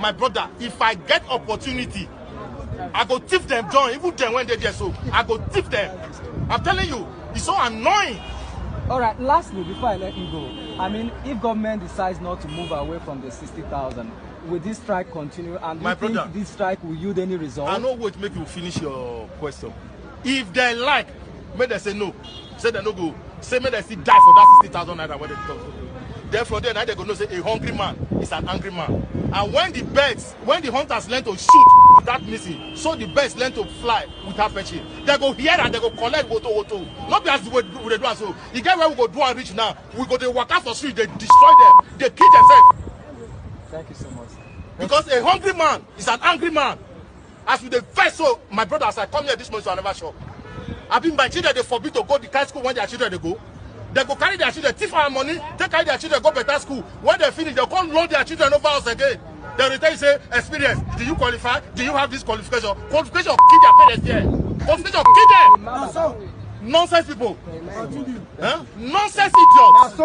my brother, if I get opportunity, I go thief them down, even them when they're there, so I go thief them. I'm telling you, it's so annoying. All right, lastly, before I let you go, I mean, if government decides not to move away from the 60,000, will this strike continue? And do you think this strike will yield any result? I know what make you finish your question. If they like, may they say no. Say they no go. Say may they still die for that 60,000 naira when they talk. Therefore, then they go no say a hungry man is an angry man. And when the birds, when the hunters learn to shoot without missing, so the birds learn to fly without fetching. They go here and they go collect woto. Not as the way they do so. You get where we go do and reach now. We go they walk out for street, they destroy them, they kill themselves. Thank you so much. Because a hungry man is an angry man. As with the first, so my brother, as I come here this morning, so I never shop. I've been my children, they forbid to go to high school when their children they go. They go carry their children, thief our money, they carry their children, go better school. When they finish, they come load their children over us again. They return say, experience, do you qualify? Do you have this qualification? Qualification, kill their parents here. Qualification, kill them. Nonsense people. Huh? Nonsense idiots.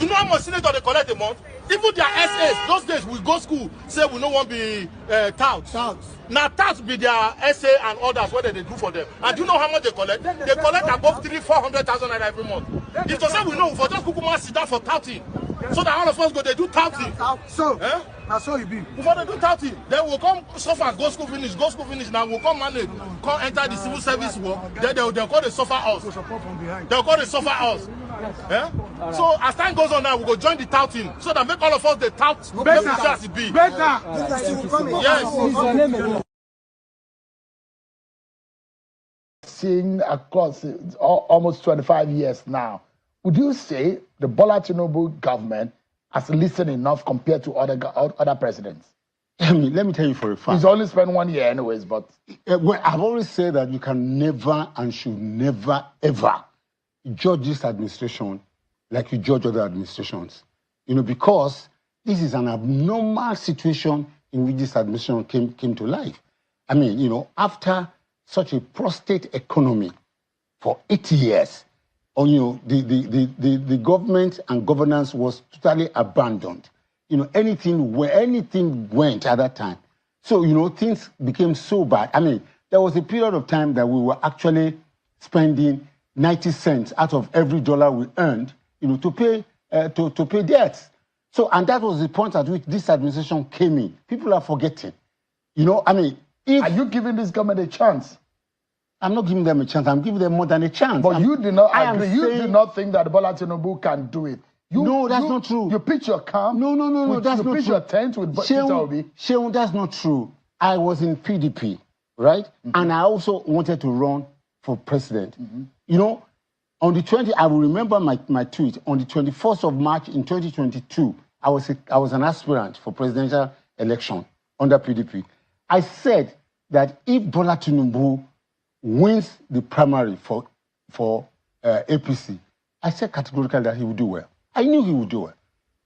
You know how much senator they collect a month? Even their SAs, those days we go school, say we no want be touts. Now touts be their SA and others, what they do for them. And do you know how much they collect? They collect above 300,000-400,000 naira every month. If to say we know, for just Kukuma sit down for touting. So that all of us go, they do touting. So, that's all you be. Before they do touting, then we'll come suffer, go school finish, now we'll come manage, come enter the civil service work, then they'll call the suffer us. They'll call the suffer us. Yeah? Right. So as time goes on now, we go join the touting so that make all of us the tout better. Yes. Seeing across almost 25 years now, would you say the Bola Tinubu government has listened enough compared to other presidents? I mean, let me tell you for a fact. He's only spent 1 year anyways, but... Well, I've always said that you can never and should never, ever judge this administration like you judge other administrations. You know, because this is an abnormal situation in which this administration came to life. I mean, you know, after such a prostate economy for 8 years, you know, the government and governance was totally abandoned. You know, anything went at that time. So, you know, things became so bad. I mean, there was a period of time that we were actually spending 90 cents out of every dollar we earned, you know, to pay debts. So, and that was the point at which this administration came in. People are forgetting. You know, I mean, are you giving this government a chance? I'm not giving them a chance. I'm giving them more than a chance. But you do not agree. You do not think that Bola Tinubu can do it. No, that's not true. You pitch your camp. No, that's not true. You pitch your tent with Peter Obi. Sheung, that's not true. I was in PDP, right? And I also wanted to run for president. You know, on the 20th, I will remember my tweet. On the 21st of March in 2022, I was an aspirant for presidential election under PDP. I said that if Bola Tinubu wins the primary for APC, I said categorically that he would do well. I knew he would do well.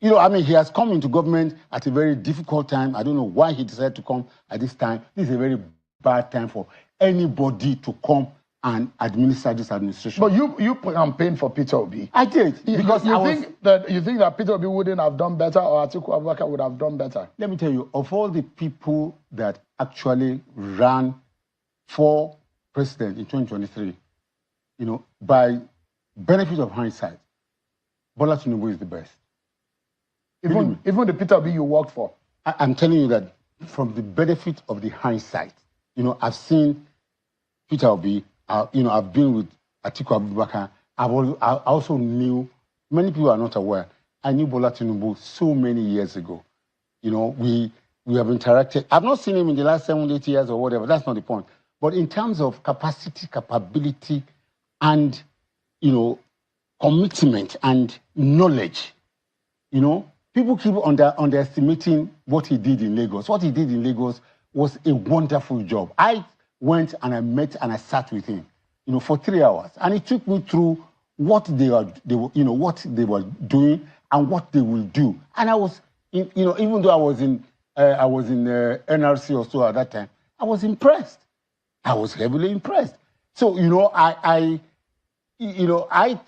You know, I mean, he has come into government at a very difficult time. I don't know why he decided to come at this time. This is a very bad time for anybody to come and administer this administration. But you campaigned for Peter Obi. I did. Because you think that Peter Obi wouldn't have done better or Atiku Abubakar would have done better? Let me tell you, of all the people that actually ran for president in 2023, you know, by benefit of hindsight, Bola Tinubu is the best. Even the Peter Obi you worked for? I'm telling you that from the benefit of the hindsight, you know, I've seen Peter Obi, you know, I've been with Atiku Abubakar. I also knew, many people are not aware, I knew Bola Tinubu so many years ago. You know, we have interacted. I've not seen him in the last 7, 8 years or whatever. That's not the point. But in terms of capacity, capability, and, you know, commitment and knowledge, you know, people keep underestimating what he did in Lagos. What he did in Lagos was a wonderful job. I went and I met and I sat with him, you know, for 3 hours, and he took me through what they were doing and what they will do. And I was, you know, even though I was in NRC or so at that time, I was impressed. I was heavily impressed. So, you know, I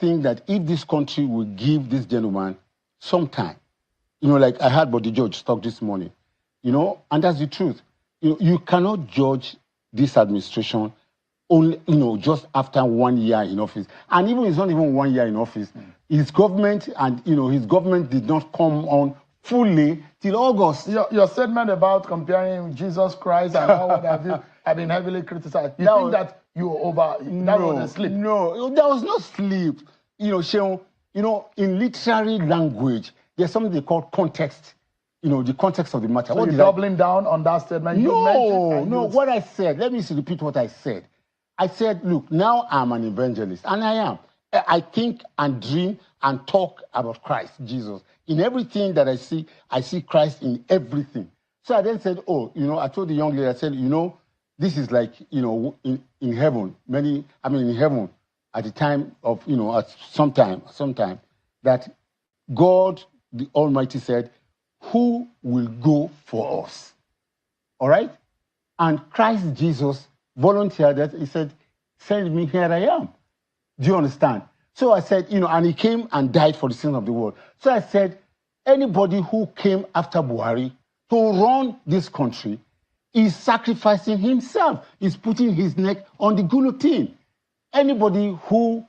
think that if this country will give this gentleman some time, you know, like I heard Body George talk this morning, and that's the truth. You cannot judge this administration only, just after 1 year in office. And even it's not even 1 year in office. His government his government did not come on fully till August. Your statement about comparing Jesus Christ and all what have you have been heavily criticized. You think that you were that was a slip? No, there was no slip. Sheon, in literary language, there's something they call context. The context of the matter. So you're doubling down on that statement? No. What I said, let me repeat what I said. I said, look, now I'm an evangelist, and I am. I think and dream and talk about Christ, Jesus. In everything that I see Christ in everything. So I then said, I told the young lady, I said, this is like, in heaven, in heaven, at the time of, at sometime, that God, the Almighty said, who will go for us? All right? And Christ Jesus volunteered that. He said, send me, here I am. Do you understand? So I said, and he came and died for the sins of the world. So I said, anybody who came after Buhari to run this country is sacrificing himself, is putting his neck on the guillotine. Anybody who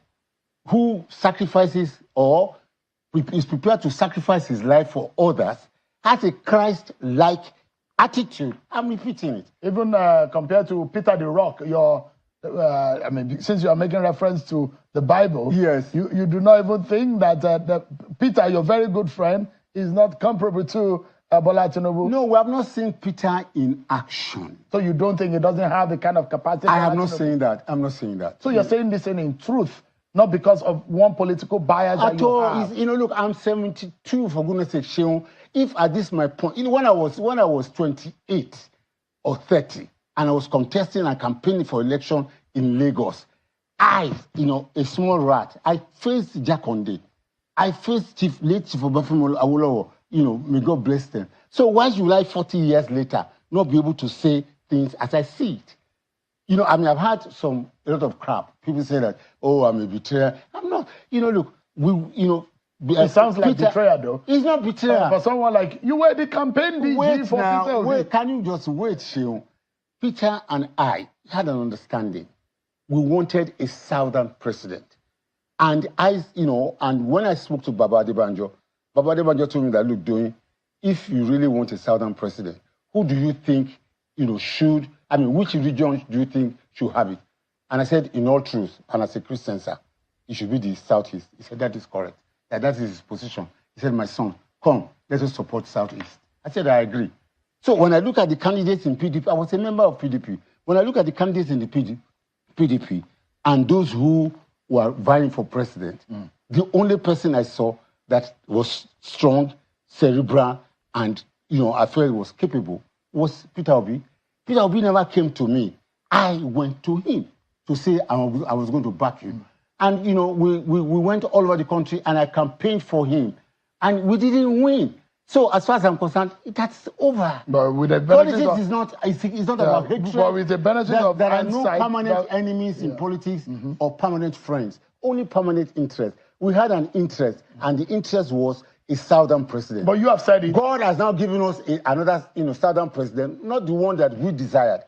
sacrifices or is prepared to sacrifice his life for others has a Christ-like attitude. I'm repeating it. Even compared to Peter the Rock, since you are making reference to the Bible, yes, you do not even think that Peter, your very good friend, is not comparable to Bola Tinubu? No, we have not seen Peter in action. So you don't think he doesn't have the kind of capacity? I am not saying that. I'm not saying that. So you're saying this in truth, not because of one political bias that you have? Look, I'm 72, for goodness sake, Sheon. If at this my point, when I was 28 or 30, and I was contesting and campaigning for election in Lagos, I, a small rat, I faced Jakonde. I faced late Chief Obafemi Awolowo, may God bless them. So why should I, 40 years later, not be able to say things as I see it? I've had a lot of crap. People say that, I'm a betrayer. I'm not. Look, it sounds like betrayal, though. It's not betrayal. For someone like, you were the campaign DG for Peter. Wait, can you just wait, Sheon? Peter and I had an understanding. We wanted a southern president. And and when I spoke to Baba Adebanjo told me that, look, Doyin, if you really want a southern president, who do you think, which region do you think should have it? And I said, in all truth, and as a Christian, sir, it should be the southeast. He said, that is correct. That is his position. He said, my son, come, let us support southeast. I said, I agree. So when I look at the candidates in PDP, I was a member of PDP. When I look at the candidates in the PDP and those who were vying for president, the only person I saw that was strong, cerebral, and I felt was capable was Peter Obi. Peter Obi never came to me. I went to him to say I was going to back him. And we went all over the country and I campaigned for him. And we didn't win. So as far as I'm concerned, that's over. But with the politics is not about hatred. But with the benefit of there are no permanent enemies in politics or permanent friends. Only permanent interest. We had an interest, and the interest was a southern president. But you have said it. God has now given us another southern president, not the one that we desired.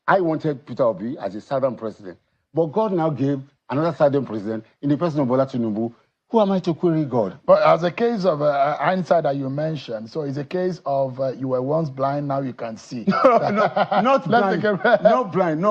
I wanted Peter Obi as a southern president. But God now gave another southern president in the person of Bola Tinubu. Who am I to query God? But as a case of hindsight that you mentioned, so it's a case of you were once blind, now you can see. Not blind. Not blind.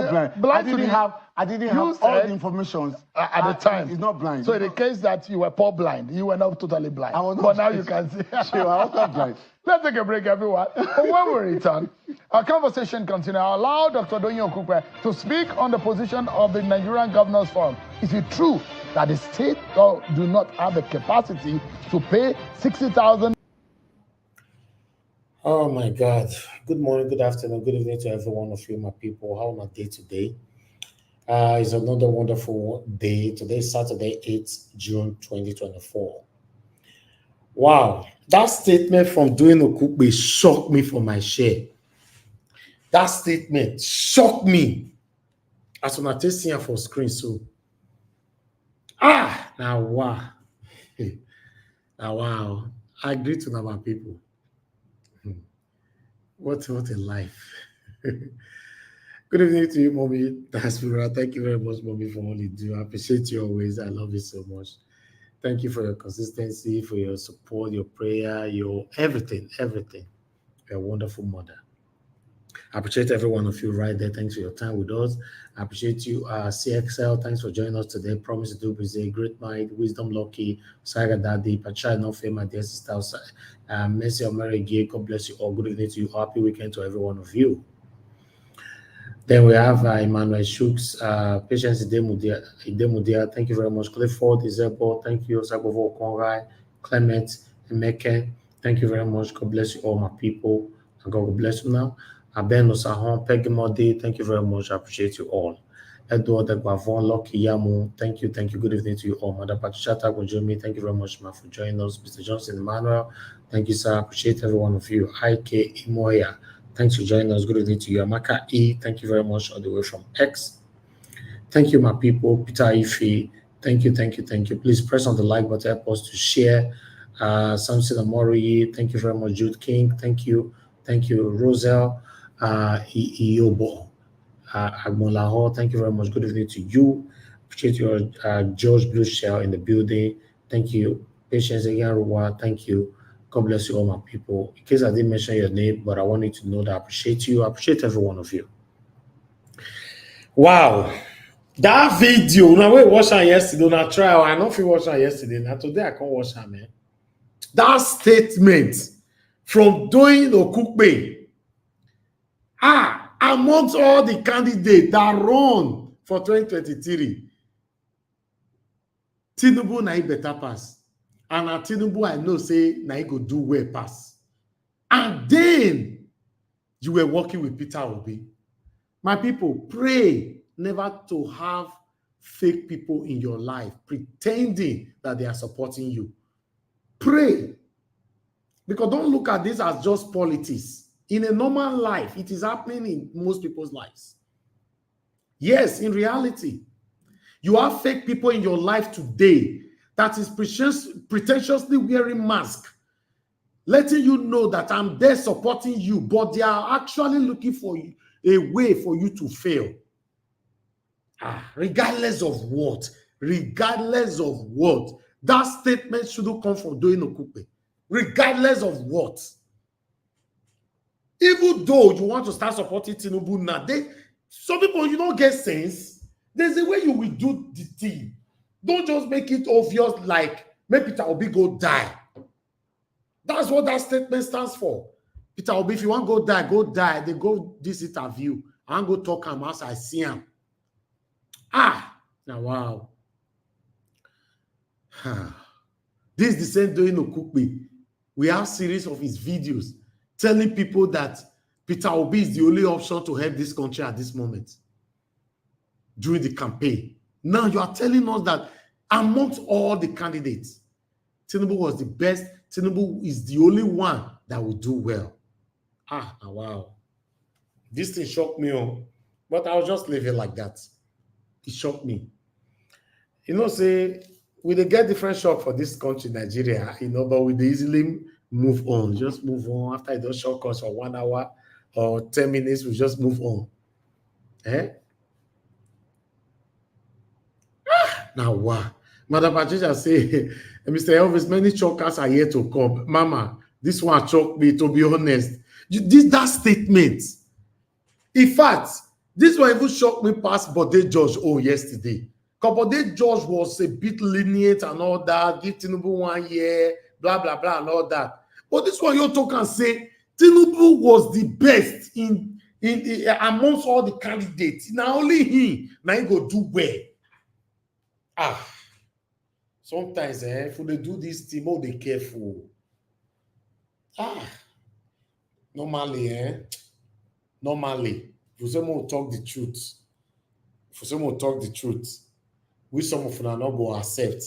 I didn't have all the information at the time. It's not blind. So in the case that you were poor blind, you were not totally blind. But now you can see. Sure, I was not blind. Let's take a break, everyone. But when we return, our conversation continues. I'll allow Dr. Doyin Okupe to speak on the position of the Nigerian Governors Forum. Is it true that the state do not have the capacity to pay 60,000? Oh my God. Good morning, good afternoon, good evening to every one of you, my people. How on a day today? It's another wonderful day. Today is Saturday, 8th June 2024. Wow. That statement from Doyin Okupe shocked me for my share. That statement shocked me. As when I tasting here for screen, so now wow. Now wow. I agree to my people. What a life. Good evening to you, Mommy. Diaspora. Thank you very much, Mommy, for all you do. I appreciate you always. I love you so much. Thank you for your consistency, for your support, your prayer, your everything. You're a wonderful mother. I appreciate every one of you right there. Thanks for your time with us. I appreciate you, CXL. Thanks for joining us today. Promise to do busy. Great Mind, Wisdom Lucky, Saga Daddy, Pacha, No Fame, my dear sister, Mercy of Mary Gay. God bless you all. Good evening to you. Happy weekend to every one of you. Then we have Emmanuel Shooks, Patience Idemudia. Thank you very much. Clifford Isabel. Thank you. Sagovo Konrai, Clement, Emeke. Thank you very much. God bless you all, my people. And God will bless you now. Aben Osahon, Peggy Modi, thank you very much. I appreciate you all. Edward Egbavon, Lucky Yamu, thank you. Good evening to you all. Madam Patricia Tagunjomi, thank you very much, ma, for joining us. Mr. Johnson Emmanuel, thank you, sir. I appreciate every one of you. IK Imoya, thanks for joining us. Good evening to you. Amaka E, thank you very much, all the way from X. Thank you, my people. Peter Ife, thank you. Please press on the like button, help us to share. Samson Amori, thank you very much. Jude King, thank you. Roselle. Iobo, Agmolaho, thank you very much. Good evening to you. Appreciate your George Blue Shell in the building. Thank you. Patience Again, thank you. God bless you all, my people. In case I didn't mention your name, but I want you to know that I appreciate you. I appreciate every one of you. Wow. That video, now we watched her yesterday. Now try. I know if you watched her yesterday. Now today I can't watch her, man. That statement from Doyin Okupe. Amongst all the candidates that run for 2023, Tinubu na better pass. And at Tinubu, I know say na go do well pass. And then you were working with Peter Obi. My people, pray never to have fake people in your life pretending that they are supporting you. Pray. Because don't look at this as just politics. In a normal life, it is happening in most people's lives. Yes, in reality, you have fake people in your life today that is pretentiously wearing masks, letting you know that I'm there supporting you, but they are actually looking for a way for you to fail. Regardless of what, that statement shouldn't come from Doyin Okupe. Regardless of what. Even though you want to start supporting Tinubu now, some people, you don't get sense. There's a way you will do the thing. Don't just make it obvious like, make Peter Obi go die. That's what that statement stands for. Peter Obi, if you want to go die, go die. They go this interview. I want to go talk him as I see him. Now wow. This is the same Doyin Okupe. We have series of his videos telling people that Peter Obi is the only option to help this country at this moment during the campaign. Now you are telling us that amongst all the candidates, Tinubu was the best. Tinubu is the only one that will do well. Wow. This thing shocked me, but I'll just leave it like that. It shocked me. Say, we get different shock for this country, Nigeria, but we easily move on. Just move on. After it does shock us for 1 hour or 10 minutes, we just move on. Now, wow. Madam Patricia say, Mr. Elvis, many chokers are here to come. Mama, this one choked me, to be honest. That statement. In fact, this one even shocked me past Bode George yesterday. Because Bode George was a bit lenient and all that, give Tinubu 1 year, blah, blah, blah, and all that. But this one, you talk and say, Tinubu was the best in amongst all the candidates. Now only he go do well. Sometimes, if they do this thing, more they careful. Normally, if you say more talk the truth, which some of them not go accept.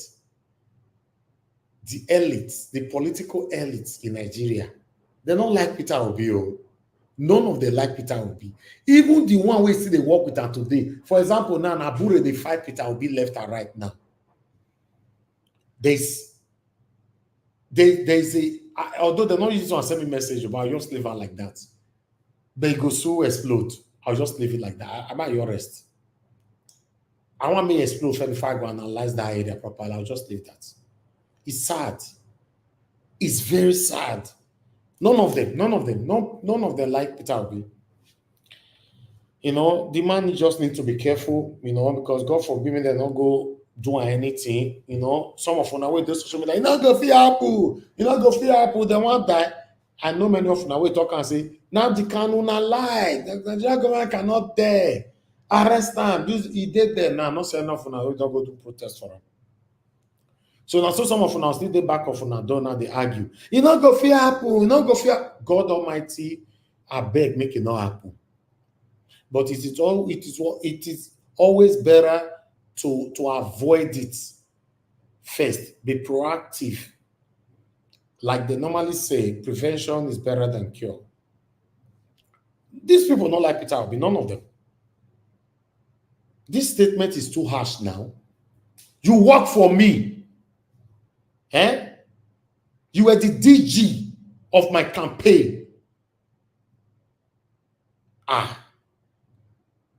The elites, the political elites in Nigeria, they don't like Peter Obi. None of them like Peter Obi. Even the one we see they work with her today. For example, now Nabure, they fight Peter Obi left and right now. There's a, although they're not using to send me message, but I just leave her like that. but it goes so explode. I'll just leave it like that. I'm at your rest. I want me to explode if I go and analyze that area properly. I'll just leave that. It's sad. It's very sad. None of them like Peter Obi. You know, the man just needs to be careful, you know, because God forbid me, they don't go do anything, you know. Some of them away do social media, you not go fear Apple, they want that. I know many of them away talk and say, now the canon are lie, the Nigerian government cannot dare arrest them. He did there now, not say enough of them don't go to protest for him. So now, so some of them still the back of them door now they argue. You not go fear Apple, you not go fear God Almighty. I beg, make it not happen. But it is always better to avoid it first. Be proactive. Like they normally say, prevention is better than cure. These people don't like Peter Obi, none of them. This statement is too harsh now. You work for me. Eh? You were the DG of my campaign.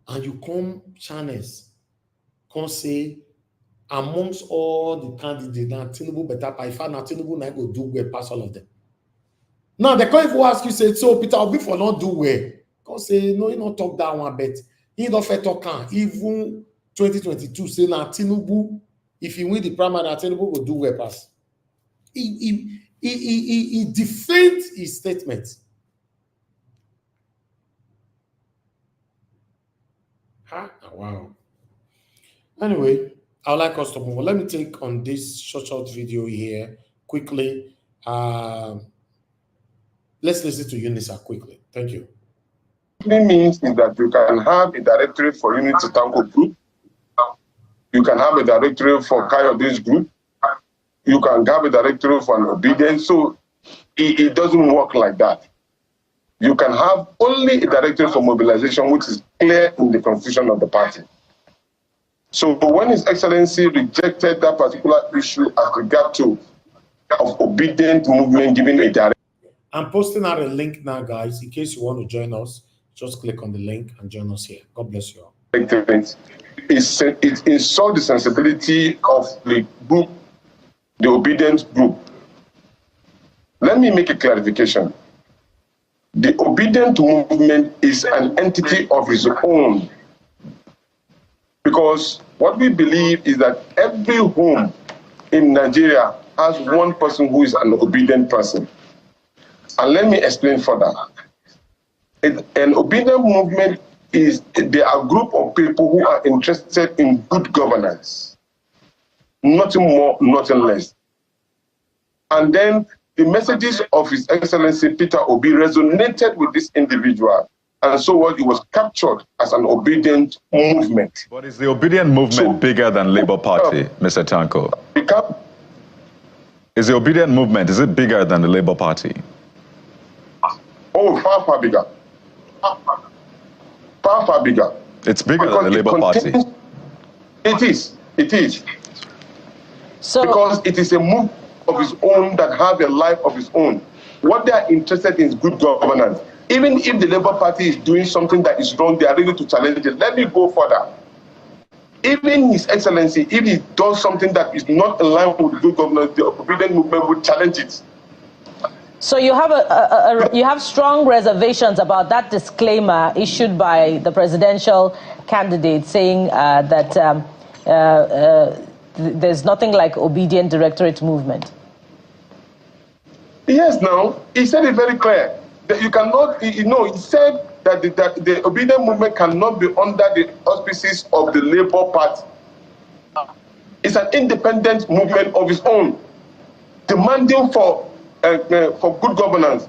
And you come channels, come say, amongst all the candidates, now Tinubu better by far, now Tinubu now go do well past all of them. Now they can't even ask you, say, so Peter Obi for not do well. Come say, no, you not talk that one, but he don't fair talk. Even 2022, say now Tinubu, if he win the primary, now Tinubu will do well pass. He defends his statement. Wow. Anyway, I would like us to move on. Let me take on this short video here quickly. Let's listen to Unisa quickly. Thank you. It means is that you can have a directorate for Unity Tango Group. You can have a directorate for Coyote's Group. You can have a directorate for an Obidient. So it doesn't work like that. You can have only a directorate for mobilization, which is clear in the constitution of the party. So when His Excellency rejected that particular issue as regard to of Obidient movement giving a direct. I'm posting out a link now, guys. In case you want to join us, just click on the link and join us here. God bless you all. It insults the sensibility of the group, the Obidient group. Let me make a clarification. The Obidient movement is an entity of its own. Because what we believe is that every home in Nigeria has one person who is an obedient person. And let me explain further. An obedient movement is they are a group of people who are interested in good governance. Nothing more, nothing less. And then the messages of His Excellency Peter Obi resonated with this individual. And so what, it was captured as an obedient movement. But is the obedient movement bigger than Labour Party, Mr. Tanko? Is the obedient movement, is it bigger than the Labour Party? Oh, far, far bigger. Far, far bigger. It's bigger than the Labour Party. It is. So, because it is a movement of its own that have a life of its own. What they are interested in is good governance. Even if the Labour Party is doing something that is wrong, they are ready to challenge it. Let me go further. Even His Excellency, if he does something that is not in line with good governance, the Obidient movement will challenge it. So you have you have strong reservations about that disclaimer issued by the presidential candidate saying that there's nothing like obedient directorate movement. Yes, no, he said it very clear that you cannot. He said that the obedient movement cannot be under the auspices of the Labour Party. It's an independent movement of its own, demanding for good governance.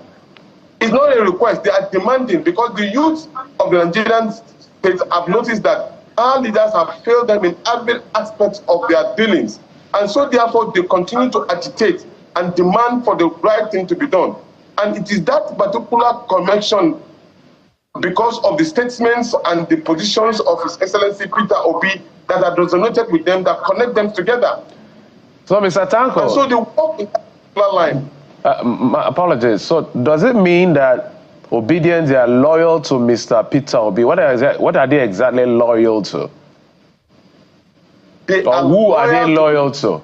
It's not a request, they are demanding, because the youth of the Nigerian states have noticed that our leaders have failed them in every aspect of their dealings. And so therefore they continue to agitate and demand for the right thing to be done. And it is that particular connection, because of the statements and the positions of His Excellency Peter Obi, that have resonated with them, that connect them together. So, Mr. Tanko, and so they walk in that particular line. My apologies. So does it mean that Obidient, they are loyal to Mr. Peter Obi. What are they exactly loyal to? Who are they loyal to?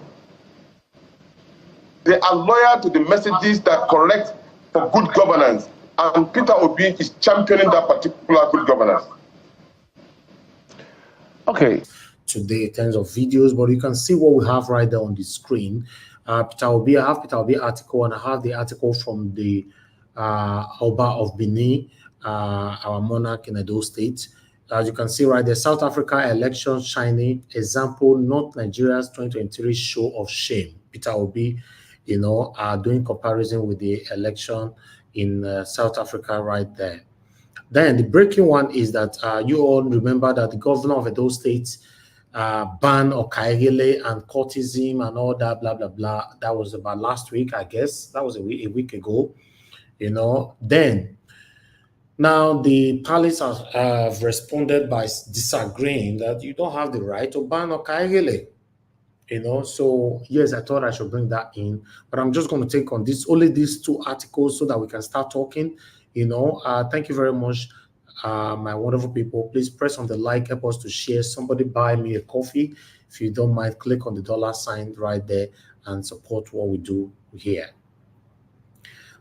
They are loyal to the messages that correct for good governance. And Peter Obi is championing that particular good governance. Okay. Today, tons of videos, but you can see what we have right there on the screen. Peter Obi, I have Peter Obi article, and I have the article from the Oba of Benin, our monarch in Edo State. As you can see right there, South Africa election shining example, not Nigeria's 2023 show of shame. Peter Obi, you know, doing comparison with the election in South Africa right there. Then the breaking one is that you all remember that the governor of Edo State banned Okaegele and cultism and all that, blah, blah, blah. That was about last week, I guess. That was a week ago, you know. Then, now the palace have responded by disagreeing that you don't have the right to ban Okaegele. You know, so yes, I thought I should bring that in, but I'm just going to take on this only these two articles so that we can start talking. You know, thank you very much, my wonderful people. Please press on the like, help us to share. Somebody buy me a coffee. If you don't mind, click on the $ right there and support what we do here.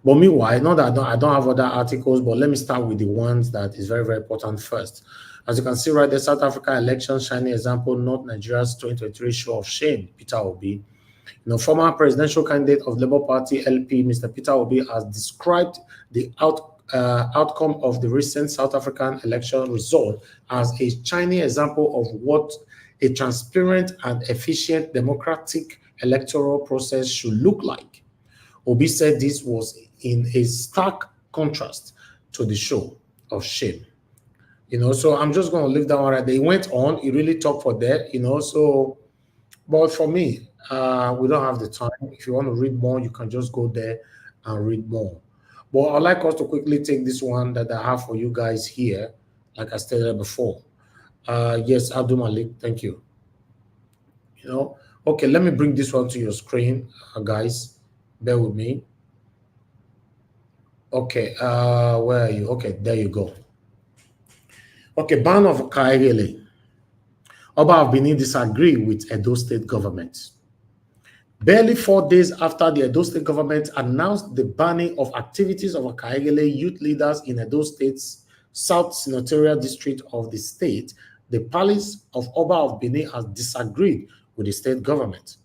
But meanwhile, not that I don't have other articles, but let me start with the ones that is very, very important first. As you can see right there, South Africa election shining example, not Nigeria's 2023 show of shame, Peter Obi. You know, former presidential candidate of Labour Party LP, Mr. Peter Obi, has described the outcome of the recent South African election result as a shining example of what a transparent and efficient democratic electoral process should look like. Obi said this was in a stark contrast to the show of shame. You know, so I'm just going to leave that one right there. He went on, he really talked for that, you know, so, but for me, we don't have the time. If you want to read more, you can just go there and read more. But I'd like us to quickly take this one that I have for you guys here, like I stated before. Yes, Abdul Malik, thank you. You know, okay, let me bring this one to your screen, guys. Bear with me. Okay, where are you? Okay, there you go. Okay, ban of Okaegele. Oba of Benin disagree with Edo State government. Barely 4 days after the Edo State government announced the banning of activities of Okaegele youth leaders in Edo State's South Senatorial District of the state, the Palace of Oba of Benin has disagreed with the state government.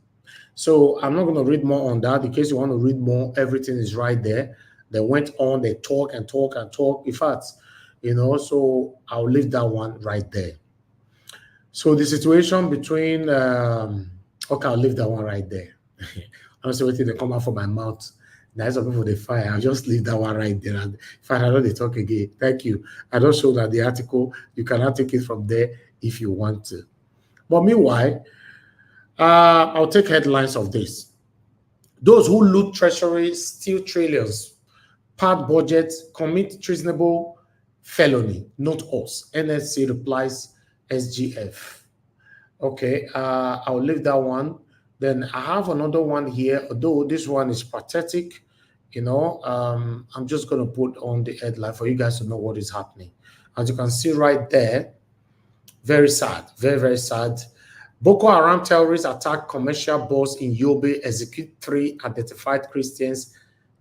So I'm not going to read more on that. In case you want to read more, everything is right there. They went on, they talk and talk and talk. In fact, you know, so I'll leave that one right there. So the situation between, okay, I'll leave that one right there. I'm still waiting to come out from my mouth. There's some people they fire. I'll just leave that one right there. And if I know they talk again, thank you. I don't show that the article, you cannot take it from there if you want to. But meanwhile, I'll take headlines of this. Those who loot treasury, steal trillions, pad budgets, commit treasonable felony, not us. NSC replies SGF. Okay, I'll leave that one. Then I have another one here, although this one is pathetic. You know, I'm just going to put on the headline for you guys to know what is happening. As you can see right there, very sad, very, very sad. Boko Haram terrorists attack commercial bus in Yobe, execute 3 identified Christians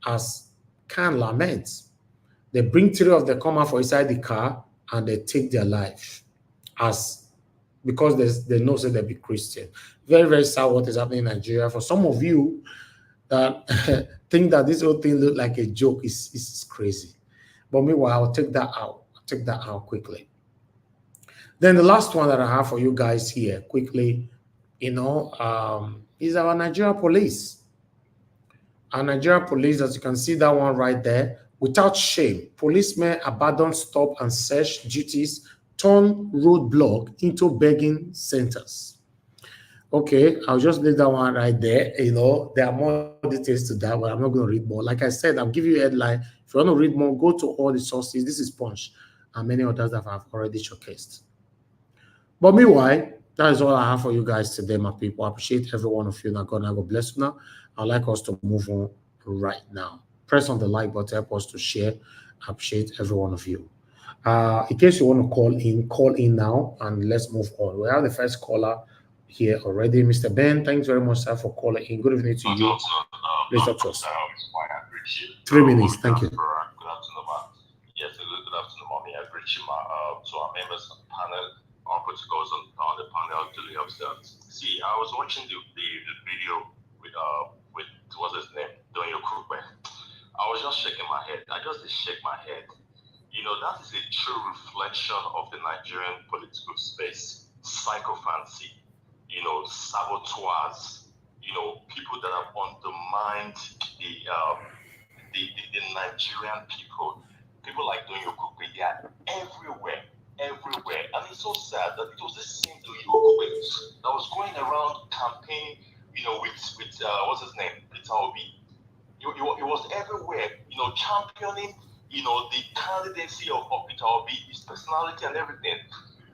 as can lament. They bring 3 of them come out for inside the car and they take their life because they know that they be Christian. Very, very sad what is happening in Nigeria. For some of you that think that this whole thing look like a joke is crazy. But meanwhile, I'll take that out. I'll take that out quickly. Then the last one that I have for you guys here quickly, you know, is our Nigeria police. Our Nigeria police, as you can see that one right there, without shame, policemen abandon stop and search duties, turn roadblock into begging centers. Okay, I'll just leave that one right there. You know, there are more details to that, but I'm not going to read more. Like I said, I'll give you a headline. If you want to read more, go to all the sources. This is Punch and many others that I've already showcased. But meanwhile, that is all I have for you guys today, my people. I appreciate every one of you. Now, God bless you now. I'd like us to move on right now. Press on the like button, help us to share. I appreciate every one of you. In case you want to call in now, and let's move on. We have the first caller here already, Mr. Ben. Thanks very much, sir, for calling in. Good evening to you. Please talk to us. 3 minutes. Thank you. Good afternoon, yes, good afternoon, mommy. I appreciate to our members on the panel, our protocols on the panel to the observed. See, I was watching the video with what's his name, Doyin Okupe. I was just shaking my head. I just shake my head. You know, that is a true reflection of the Nigerian political space. Psychophancy, you know, saboteurs, you know, people that have undermined the Nigerian people. People like Doyin Okupe, they are everywhere. And it's so sad that it was this same Doyin Okupe that was going around campaigning, you know, with what's his name, Peter Obi. It was everywhere, you know, championing, you know, the candidacy of Peter Obi, his personality and everything.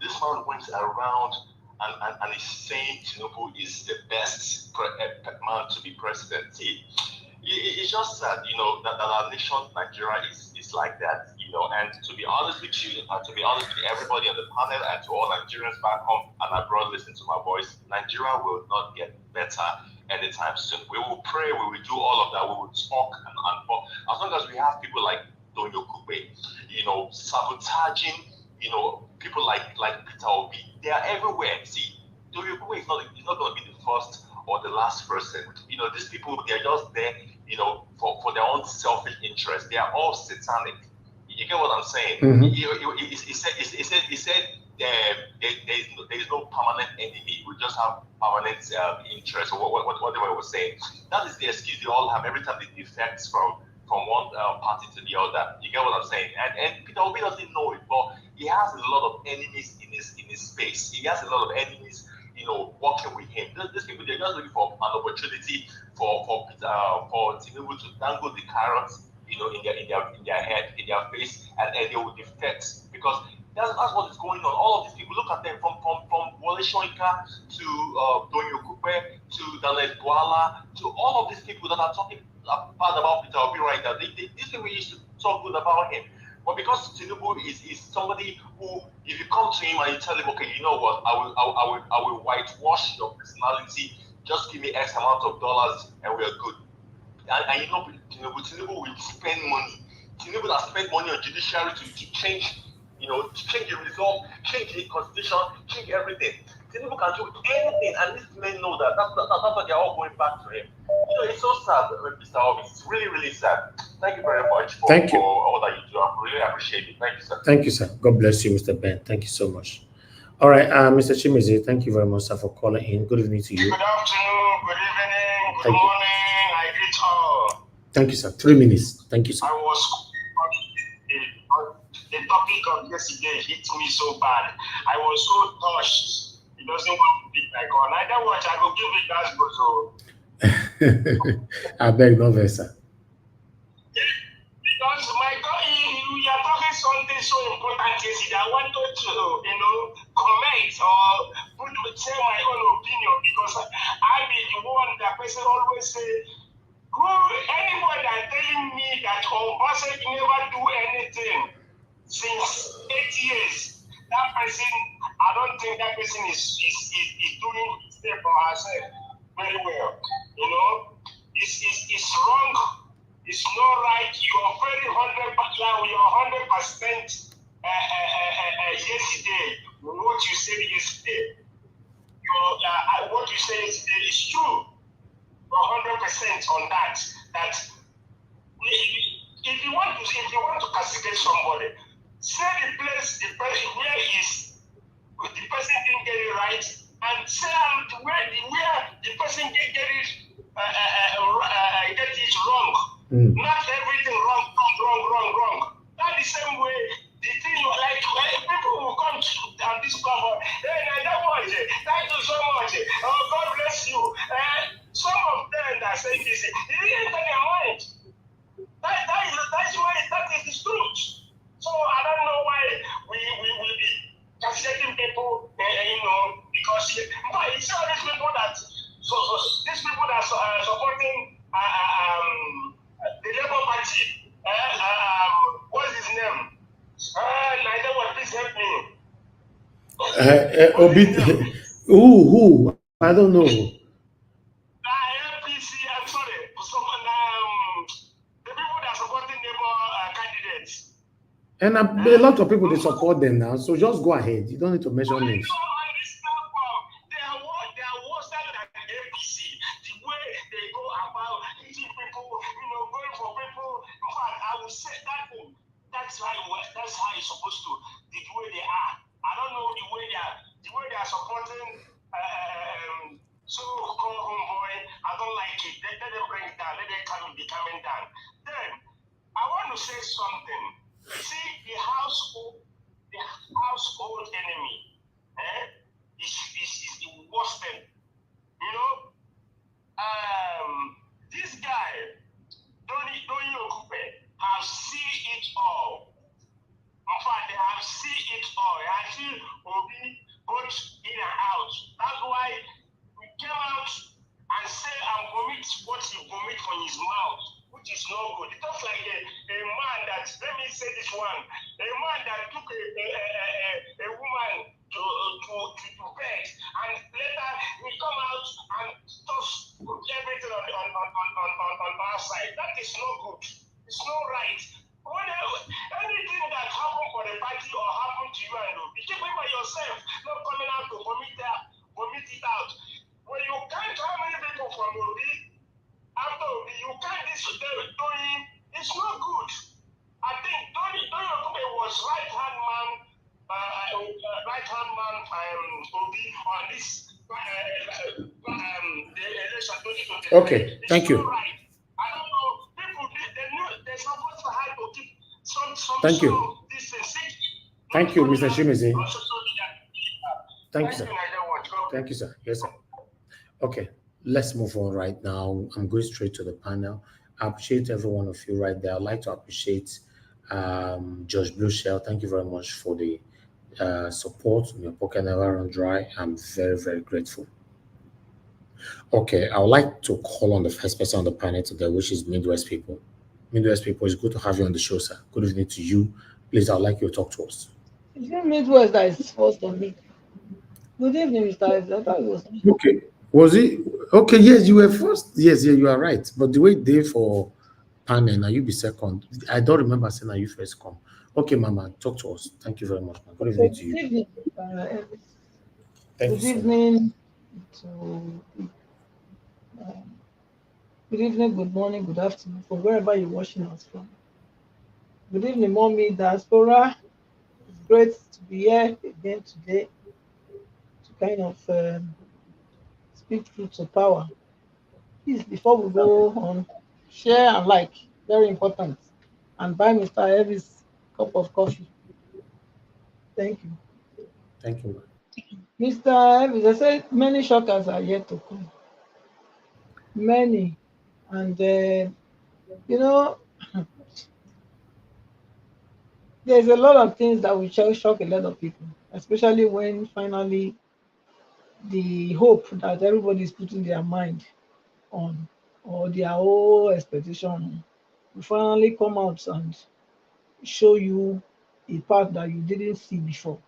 This man went around and is saying Tinubu is the best man to be president. See, it's just sad, you know, that our nation, Nigeria, is like that, you know. And to be honest with you, and to be honest with everybody on the panel, and to all Nigerians back home and abroad listening to my voice, Nigeria will not get better anytime soon. We will pray, we will do all of that, we will talk and talk. As long as we have people like Doyin Okupe, you know, sabotaging, you know, people like Peter Obi, they are everywhere. See, Doyin Okupe is not going to be the first or the last person. You know, these people, they're just there, you know, for their own selfish interest. They are all satanic. You get what I'm saying? Mm-hmm. He said there is no permanent enemy. We just have permanent interest, or whatever he was saying. That is the excuse they all have every time they defect from one party to the other. You get what I'm saying? And Peter Obi doesn't know it, but he has a lot of enemies in his space. He has a lot of enemies, you know, working with him. These people, they're just looking for an opportunity for Tinubu to dangle the carrots, you know, in their head, in their face, and they will defect, because that's what is going on. All of these people, look at them from Wole Soyinka to Doyin Okupe to Daniel Bwala to all of these people that are talking bad about Peter Obi right now. These people used to talk good about him. But because Tinubu is somebody who, if you come to him and you tell him, okay, you know what, I will whitewash your personality, just give me X amount of dollars and we are good. And you know, Tinubu will spend money. Tinubu has spent money on judiciary to change, you know, to change the result, change the constitution, change everything. Tinubu can do anything, and these men know that. That's why they're all going back to him. You know, it's so sad, Mr. Obi. It's really, really sad. Thank you very much for all that you do. I really appreciate it. Thank you, sir. Thank you, sir. God bless you, Mr. Ben. Thank you so much. All right, Mr. Chimizi, thank you very much, sir, for calling in. Good evening to you. Good afternoon, good evening, good morning. I greet all. Thank you, sir. 3 minutes. Thank you, sir. I was the topic of yesterday hit me so bad. I was so touched. He doesn't want to pick my call. I don't watch. I will give it as goes. I beg no very, sir. Because my God, we are talking something so important yesterday. I wanted to, you know, comment or say my own opinion, because I be the one that person always say, anybody that telling me that Obasanjo never do anything since 8 years, that person, I don't think that person is doing his step for herself very well. You know, it's wrong. It's not right. You're very 100% yesterday. What you said yesterday, what you said yesterday is true. 100% on that. That if you want to castigate somebody, say the person where the person didn't get it right, and say where the person get it wrong. Not everything wrong. Not the same way. The thing like people will come to this platform. Hey, thank you so much. Oh, God bless you. Some of them that say this, it didn't enter their mind. That is the truth. So I don't know why we will be castigating people, you know, because it's all these people that these people that are supporting the Labour Party. What is Who? I don't know. APC, I'm sorry. The people that are supporting Labour candidates. And a lot of people, they support them now. So just go ahead. You don't need to mention names. That's how it's supposed to be the way they are. I don't know the way they are supporting so-called homeboy. I don't like it. Let them bring it down. Let them be coming down. Then I want to say something. See, the household enemy is the worst thing. You know, this guy, Doyin Okupe, have seen it all. In fact, they have seen it all. They have seen Obi both in and out. That's why we came out and say and vomit what he vomit from his mouth, which is no good. It's just like a man that, let me say this one, a man that took a woman to bed, and later he come out and toss everything on our side. That is no good. It's not right. Anything that happened for the party or happened to you and you keep it by yourself, not coming out to vomit it out. When you can't have many people from Obi, after Obi, you can't Doyin. It's not good. I think Doyin Okupe was right-hand man Obi on this the election 2023. Okay, thank you. Right. I don't know. People, they're supposed to have to keep some thank you. Thank you, Mr. Shimizi. Thank you, sir. Thank you, sir. Yes, sir. Okay, let's move on right now. I'm going straight to the panel. I appreciate every one of you right there. I'd like to appreciate Josh Blueshell. Thank you very much for the support. Your pocket never run dry. I'm very, very grateful. Okay, I would like to call on the first person on the panel today, which is Midwest People. Midwest People, it's good to have you on the show, sir. Good evening to you. Please, I'd like you to talk to us. Is it Midwest that is first on me? Good evening, Mr. Ives. I thought it was me. Okay. Was it? Okay, yes, you were first. Yes, yeah, you are right. But the way they for panel, now you be second. I don't remember saying that you first come. Okay, Mama, talk to us. Thank you very much. Good evening to you. Good evening. Good evening to good evening, good morning, good afternoon, from wherever you're watching us from. Good evening, Mommy Diaspora. It's great to be here again today to kind of speak truth to power. Please, before we go on, share and like, very important, and buy Mr. Evis cup of coffee. Thank you. Thank you. Mr. Evis, I said many shockers are yet to come. Many. And, you know, there's a lot of things that will shock a lot of people, especially when finally the hope that everybody is putting their mind on or their whole expectation will finally come out and show you a path that you didn't see before.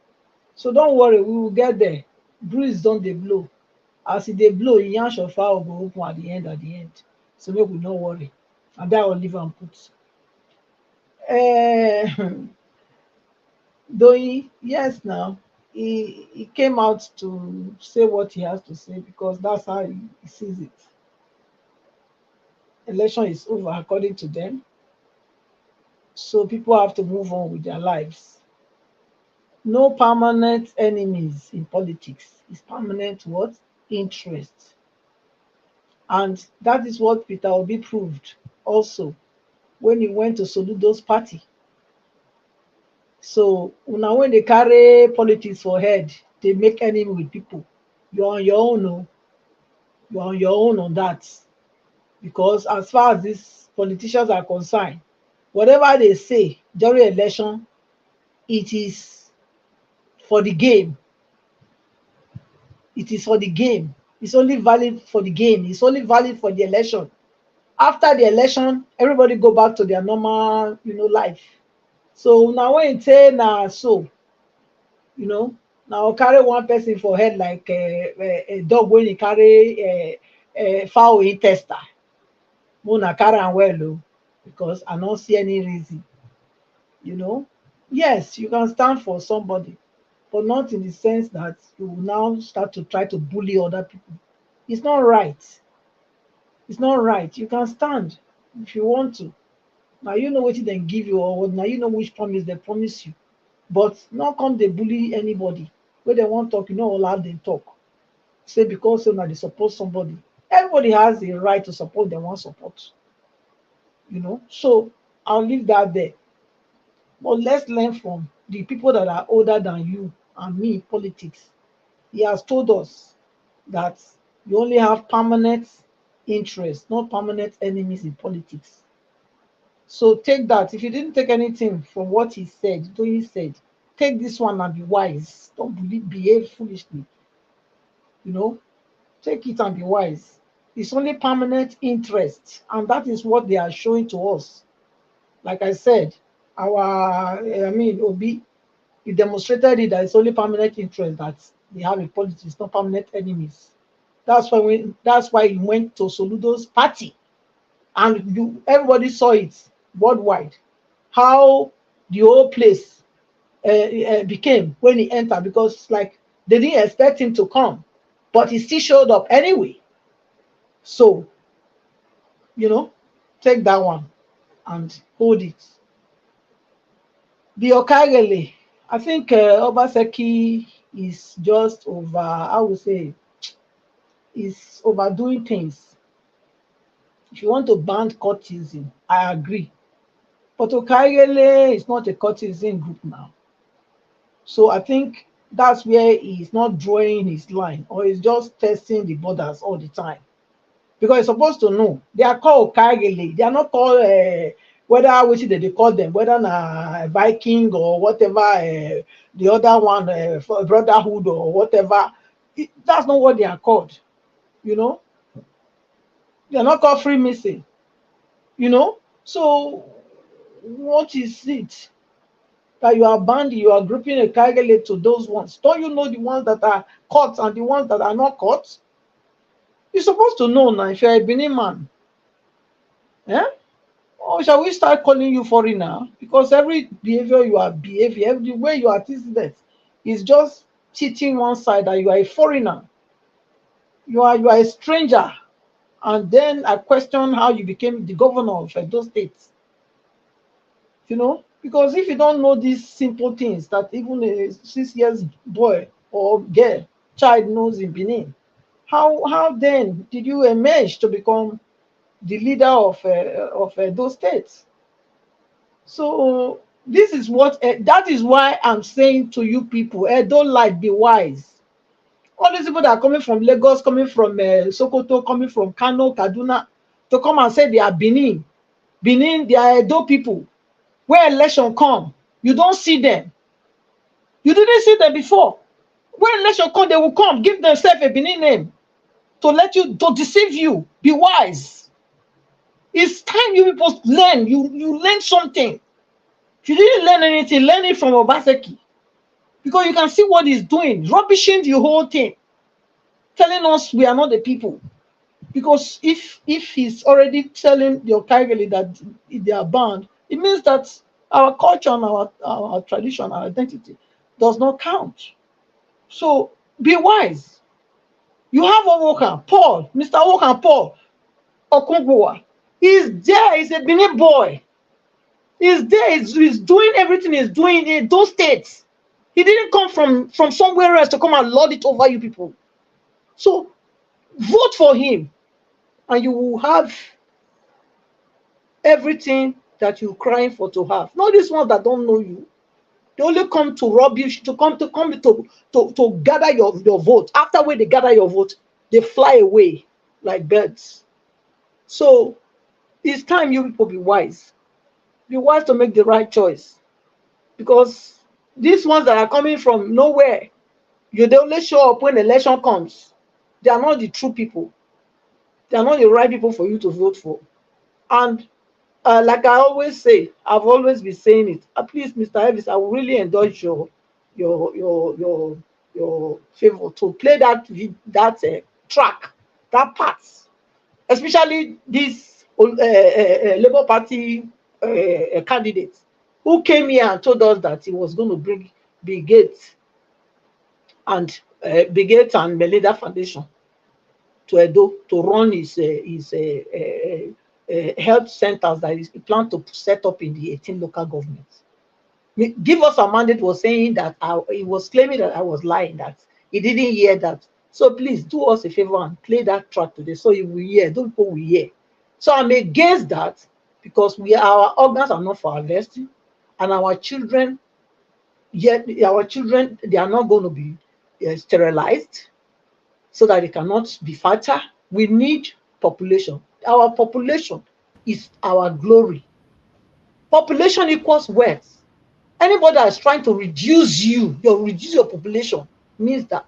So don't worry, we will get there. Breeze don't they blow. As they blow, yansh of fire will go open at the end. So make we not worry. And that will leave and put. Doyin, yes, now he came out to say what he has to say because that's how he sees it. Election is over according to them. So people have to move on with their lives. No permanent enemies in politics. It's permanent what? Interest. And that is what Peter Obi proved also when he went to Soludo's party. So now when they carry politics for head, they make enemy with people. You're on your own, no? You're on your own on that. Because as far as these politicians are concerned, whatever they say during election, it is for the game. It is for the game. It's only valid for the game. It's only valid for the election. After the election, everybody go back to their normal, life. So now when you say now, so you know, now carry one person for head like a dog when you carry a fowl in tester. Mona carry am well, oh, because I don't see any reason. You know, yes, you can stand for somebody, but not in the sense that you will now start to try to bully other people. It's not right. It's not right. You can stand if you want to. Now you know what they give you, or now you know which promise they promise you. But not come they bully anybody. When they want to talk, you know, allow them talk. Say because so now they support somebody. Everybody has the right to support their one support. You know, so I'll leave that there. But let's learn from the people that are older than you and me in politics. He has told us that you only have permanent interests, not permanent enemies in politics. So take that. If you didn't take anything from what he said, take this one and be wise. Don't behave foolishly. You know, take it and be wise. It's only permanent interest, and that is what they are showing to us. Like I said, Obi, he demonstrated it that it's only permanent interest that they have in politics, not permanent enemies. That's why he went to Soludo's party, and everybody saw it worldwide. How the whole place became when he entered, because like they didn't expect him to come, but he still showed up anyway. So, you know, take that one and hold it. The Okagele, I think Obaseki is just over, I would say, is overdoing things. If you want to ban courtesan, I agree. But Okagele is not a courtesan group now. So I think that's where he's not drawing his line, or he's just testing the borders all the time. Because he's supposed to know. They are called Okagele. They are not called, whether which they call them, whether na Viking or whatever, the other one, Brotherhood or whatever. That's not what they are called. You know? They are not called Freemason. You know? So what is it that you are banding, you are grouping a Okagele to those ones? Don't you know the ones that are caught and the ones that are not caught? You're supposed to know now if you're a Benin man. Eh? Or shall we start calling you foreigner? Because every behavior you are behaving, every way you are teaching that is just teaching one side that you are a foreigner. You are a stranger. And then I question how you became the governor of Edo State. You know? Because if you don't know these simple things that even a 6 years boy or girl, child knows in Benin, how then did you emerge to become the leader of Edo State? So this is what that is why I'm saying to you people, don't like, be wise. All these people that are coming from Lagos, coming from Sokoto, coming from Kano, Kaduna, to come and say they are Benin, they are Edo people. Where election come, you don't see them. You didn't see them before. When election come, they will come, give themselves a Benin name to deceive you. Be wise. It's time you people learn. You learn something. If you didn't learn anything, learn it from Obaseki. Because you can see what he's doing, rubbishing the whole thing, telling us we are not the people. Because if he's already telling the Okagele that they are banned, it means that our culture and our tradition, our identity does not count. So be wise. You have Owokan, Paul, Mr. Owokan Paul Okungbowa. He's there, he's a Benin boy. He's there, he's doing everything he's doing in those states. He didn't come from somewhere else to come and lord it over you people. So vote for him and you will have everything that you're crying for to have. Not these ones that don't know you. They only come to rob you, to gather your vote. After when they gather your vote, they fly away like birds. So it's time you people be wise. Be wise to make the right choice. Because these ones that are coming from nowhere, they only show up when election comes. They are not the true people. They are not the right people for you to vote for. And like I always say, I've always been saying it. Please, Mr. Elvis, I will really indulge your favor to play that track, that part, especially this Labour Party candidate who came here and told us that he was going to bring Bill Gates and Melinda Foundation to Edo to run his health centers that he planned to set up in the 18 local governments. Give us a mandate was saying that he was claiming that I was lying, that he didn't hear that. So please do us a favor and play that track today so you will hear, those people will hear. So I'm against that because our organs are not for harvesting, and our children, they are not going to be sterilized so that they cannot be fertile. We need population. Our population is our glory. Population equals wealth. Anybody that is trying to reduce your population means that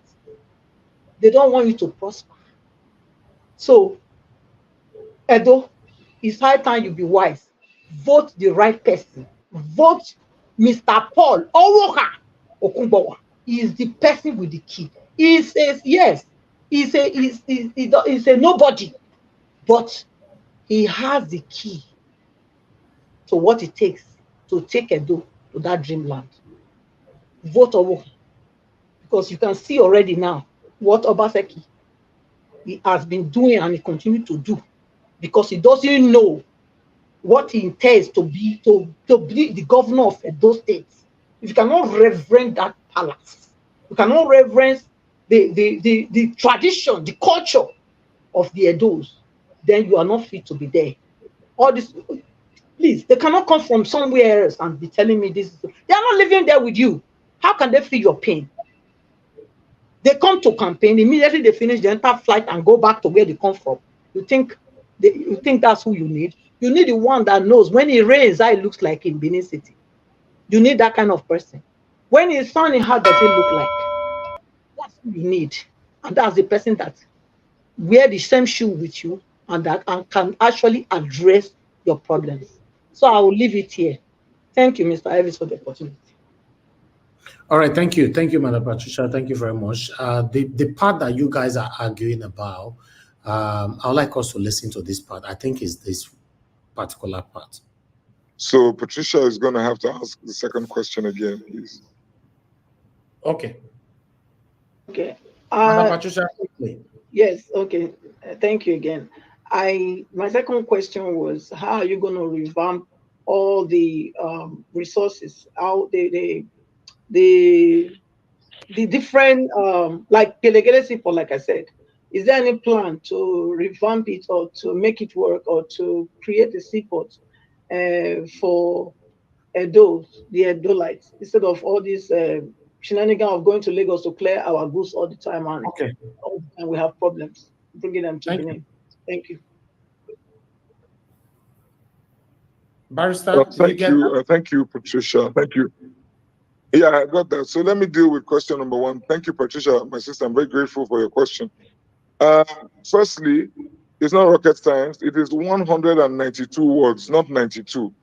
they don't want you to prosper. So, Edo, it's high time you be wise. Vote the right person. Vote Mr. Paul Owoka Okunbowa. He is the person with the key. He says yes. He's a nobody, but he has the key to what it takes to take Edo to that dreamland. Vote Owoka. Because you can see already now what Obaseki he has been doing and he continues to do, because he doesn't know what he intends to be the governor of Edo State. If you cannot reverence that palace, you cannot reverence the tradition, the culture of the Edos, then you are not fit to be there. All this, please, they cannot come from somewhere else and be telling me this. They are not living there with you. How can they feel your pain? They come to campaign, immediately they finish the entire flight and go back to where they come from. You think that's who you need? You need the one that knows when it rains, how it looks like in Benin City. You need that kind of person. When it's sunny, how does it look like? That's who you need. And that's the person that wear the same shoe with you and can actually address your problems. So I will leave it here. Thank you, Mr. Elvis, for the opportunity. All right, thank you, Madam Patricia. Thank you very much. The part that you guys are arguing about, I would like us to listen to this part. I think is this particular part. So Patricia is going to have to ask the second question again, please. Okay. Okay. Madam Patricia, quickly. Yes. Okay. Thank you again. My second question was, how are you going to revamp all the resources? How the different like Gelegele Seaport, like I said, is there any plan to revamp it or to make it work or to create a seaport for Edo, the Edolites, instead of all these shenanigans of going to Lagos to clear our goods all the time and we have problems bringing them to Benin? Thank you. Barrister, thank you, Patricia. Thank you. Yeah, I got that. So let me deal with question number one. Thank you, Patricia, my sister. I'm very grateful for your question. Firstly, it's not rocket science. It is 192 words, not 92.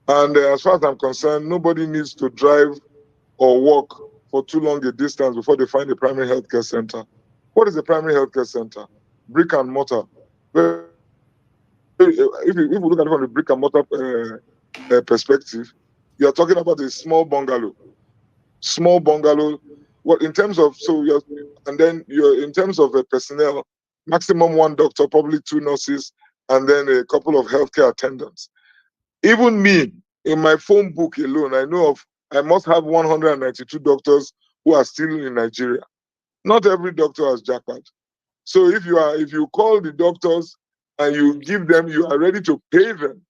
And as far as I'm concerned, nobody needs to drive or walk for too long a distance before they find a primary healthcare center. What is a primary healthcare center? Brick and mortar. If you look at it from the brick and mortar perspective, you're talking about a small bungalow. Small bungalow. What in terms of in terms of personnel, maximum one doctor, probably two nurses, and then a couple of healthcare attendants. Even me, in my phone book alone, I must have 192 doctors who are still in Nigeria. Not every doctor has jackpot. So if you call the doctors and you give them, you are ready to pay them.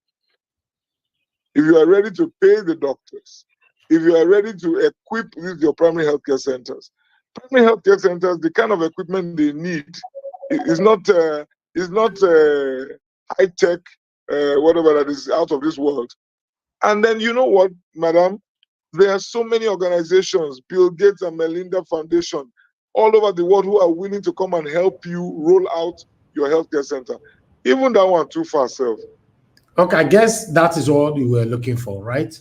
If you are ready to pay the doctors, if you are ready to equip with your primary healthcare centers, the kind of equipment they need is not high tech, whatever that is out of this world. And then you know what, madam, there are so many organizations, Bill Gates and Melinda Foundation, all over the world who are willing to come and help you roll out your healthcare center. Even that one too far, self. Okay, I guess that is all you were looking for, right?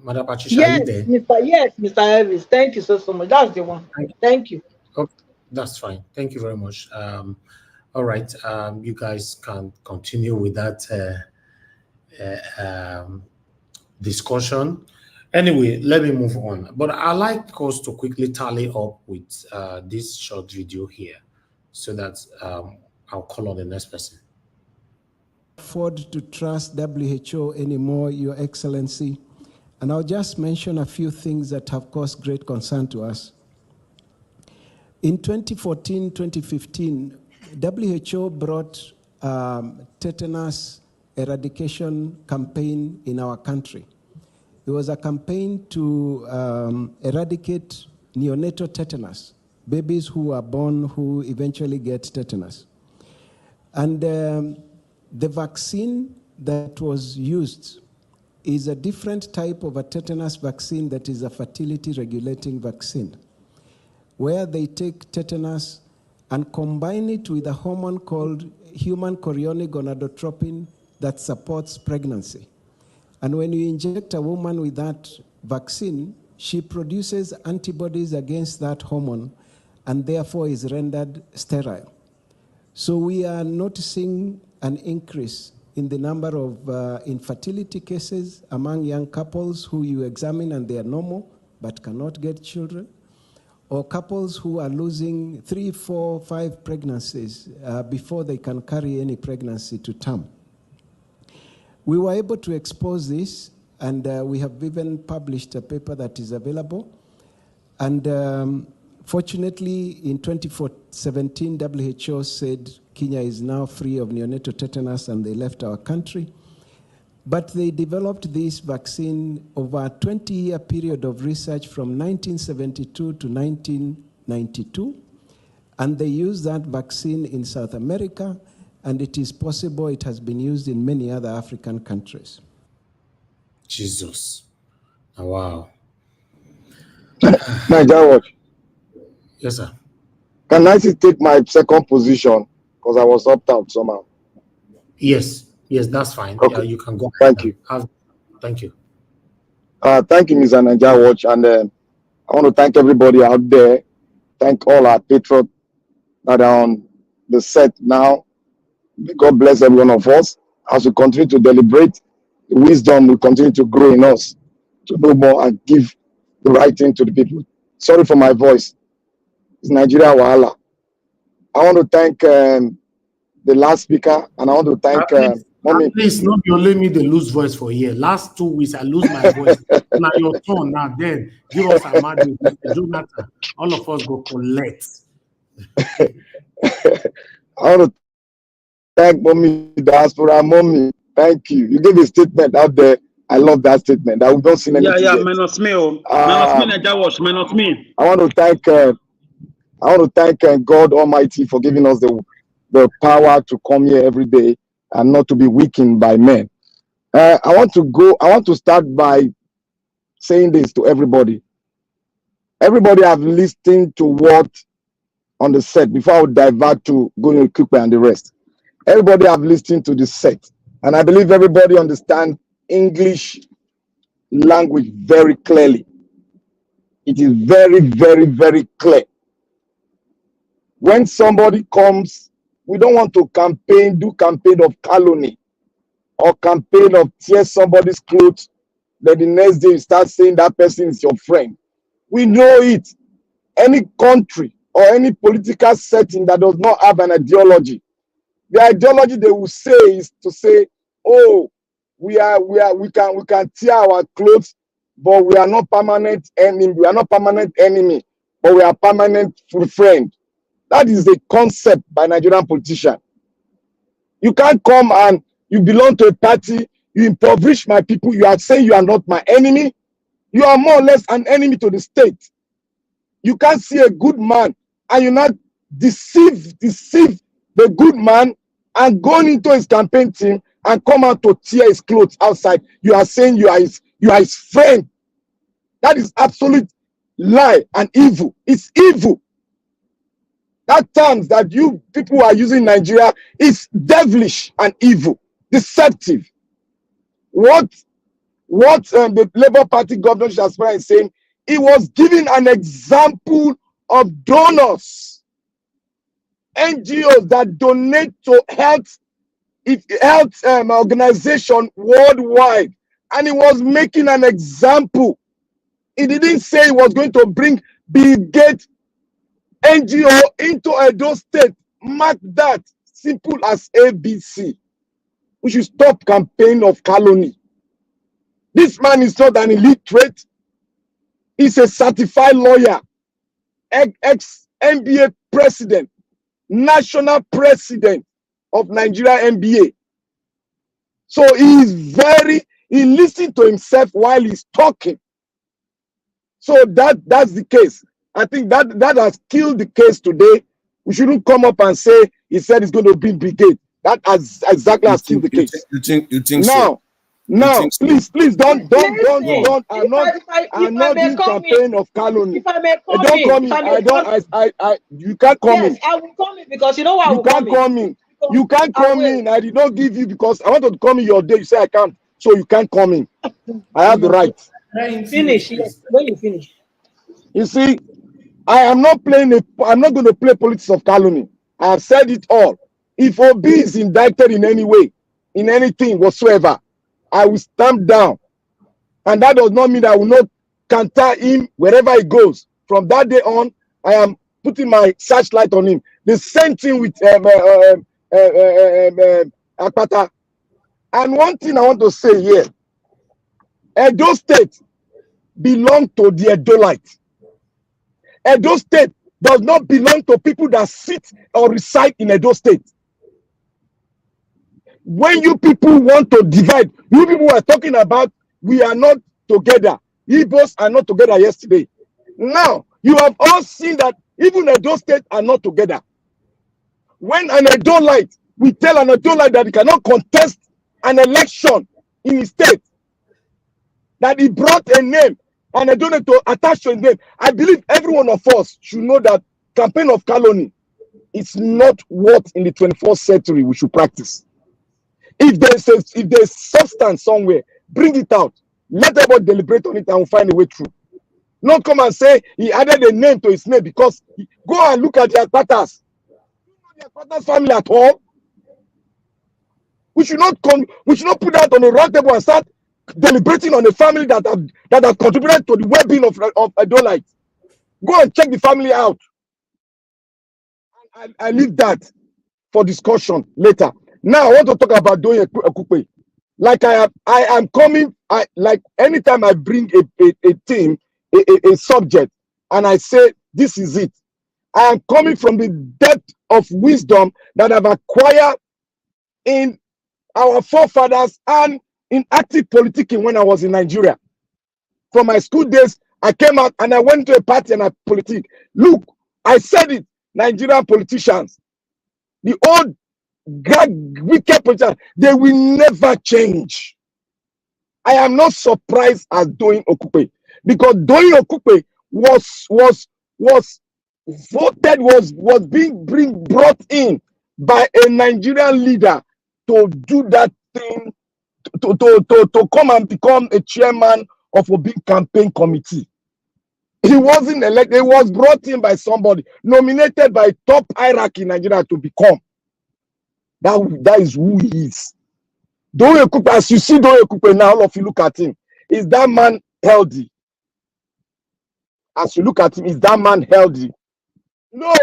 Madam Patricia, yes, are you there? Mr. Elvis. Thank you so much. That's the one. Thank you. Okay, that's fine. Thank you very much. All right, you guys can continue with that discussion. Anyway, let me move on. But I like us to quickly tally up with this short video here, so that I'll call on the next person. Afford to trust WHO anymore, Your Excellency. And I'll just mention a few things that have caused great concern to us. In 2014-2015, WHO brought tetanus eradication campaign in our country. It was a campaign to eradicate neonatal tetanus, babies who are born who eventually get tetanus. And the vaccine that was used is a different type of a tetanus vaccine that is a fertility regulating vaccine, where they take tetanus and combine it with a hormone called human chorionic gonadotropin that supports pregnancy. And when you inject a woman with that vaccine, she produces antibodies against that hormone and therefore is rendered sterile. So we are noticing an increase in the number of infertility cases among young couples who you examine and they are normal but cannot get children, or couples who are losing 3, 4, 5 pregnancies before they can carry any pregnancy to term. We were able to expose this, and we have even published a paper that is available. And fortunately, in 2017, WHO said Kenya is now free of neonatal tetanus, and they left our country. But they developed this vaccine over a 20-year period of research from 1972 to 1992. And they used that vaccine in South America, and it is possible it has been used in many other African countries. Jesus. Oh, wow. Nigeria. Yes, sir. Can I take my second position? Because I was opt out somehow. Yes. Yes, that's fine. Okay. You can go. Thank you. Thank you. Thank you, Mr. Nigeria Watch. And I want to thank everybody out there. Thank all our patrons that are on the set now. May God bless every one of us. As we continue to deliberate, the wisdom will continue to grow in us to know more and give the right thing to the people. Sorry for my voice. It's Nigeria Wahala. I want to thank the last speaker, and I want to thank Mommy. Please, not you only me the lose voice for a year. Last 2 weeks, I lose my voice. Now your turn now. Then give us a magic, Jonathan. All of us go collect. I want to thank Mommy Diaspora. Mommy, thank you. You gave a statement out there. I love that statement. I don't see anything. Yeah, minus me. Minus me. I want to thank God Almighty for giving us the power to come here every day and not to be weakened by men. I want to start by saying this to everybody. Everybody have listened to what on the set before I would divert to Doyin Okupe and the rest. Everybody have listened to the set, and I believe everybody understands English language very clearly. It is very, very, very clear. When somebody comes, we don't want to do campaign of calumny or campaign of tear somebody's clothes. Then the next day you start saying that person is your friend. We know it. Any country or any political setting that does not have an ideology, the ideology they will say is to say, oh, we can tear our clothes, but we are not permanent enemy. We are not permanent enemy, but we are permanent friend. That is the concept by Nigerian politicians. You can't come and you belong to a party, you impoverish my people, you are saying you are not my enemy. You are more or less an enemy to the state. You can't see a good man and you not deceive the good man and go into his campaign team and come out to tear his clothes outside. You are saying you are his friend. That is absolute lie and evil. It's evil. That terms that you people are using in Nigeria is devilish and evil. deceptive. What the Labour Party governor Jasper is saying, he was giving an example of donors, NGOs that donate to health organization worldwide, and he was making an example. He didn't say he was going to bring Bill Gates NGO into Edo State. Mark that. Simple as ABC. We should stop campaign of calumny. This man is not an illiterate. He's a certified lawyer, ex-NBA president, national president of Nigeria NBA. So he listens to himself while he's talking. So that's the case. I think that has killed the case today. We shouldn't come up and say he said he's going to bring brigade. That has exactly has killed the case. You think now, so? Now, please, don't. I'm not doing campaign of calumny. If I may come don't come in. You can't come in. Yes, I will come in because you know why I will come in. You can't come in. I did not give you because I wanted to come in your day. You say I can't, so you can't come in. I have the right. Finish. Yes. When you finish. You see, I am not playing. I'm not going to play politics of calumny. I have said it all. If Obi is indicted in any way, in anything whatsoever, I will stamp down. And that does not mean I will not counter him wherever he goes. From that day on, I am putting my searchlight on him. The same thing with Akpata. And one thing I want to say here, Edo State belongs to the Edolites. Edo State does not belong to people that sit or reside in Edo State. When you people want to divide, you people are talking about we are not together. Igbos are not together yesterday. Now, you have all seen that even Edo State are not together. When an Edolite, we tell an Edolite that he cannot contest an election in his state, that he brought a name and a donor to attach to his name. I believe every one of us should know that campaign of calumny is not what in the 21st century we should practice. If there's substance somewhere, bring it out. Let everybody deliberate on it and we'll find a way through. Not come and say he added a name to his name because go and look at the Akpatas. The Akpatas family at all. We should not put that on a round table and start deliberating on a family that have contributed to the well-being of Edolites. Go and check the family out. I leave that for discussion later. Now I want to talk about Doyin Okupe. Like I am coming. Like anytime I bring a theme, a subject, and I say this is it, I am coming from the depth of wisdom that I've acquired in our forefathers and in active politicking when I was in Nigeria. From my school days, I came out and I went to a party and I politic. Look, I said it, Nigerian politicians, the old wicked politicians, they will never change. I am not surprised at Doyin Okupe because Doyin Okupe was being brought in by a Nigerian leader to do that thing, to come and become a chairman of a big campaign committee. He wasn't elected, he was brought in by somebody, nominated by top hierarchy in Nigeria to become. That is who he is. Doyin Okupe, as you see Doyin Okupe now, all of you look at him. Is that man healthy? As you look at him, is that man healthy? No.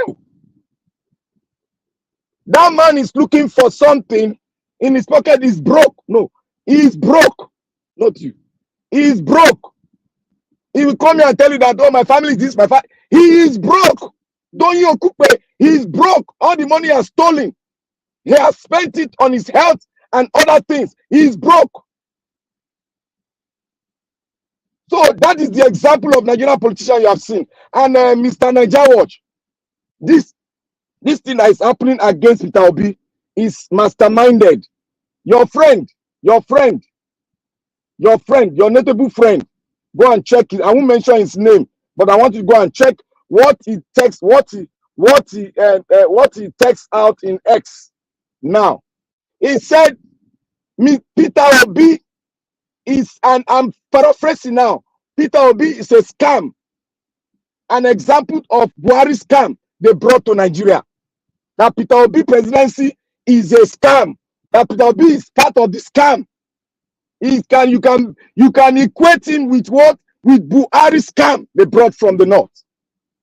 That man is looking for something in his pocket. Is broke. No, he is broke. Not you. He is broke. He will come here and tell you that, oh, my family is this, my family. He is broke. Doyin Okupe, he is broke. All the money he has stolen. He has spent it on his health and other things. He is broke. So that is the example of Nigerian politician you have seen. And Mr. Naija Watch, this thing that is happening against Peter Obi is masterminded. Your notable friend, go and check it. I won't mention his name, but I want you to go and check what he texts, what he texts out in X. Now, he said Peter Obi is, and I'm paraphrasing now, Peter Obi is a scam, an example of Buhari scam they brought to Nigeria. That Peter Obi presidency is a scam. That Peter Obi is part of the scam. You can equate him with what? With Buhari scam they brought from the north.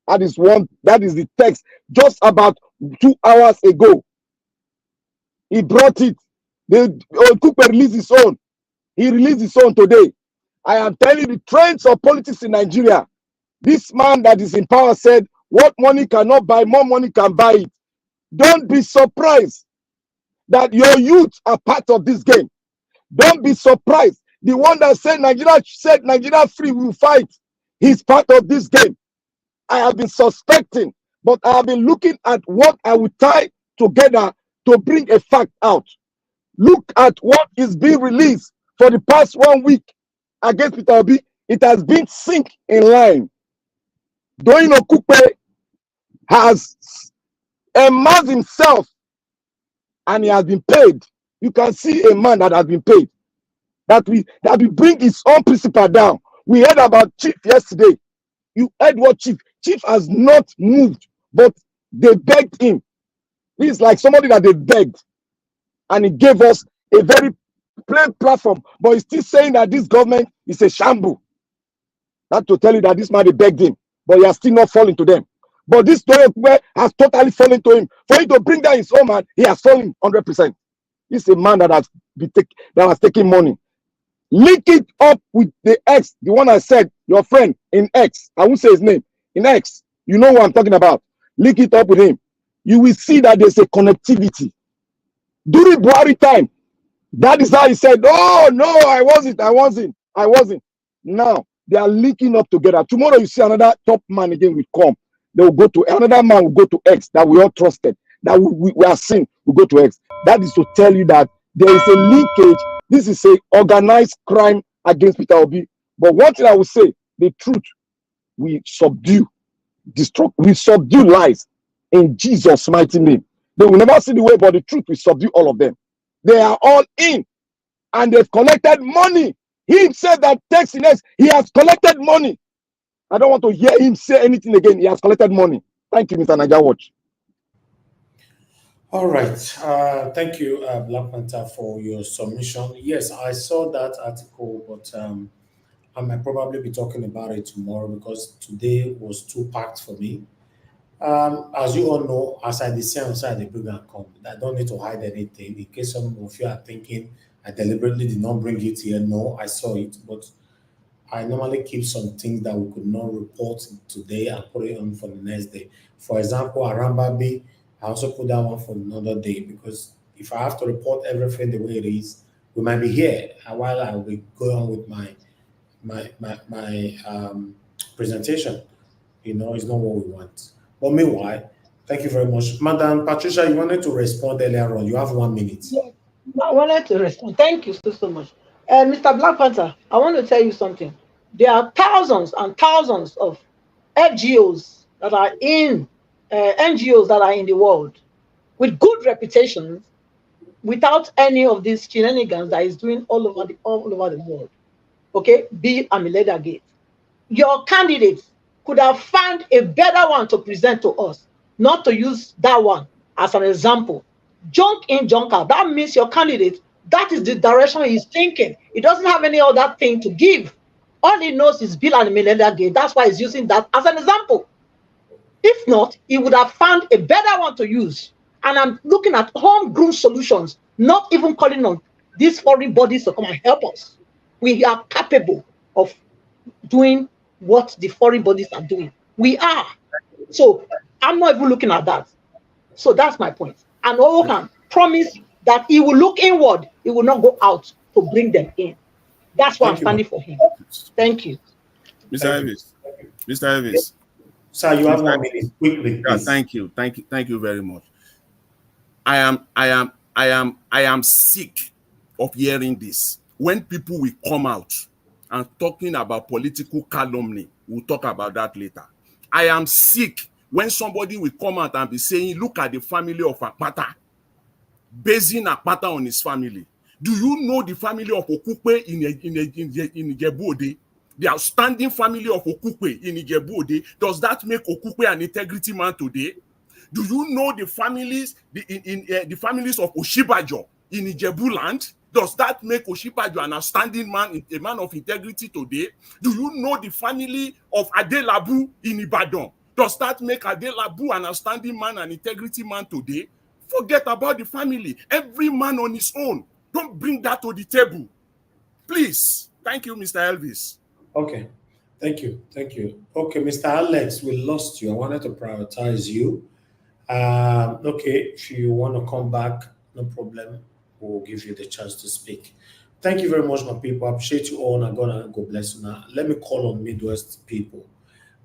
That is the text just about 2 hours ago. He brought it. Okupe released his own. He released his own today. I am telling you, the trends of politics in Nigeria. This man that is in power said, what money cannot buy, more money can buy it. Don't be surprised that your youth are part of this game. Don't be surprised. The one that said Nigeria free will fight. He's part of this game. I have been suspecting, but I have been looking at what I would tie together to bring a fact out. Look at what is being released for the past 1 week against Peter Obi. It has been sync in line. Doyin Okupe has immersed himself and he has been paid. You can see a man that has been paid. That will bring his own principle down. We heard about Chief yesterday. You heard what Chief has not moved, but they begged him. He's like somebody that they begged, and he gave us a very plain platform, but he's still saying that this government is a shambles. Not to tell you that this man, they begged him, but he has still not fallen to them. But this Doyin has totally fallen to him. For him to bring down his own man, he has fallen 100%. This is a man that has taken money. Link it up with the X, the one I said, your friend in X. I won't say his name. In X, you know what I'm talking about. Link it up with him. You will see that there's a connectivity. During Buhari time, that is how he said, oh, no, I wasn't. Now, they are linking up together. Tomorrow, you see another top man again will come. They will go to, another man will go to X that we all trusted, that we are seeing will go to X. That is to tell you that there is a linkage. This is a organized crime against Peter Obi. But one thing I will say, the truth, we subdue lies in Jesus' mighty name. They will never see the way, but the truth will subdue all of them. They are all in, and they've collected money. He said that text in X, he has collected money. I don't want to hear him say anything again. He has collected money. Thank you, Mr. Naija Watch. All right. Thank you, Black Panther, for your submission. Yes, I saw that article, but I might probably be talking about it tomorrow because today was too packed for me. As you all know, as I descend inside the bring and come, I don't need to hide anything. In case some of you are thinking I deliberately did not bring it here, no, I saw it, but I normally keep some things that we could not report today and put it on for the next day. For example, Arambabi, I also put that one for another day because if I have to report everything the way it is, we might be here while I will be going on with my presentation. You know, it's not what we want. But meanwhile, thank you very much. Madam Patricia, you wanted to respond earlier on. You have 1 minute. Yes, I wanted to respond. Thank you so much. Mr. Black Panther, I want to tell you something. There are thousands and thousands of FGOs that are in, NGOs that are in the world with good reputations without any of these shenanigans that is doing all over the world. Okay, be Amileda Gate. Your candidates could have found a better one to present to us, not to use that one as an example. Junk in, junk out. That means your candidate, that is the direction he's thinking. He doesn't have any other thing to give. All he knows is Bill and Melinda Gates. That's why he's using that as an example. If not, he would have found a better one to use. And I'm looking at homegrown solutions, not even calling on these foreign bodies to come and help us. We are capable of doing what the foreign bodies are doing. We are. So I'm not even looking at that. So that's my point. And Okan promised that he will look inward. He will not go out to bring them in. That's why I'm standing for him. Thank you. Mr. Elvis. Mr. Elvis. Sir, you have 1 minute. Quickly, please. Thank you very much. I am sick of hearing this. When people will come out and talking about political calumny, we'll talk about that later. I am sick when somebody will come out and be saying, look at the family of Akpata, basing Akpata on his family. Do you know the family of Okupe in Ijebu-Ode? The outstanding family of Okupe in Ijebu-Ode. Does that make Okupe an integrity man today? Do you know the families, the families of Oshibajo in Ijebu land? Does that make Oshibajo an outstanding man, a man of integrity today? Do you know the family of Adelabu in Ibadan? Does that make Adelabu an outstanding man, an integrity man today? Forget about the family. Every man on his own. Don't bring that to the table. Please. Thank you, Mr. Elvis. Okay. Thank you. Thank you. Okay, Mr. Alex, we lost you. I wanted to prioritize you. Okay, if you want to come back, no problem. We'll give you the chance to speak. Thank you very much, my people. I appreciate you all. And God bless you. Now, let me call on Midwest people.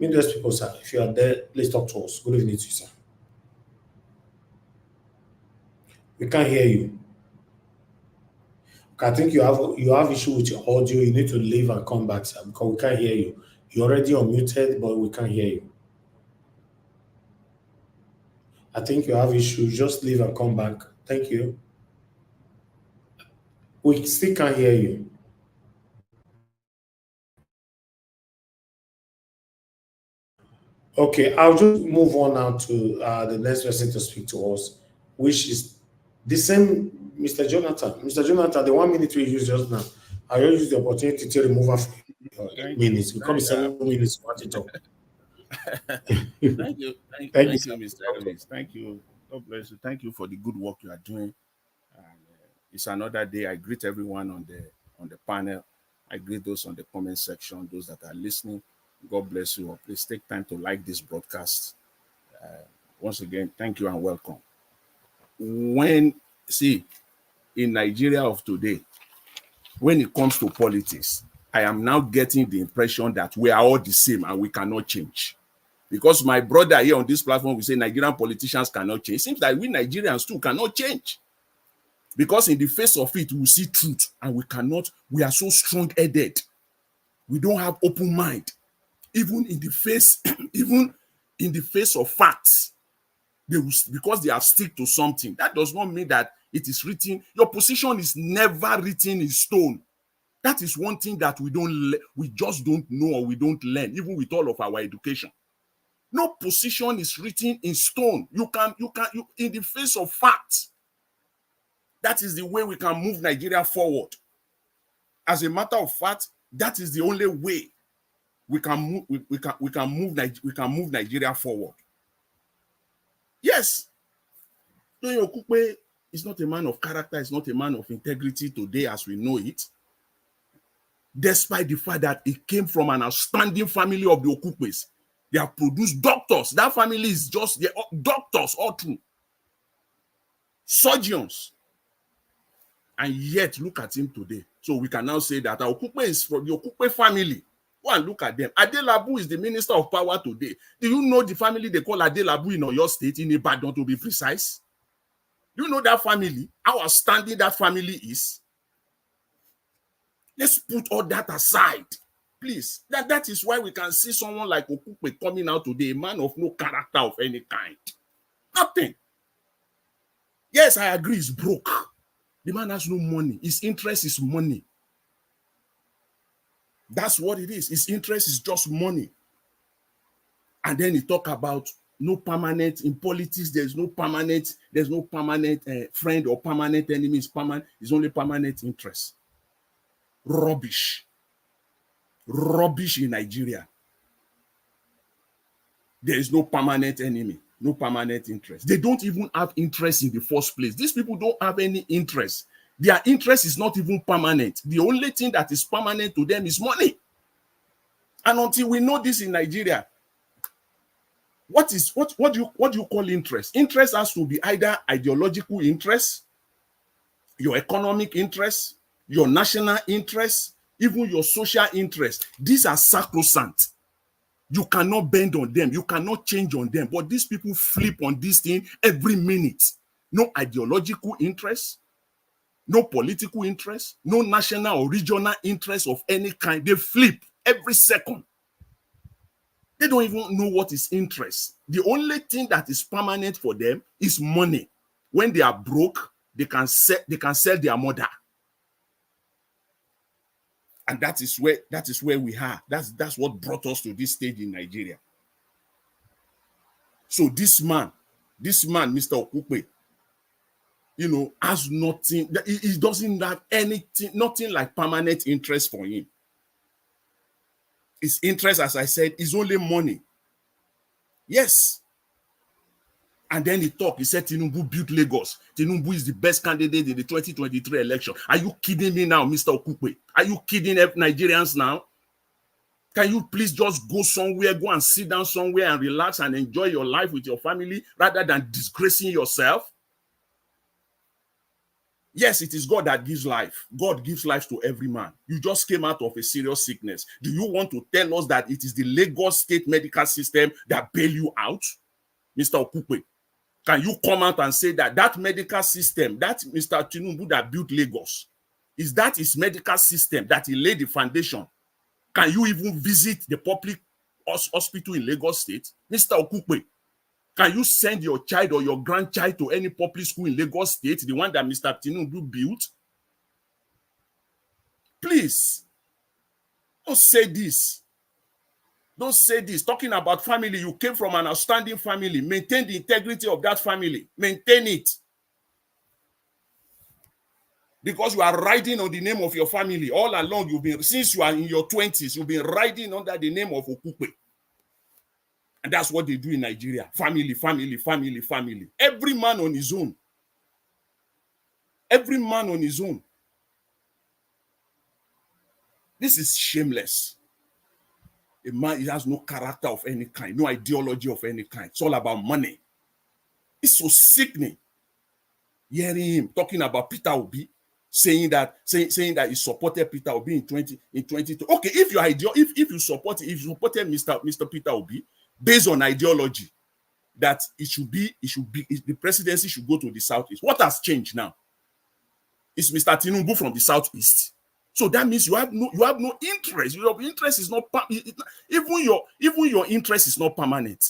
Midwest people, sir, if you are there, please talk to us. Good evening to you, sir. We can't hear you. I think you have issue with your audio. You need to leave and come back, sir, because we can't hear you. You're already unmuted, but we can't hear you. I think you have issues. Just leave and come back. Thank you. We still can't hear you. Okay, I'll just move on now to the next person to speak to us, which is the same Mr. Jonathan. Mr. Jonathan, the 1 minute we used just now, I will use the opportunity to remove her for minutes. We come 7 minutes to talk. Thank you, Mr. Elvis. Thank you. God bless you. Thank you for the good work you are doing. It's another day. I greet everyone on the panel. I greet those on the comment section, those that are listening. God bless you. Please take time to like this broadcast. Once again, thank you and welcome. In Nigeria of today, when it comes to politics, I am now getting the impression that we are all the same and we cannot change. Because my brother here on this platform will say Nigerian politicians cannot change. It seems like we Nigerians too cannot change. Because in the face of it, we see truth and we are so strong-headed. We don't have open mind. Even in the face of facts, because they have stick to something. That does not mean that it is written. Your position is never written in stone. That is one thing that we just don't know, or we don't learn, even with all of our education. No position is written in stone. You in the face of facts. That is the way we can move Nigeria forward. As a matter of fact, that is the only way we can move Nigeria forward. Yes, Doyin Okupe is not a man of character, is not a man of integrity today as we know it, despite the fact that he came from an outstanding family of the Okupes. They have produced doctors. That family is just doctors all through. Surgeons. And yet, look at him today. So we can now say that Okupe is from the Okupe family. Go and look at them. Adelabu is the minister of power today. Do you know the family they call Adelabu in Oyo State, in Ibadan to be precise? Do you know that family? How outstanding that family is? Let's put all that aside. Please. That is why we can see someone like Okupe coming out today, a man of no character of any kind. Nothing. Yes, I agree, he's broke. The man has no money. His interest is money. That's what it is. His interest is just money. And then he talk about no permanent in politics. There's no permanent friend or permanent enemy. It's only permanent interest. Rubbish. Rubbish in Nigeria. There is no permanent enemy, no permanent interest. They don't even have interest in the first place. These people don't have any interest. Their interest is not even permanent. The only thing that is permanent to them is money. And until we know this in Nigeria, what do you call interest? Interest has to be either ideological interest, your economic interest, your national interest, even your social interest. These are sacrosanct. You cannot bend on them. You cannot change on them. But these people flip on this thing every minute. No ideological interest, no political interest, no national or regional interest of any kind. They flip every second. They don't even know what is interest. The only thing that is permanent for them is money. When they are broke, they can sell their mother. And that is where we are. That's what brought us to this stage in Nigeria. So this man, Mr. Okupe, you know, has nothing, he doesn't have anything, nothing like permanent interest for him. His interest, as I said, is only money. Yes. And then he said Tinubu built Lagos. Tinubu is the best candidate in the 2023 election. Are you kidding me now, Mr. Okupe? Are you kidding Nigerians now? Can you please just go somewhere, go and sit down somewhere and relax and enjoy your life with your family rather than disgracing yourself? Yes, it is God that gives life. God gives life to every man. You just came out of a serious sickness. Do you want to tell us that it is the Lagos State medical system that bail you out? Mr. Okupe, can you come out and say that that medical system, that Mr. Tinubu that built Lagos, is that his medical system that he laid the foundation? Can you even visit the public hospital in Lagos State? Mr. Okupe, can you send your child or your grandchild to any public school in Lagos State, the one that Mr. Tinubu built? Please, don't say this. Don't say this. Talking about family, you came from an outstanding family. Maintain the integrity of that family. Maintain it. Because you are riding on the name of your family. All along, since you are in your 20s, you've been riding under the name of Okupe. And that's what they do in Nigeria. Family, family, family, family. Every man on his own. Every man on his own. This is shameless. A man, he has no character of any kind, no ideology of any kind. It's all about money. It's so sickening. Hearing him talking about Peter Obi, saying that he supported Peter Obi in 2022. Okay, if you supported Mr. Peter Obi based on ideology, that the presidency should go to the southeast. What has changed now? It's Mr. Tinubu from the southeast. So that means you have no interest. Your interest is not even your interest is not permanent.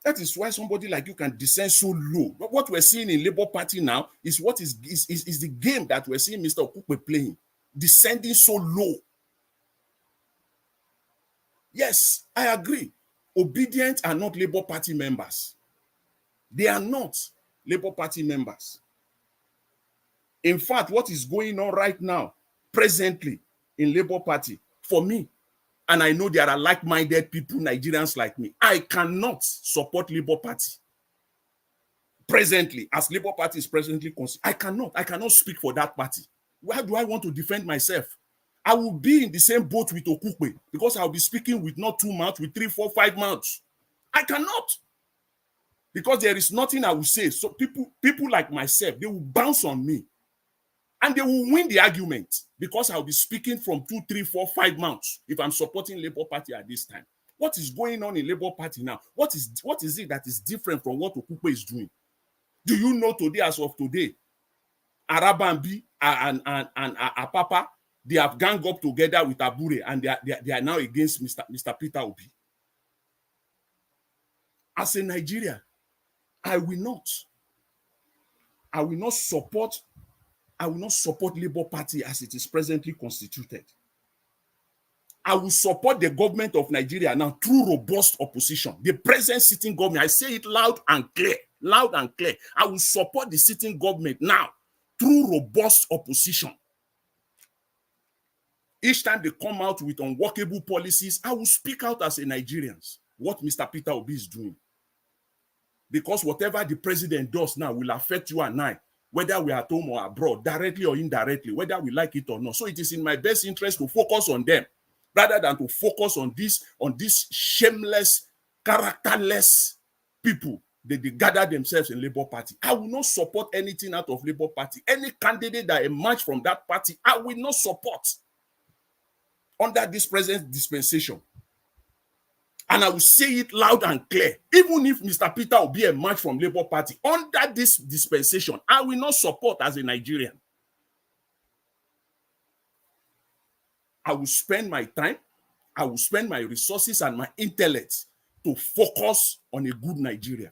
That is why somebody like you can descend so low. But what we're seeing in Labour Party now is what is the game that we're seeing Mr. Okupe playing, descending so low. Yes, I agree. Obidient are not Labour Party members. They are not Labour Party members. In fact, what is going on right now, presently, in Labour Party, for me, and I know there are like-minded people, Nigerians like me, I cannot support Labour Party. Presently, as Labour Party is presently considered, I cannot speak for that party. Why do I want to defend myself? I will be in the same boat with Okupe because I'll be speaking with not 2 mouths, with 3, 4, 5 mouths. I cannot. Because there is nothing I will say. So people like myself, they will bounce on me. And they will win the argument because I'll be speaking from 2, 3, 4, 5 mouths if I'm supporting Labour Party at this time. What is going on in Labour Party now? What is it that is different from what Okupe is doing? Do you know today, as of today, Arabambi and Apapa, they have ganged up together with Abure and they are now against Mr. Peter Obi. As a Nigeria, I will not support Labour Party as it is presently constituted. I will support the government of Nigeria now through robust opposition. The present sitting government, I say it loud and clear. I will support the sitting government now through robust opposition. Each time they come out with unworkable policies, I will speak out as a Nigerian what Mr. Peter Obi is doing. Because whatever the president does now will affect you and I, whether we are at home or abroad, directly or indirectly, whether we like it or not. So it is in my best interest to focus on them rather than to focus on these shameless, characterless people that they gather themselves in Labour Party. I will not support anything out of Labour Party. Any candidate that emerges from that party, I will not support under this present dispensation. And I will say it loud and clear. Even if Mr. Peter will be a match from Labour Party, under this dispensation, I will not support as a Nigerian. I will spend my time, I will spend my resources and my intellect to focus on a good Nigeria,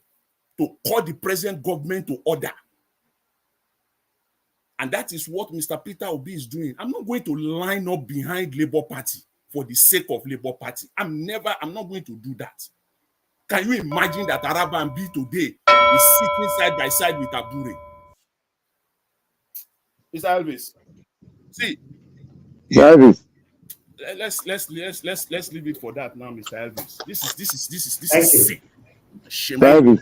to call the present government to order. And that is what Mr. Peter Obi is doing. I'm not going to line up behind Labour Party for the sake of Labour Party. I'm not going to do that. Can you imagine that Araba and B today is sitting side by side with Abure? Mr. Elvis, see, Elvis. Let's leave it for that now, Mr. Elvis. This is sick. Elvis.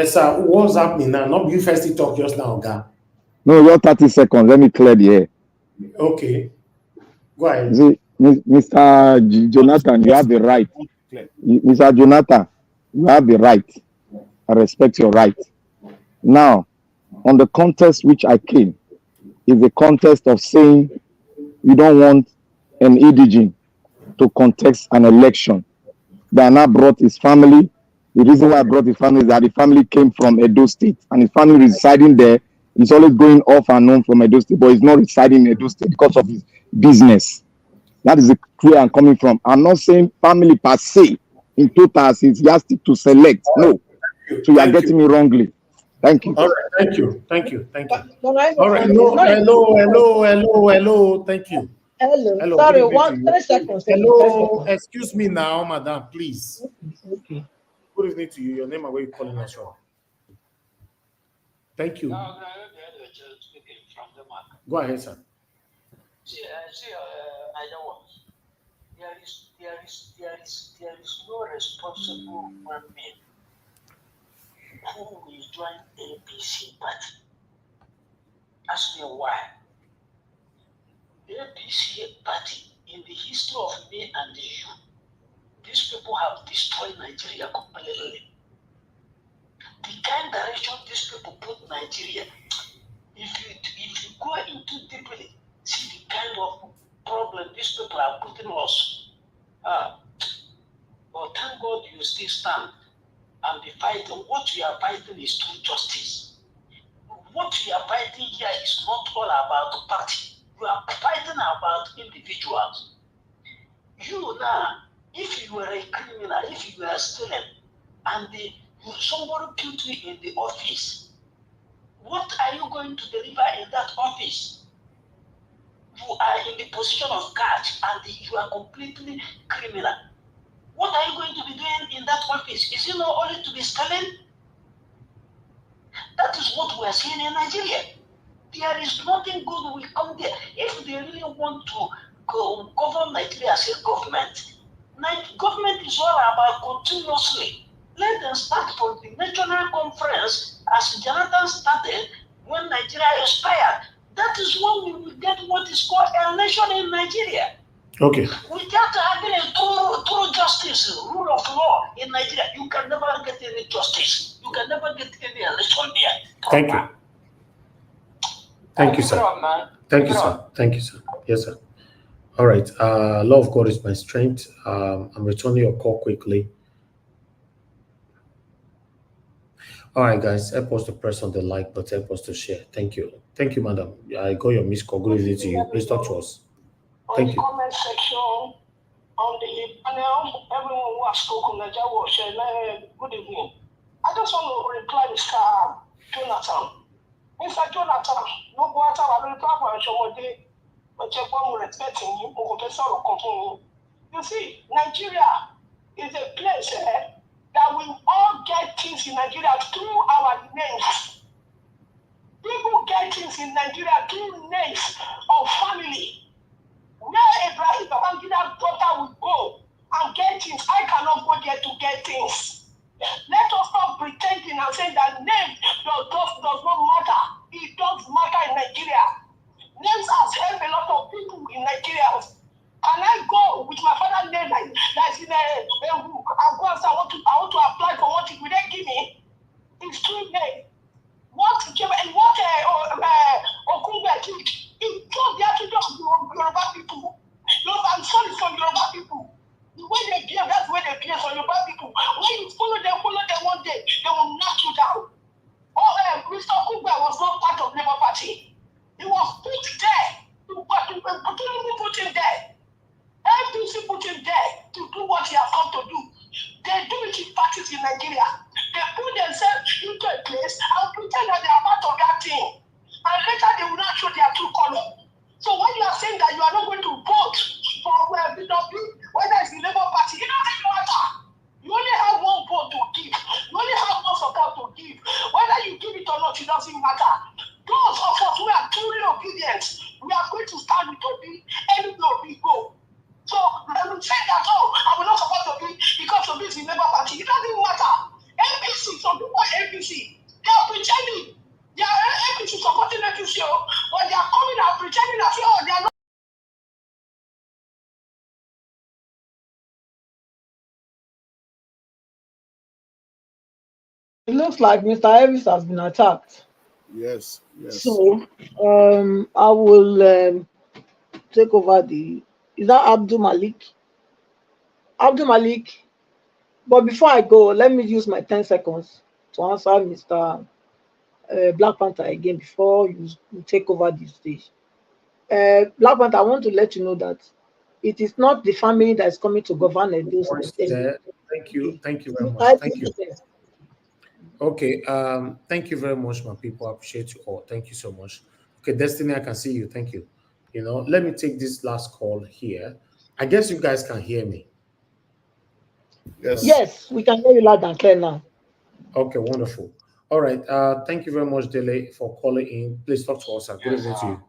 Sir, what's happening now? Not you first talk just now, guy. No, you're 30 seconds. Let me clear the air. Okay. Go ahead. See, Mr. Jonathan, you have the right. Mr. Jonathan, you have the right. I respect your right. Now, on the contest which I came, is the contest of saying you don't want an indigene to contest an election. Dana brought his family. The reason why I brought his family is that the family came from Edo State, and his family residing there. He's always going off and on from Edo State, but he's not residing in Edo State because of his business. That is where I'm coming from. I'm not saying family per se in total is just to select. No. So you are getting me wrongly. Thank you. All right. Thank you. All right. Hello. Thank you. Hello. Sorry, 3 seconds. Hello. Excuse me now, madam, please. Okay. Good evening to you. Your name and where you calling us from? Thank you. Go ahead, sir. There is no responsible human being who will join APC party. Ask me why. The APC party, in the history of me and you, these people have destroyed Nigeria completely. The kind direction these people put Nigeria, if you go into deeply, see the kind of problem these people are putting us. But thank God you still stand and be fighting. What we are fighting is true justice. What we are fighting here is not all about party. We are fighting about individuals. You now, if you were a criminal, if you were stealing, and somebody put you in the office, what are you going to deliver in that office? You are in the position of catch and you are completely criminal. What are you going to be doing in that office? Is it not only to be stealing? That is what we are seeing in Nigeria. There is nothing good will come there. If they really want to govern Nigeria as a government, government is all about continuously. Let them start from the national conference as Jonathan started when Nigeria expired. That is when we will get what is called a nation in Nigeria. Okay. Without having a true justice, rule of law in Nigeria, you can never get any justice. You can never get any election there. Thank you. Thank you, sir. Thank you, sir. Thank you, sir. Yes, sir. All right. Law of God is my strength. I'm returning your call quickly. All right, guys. Help us to press on the like button. Help us to share. Thank you. Thank you, madam. I got your missed call. Good evening to you. Please talk to us. Thank you. On the comment section, on the panel, everyone who has spoken, good evening. I just want to reply Mr. Jonathan. Mr. Jonathan, no matter what I reply for Shomode, but you're respecting you, you see, Nigeria is a place that we all get things in Nigeria through our names. People get things in Nigeria through names of family. Where Ibrahim Babangida daughter will go and get things, I cannot go there to get things. Let us stop pretending and saying that name does not matter. It does matter in Nigeria. Names has helped a lot of people in Nigeria. Can I go with my father's name that's in and go and say I want to apply for what will they give me? It's true name. What Okupe did, it told the attitude of Yoruba people. I'm sorry for Yoruba people. The way they behave, that's the way they behave for Yoruba people. When you follow them one day, they will knock you down. Mr. Okupe was not part of Labour Party. He was put there. Tinubu put him there. NPC put him there to do what he has come to do. They do it in parties in Nigeria. They put themselves into a place and pretend that they are part of that thing. And later doesn't matter. Those of us who are truly obedient, we are going to stand with Obi, anywhere Obi go. So when we say that, oh, I will not support Obi because Obi is in Labour Party, it doesn't matter. APC, some people are APC, they are pretending. They are APC supporting APC, but they are coming out pretending as oh, they are not. It looks like Mr. Harris has been attacked. Yes, yes. So I will take over the. Is that Abdul Malik? Abdul Malik. But before I go, let me use my 10 seconds to answer Mr. Black Panther again before you take over the stage. Black Panther, I want to let you know that it is not the family that is coming to govern Edo State. Thank you very much. Thank you. Okay, thank you very much, my people. I appreciate you all. Thank you so much. Okay, Destiny, I can see you. Thank you. You know, let me take this last call here. I guess you guys can hear me. Yes, we can hear you loud and clear now. Okay, wonderful. All right. Thank you very much, Dele, for calling in. Please talk to us. Good evening to you.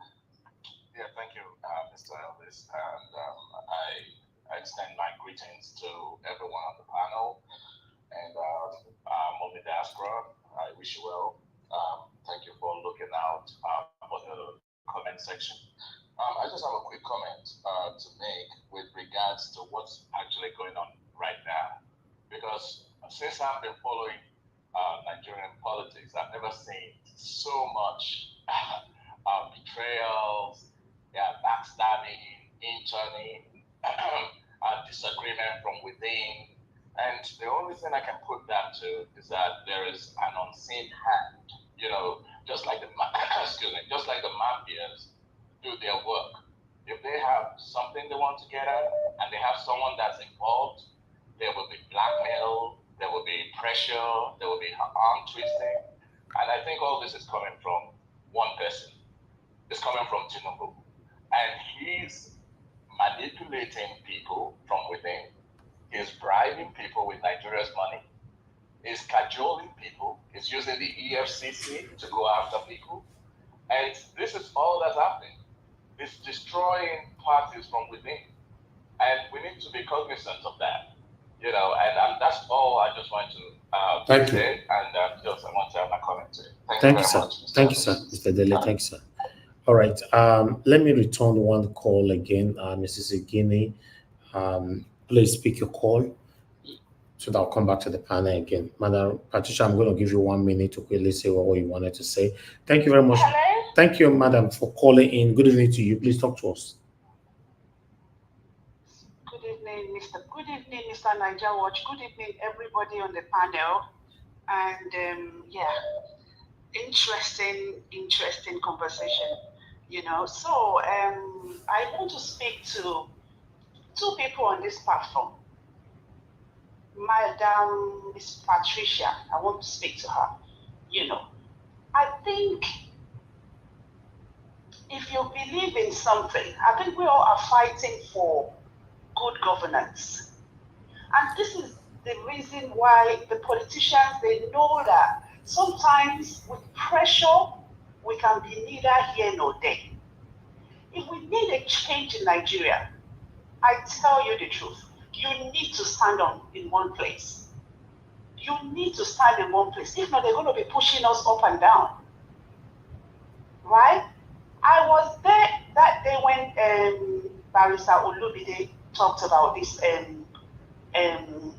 Yeah, thank you, Mr. Elvis. And I extend my greetings to everyone on the panel. And Mommy Diaspora, I wish you well. Thank you for looking out for the comment section. I just have a quick comment to make with regards to what's actually going on right now. Because since I've been following Nigerian politics, I've never seen so much betrayals, backstabbing, interning, disagreement from within. And the only thing I can put that to is that there is an unseen hand, you know, just like the just like the mafias do their work. If they have something they want to get at and they have someone that's involved, there will be blackmail, there will be pressure, there will be arm twisting. And I think all this is coming from one person. It's coming from Tinubu. And he's manipulating people from within. He's bribing people with Nigeria's money. He's cajoling people. He's using the EFCC to go after people. And this is all that's happening. It's destroying parties from within. And we need to be cognizant of that. You know, and that's all I just want to say. And just I want to have my comment to it. Thank you, sir. Thank you, sir, Mr. Dele. Thank you, sir. All right. Let me return one call again, Mrs. Igini. Please speak your call so that I'll come back to the panel again. Madam Patricia, I'm going to give you 1 minute to quickly say what you wanted to say. Thank you very much. Hello? Thank you, madam, for calling in. Good evening to you. Please talk to us. Good evening, Mr. Niger Watch. Good evening, everybody on the panel. And interesting conversation, you know. So I want to speak to two people on this platform. Madam Miss Patricia, I want to speak to her. You know, I think if you believe in something, I think we all are fighting for good governance. And this is the reason why the politicians, they know that sometimes with pressure, we can be neither here nor there. If we need a change in Nigeria, I tell you the truth, you need to stand in one place. You need to stand in one place. If not, they're going to be pushing us up and down. Right? I was there that day when Barrister Olubide talked about this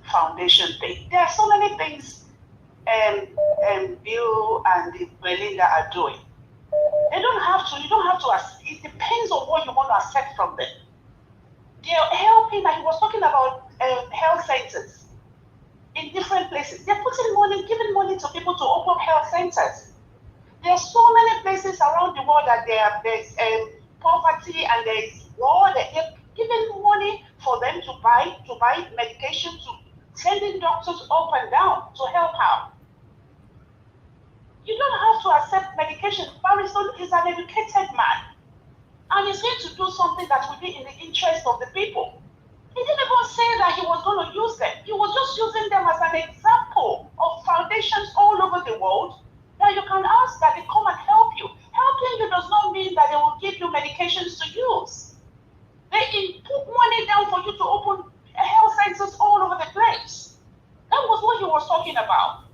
foundation thing. There are so many things Bill and Belinda are doing. You don't have to, it depends on what you want to accept from them. They're helping, like he was talking about health centers in different places. They're putting money, giving money to people to open health centers. There are so many places around the world that there's poverty and there's war. They're giving money for them to buy medication, to sending doctors up and down to help out. You don't have to accept medication. Barrister is an educated man, and he's going to do something that will be in the interest of the people. He didn't even say that he was going to use them. He was just using them as an example of foundations all over the world that that you can ask that they come and help you. Helping you does not mean that they will give you medications to use. They put money down for you to open health centers all over the place. That was what he was talking about.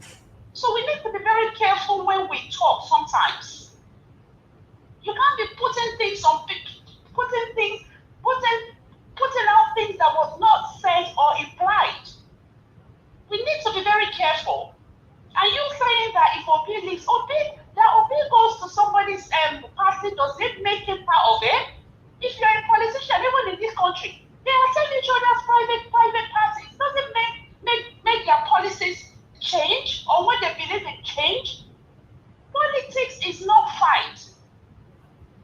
So we need to be very careful when we talk sometimes. You can't be putting things on putting out things that was not said or implied. We need to be very careful. Are you saying that if Obi leaves, Obi goes to somebody's party, does it make him part of it? If you're a politician, even in this country, they attend each other's private parties. Does it make their policies change or what they believe in change? Politics is not fight.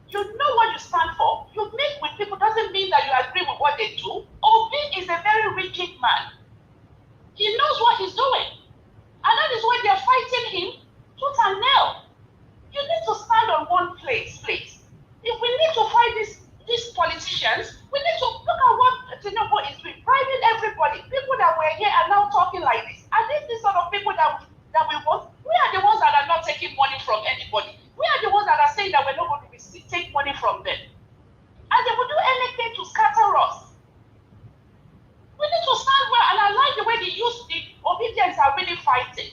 You know what you stand for. You meet with people doesn't mean that you agree with what they do. Obi is a very rigid man. He knows what he's doing. And that is why they're fighting him tooth and nail. You need to stand on one place, please. If we need to fight these politicians, we need to look at what Tinubu is doing. Bribing everybody. People that were here are now talking like this. Are these the sort of people that we want? We are the ones that are not taking money from anybody. We are the ones that are saying that we're not going to take money from them. And they will do anything to scatter us. We need to stand well, and I like the way the Obedients are really fighting.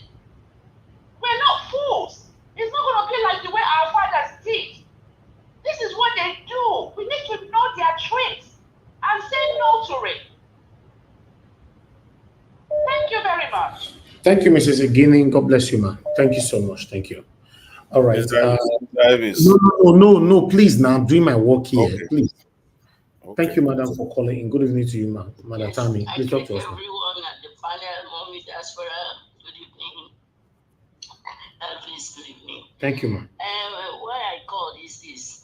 We're not fools. It's not going to be like the way our fathers did. This is what they do. We need to know their tricks and say no to it. Thank you very much. Thank you, Mrs. Eguini. God bless you, ma. Thank you so much. Thank you. All right. No, please now. I'm doing my work here. Okay. Please. Okay. Thank you, madam, for calling in. Good evening to you, Madam yes, Tammy. Please talk to us. Everyone at the panel, Mommy Diaspora, good evening. Elvis, good evening. Thank you, ma. Why I called is this.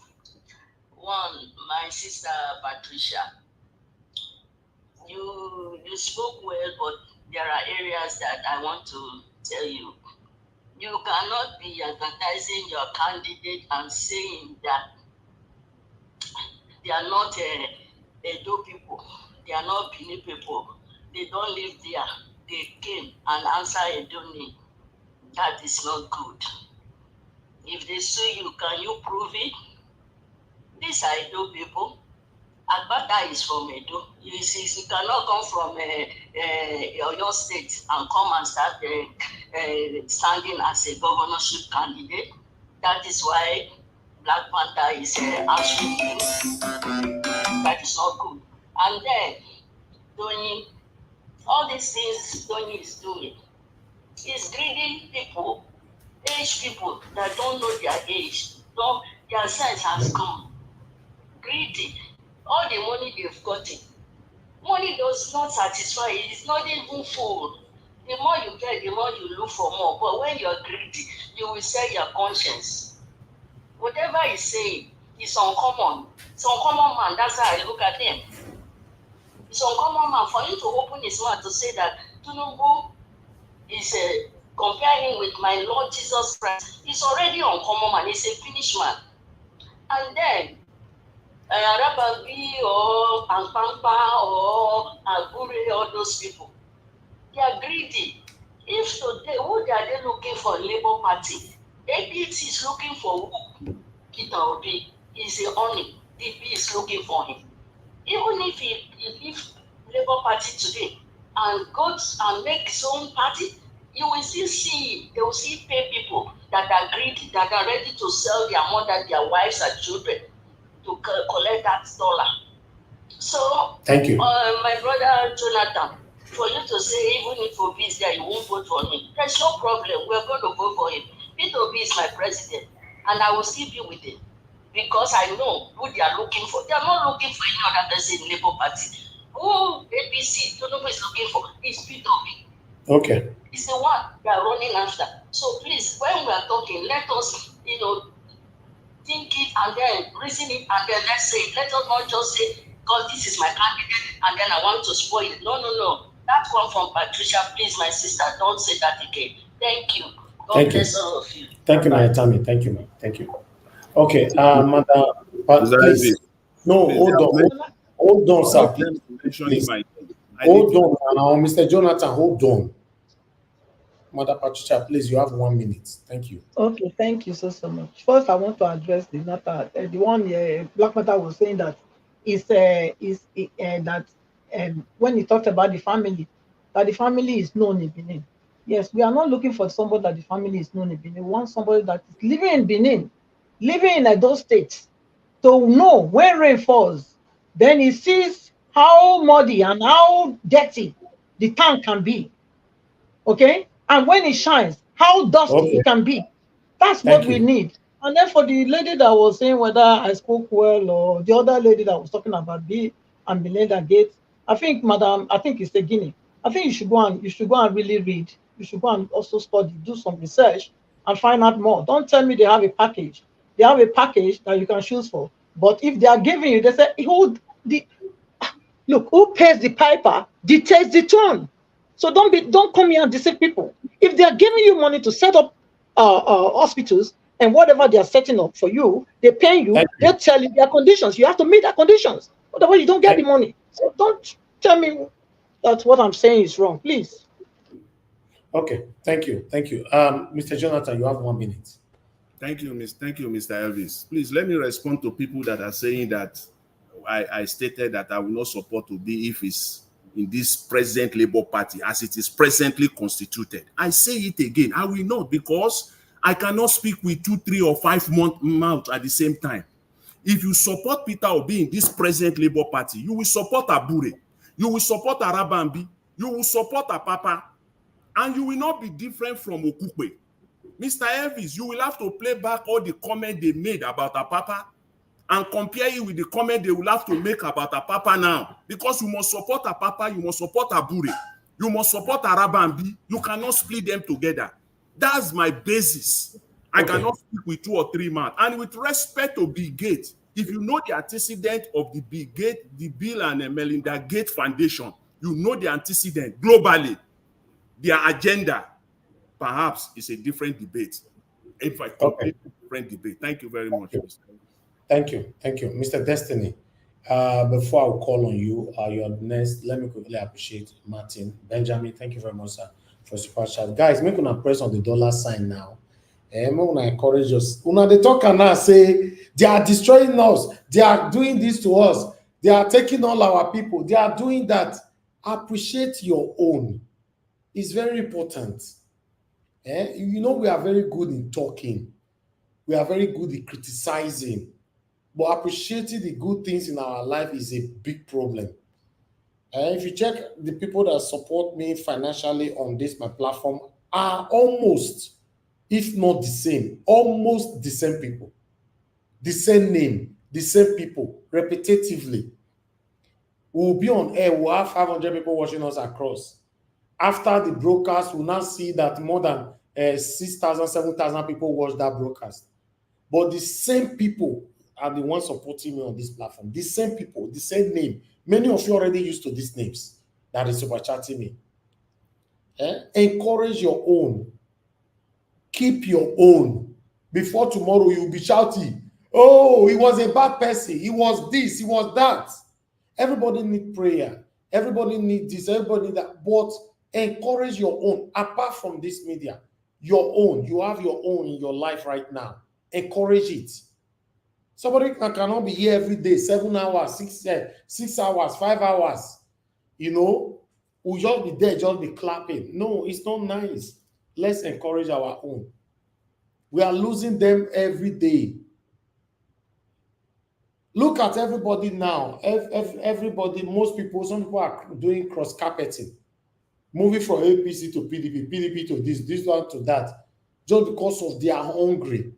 One, my sister Patricia, you spoke well, but there are areas that I want to tell you. You cannot be advertising your candidate and saying that they are not Edo people, they are not Benin people, they don't live there, they came and answer Edo name. That is not good. If they sue you, can you prove it? These are Edo people. Agbada is from Edo. You cannot come from your state and come and start standing as a governorship candidate. That is why Black Panther is answering you. That is not good. And then, Doyin, all these things Doyin is doing is greedy people, aged people that don't know their age. Their sense has gone. Greedy. All the money they've gotten. Money does not satisfy. It's not even full. The more you get, the more you look for more. But when you're greedy, you will sell your conscience. Whatever he's saying is uncommon. It's uncommon man. That's how I look at him. It's uncommon man. For him to open his mouth to say that Tinubu is comparing with my Lord Jesus Christ, he's already uncommon man. He's a finished man. And then Arababi or Pampampa or Agure, all those people, they are greedy. If today, who are they looking for? Labour Party. APC is looking for who? Peter Obi is a honey. DP is looking for him. Even if he leaves Labour Party today and goes and make his own party, you will still see, they will still pay people that are greedy, that are ready to sell their mother, their wives and children to collect that dollar. So, thank you. My brother Jonathan, for you to say even if Obi is there, you won't vote for him. There's no problem. We're going to vote for him. Peter Obi is my president, and I will still be with him because I know who they are looking for. They are not looking for any other person in Labour Party. Who APC, Tinubu is looking for is Peter Obi. Okay. It's the one they are running after. So please, when we are talking, let us, think it and then reason it and then let's say it. Let us not just say, because this is my candidate and then I want to spoil it. No. That one from Patricia, please, my sister, don't say that again. Thank you. God bless all of you. Thank you, my Tammy. Thank you, man. Thank you. Okay, Madam, please. No, hold on, sir. Please. Hold on now, Mr. Jonathan, hold on. Mother Patricia, please, you have 1 minute. Thank you. Okay, thank you so much. First, I want to address the matter. The one Black Matter was saying that that when he talked about the family, that the family is known in Benin. Yes, we are not looking for somebody that the family is known in Benin. We want somebody that is living in Benin, living in Edo State, to know when rain falls, then he sees how muddy and how dirty the town can be. Okay, and when it shines, how dusty it can be. That's what we need. And then for the lady that was saying whether I spoke well, or the other lady that was talking about B and Melinda Gates, I think, Madam, I think it's a Guinea. I think you should go and really read. You should go and also study, do some research, and find out more. Don't tell me they have a package. They have a package that you can choose for. But if they are giving you, they say, look, who pays the piper dictates the tune. So don't come here and deceive people. If they are giving you money to set up hospitals and whatever they are setting up for you, they pay you, they tell you their conditions. You have to meet their conditions. Otherwise, you don't get the money. So don't tell me that what I'm saying is wrong, please. Okay, thank you. Mr. Jonathan, you have 1 minute. Thank you, Mr. Elvis. Please let me respond to people that are saying that I stated that I will not support Obi if it's in this present Labour Party as it is presently constituted. I say it again, I will not, because I cannot speak with 2, 3, or 5 mouths at the same time. If you support Peter Obi in this present Labour Party, you will support Abure, you will support Arabambi, you will support Apapa, and you will not be different from Okupe. Mr. Elvis, you will have to play back all the comments they made about Apapa and compare it with the comment they will have to make about Apapa now. Because you must support Apapa, you must support Abure, you must support Arabambi. You cannot split them together. That's my basis. I cannot speak with 2 or 3 men. And with respect to Bill Gates, if you know the antecedent of the Bill and Melinda Gates Foundation, you know the antecedent globally. Their agenda, perhaps, is a different debate. In fact, completely different debate. Thank you very much. Thank you. Mr. Destiny, before I call on you, you're next. Let me quickly appreciate Martin. Benjamin, thank you very much, sir, for super chat. Guys, make una press on the $sign now. And make una encourage us. Una they talk and now say they are destroying us, they are doing this to us, they are taking all our people, they are doing that. Appreciate your own. It's very important. You know, we are very good in talking. We are very good in criticizing. But appreciating the good things in our life is a big problem. And if you check the people that support me financially on this, my platform, are almost, if not the same, almost the same people. The same name, the same people, repetitively. We'll be on air, we'll have 500 people watching us across. After the broadcast, we'll now see that more than 6,000, 7,000 people watch that broadcast. But the same people are the ones supporting me on this platform. The same people, the same name. Many of you already used to these names that is super chatting me. Encourage your own. Keep your own. Before tomorrow, you'll be shouting, oh, he was a bad person. He was this, he was that. Everybody needs prayer. Everybody needs this, everybody needs that. But encourage your own. Apart from this media, your own. You have your own in your life right now. Encourage it. Somebody cannot be here every day, 7 hours, 6 hours, 5 hours. You know, we'll just be there, just be clapping. No, it's not nice. Let's encourage our own. We are losing them every day. Look at everybody now. Everybody, most people, some people are doing cross-carpeting. Moving from APC to PDP, PDP to this one to that. Just because of they are hungry.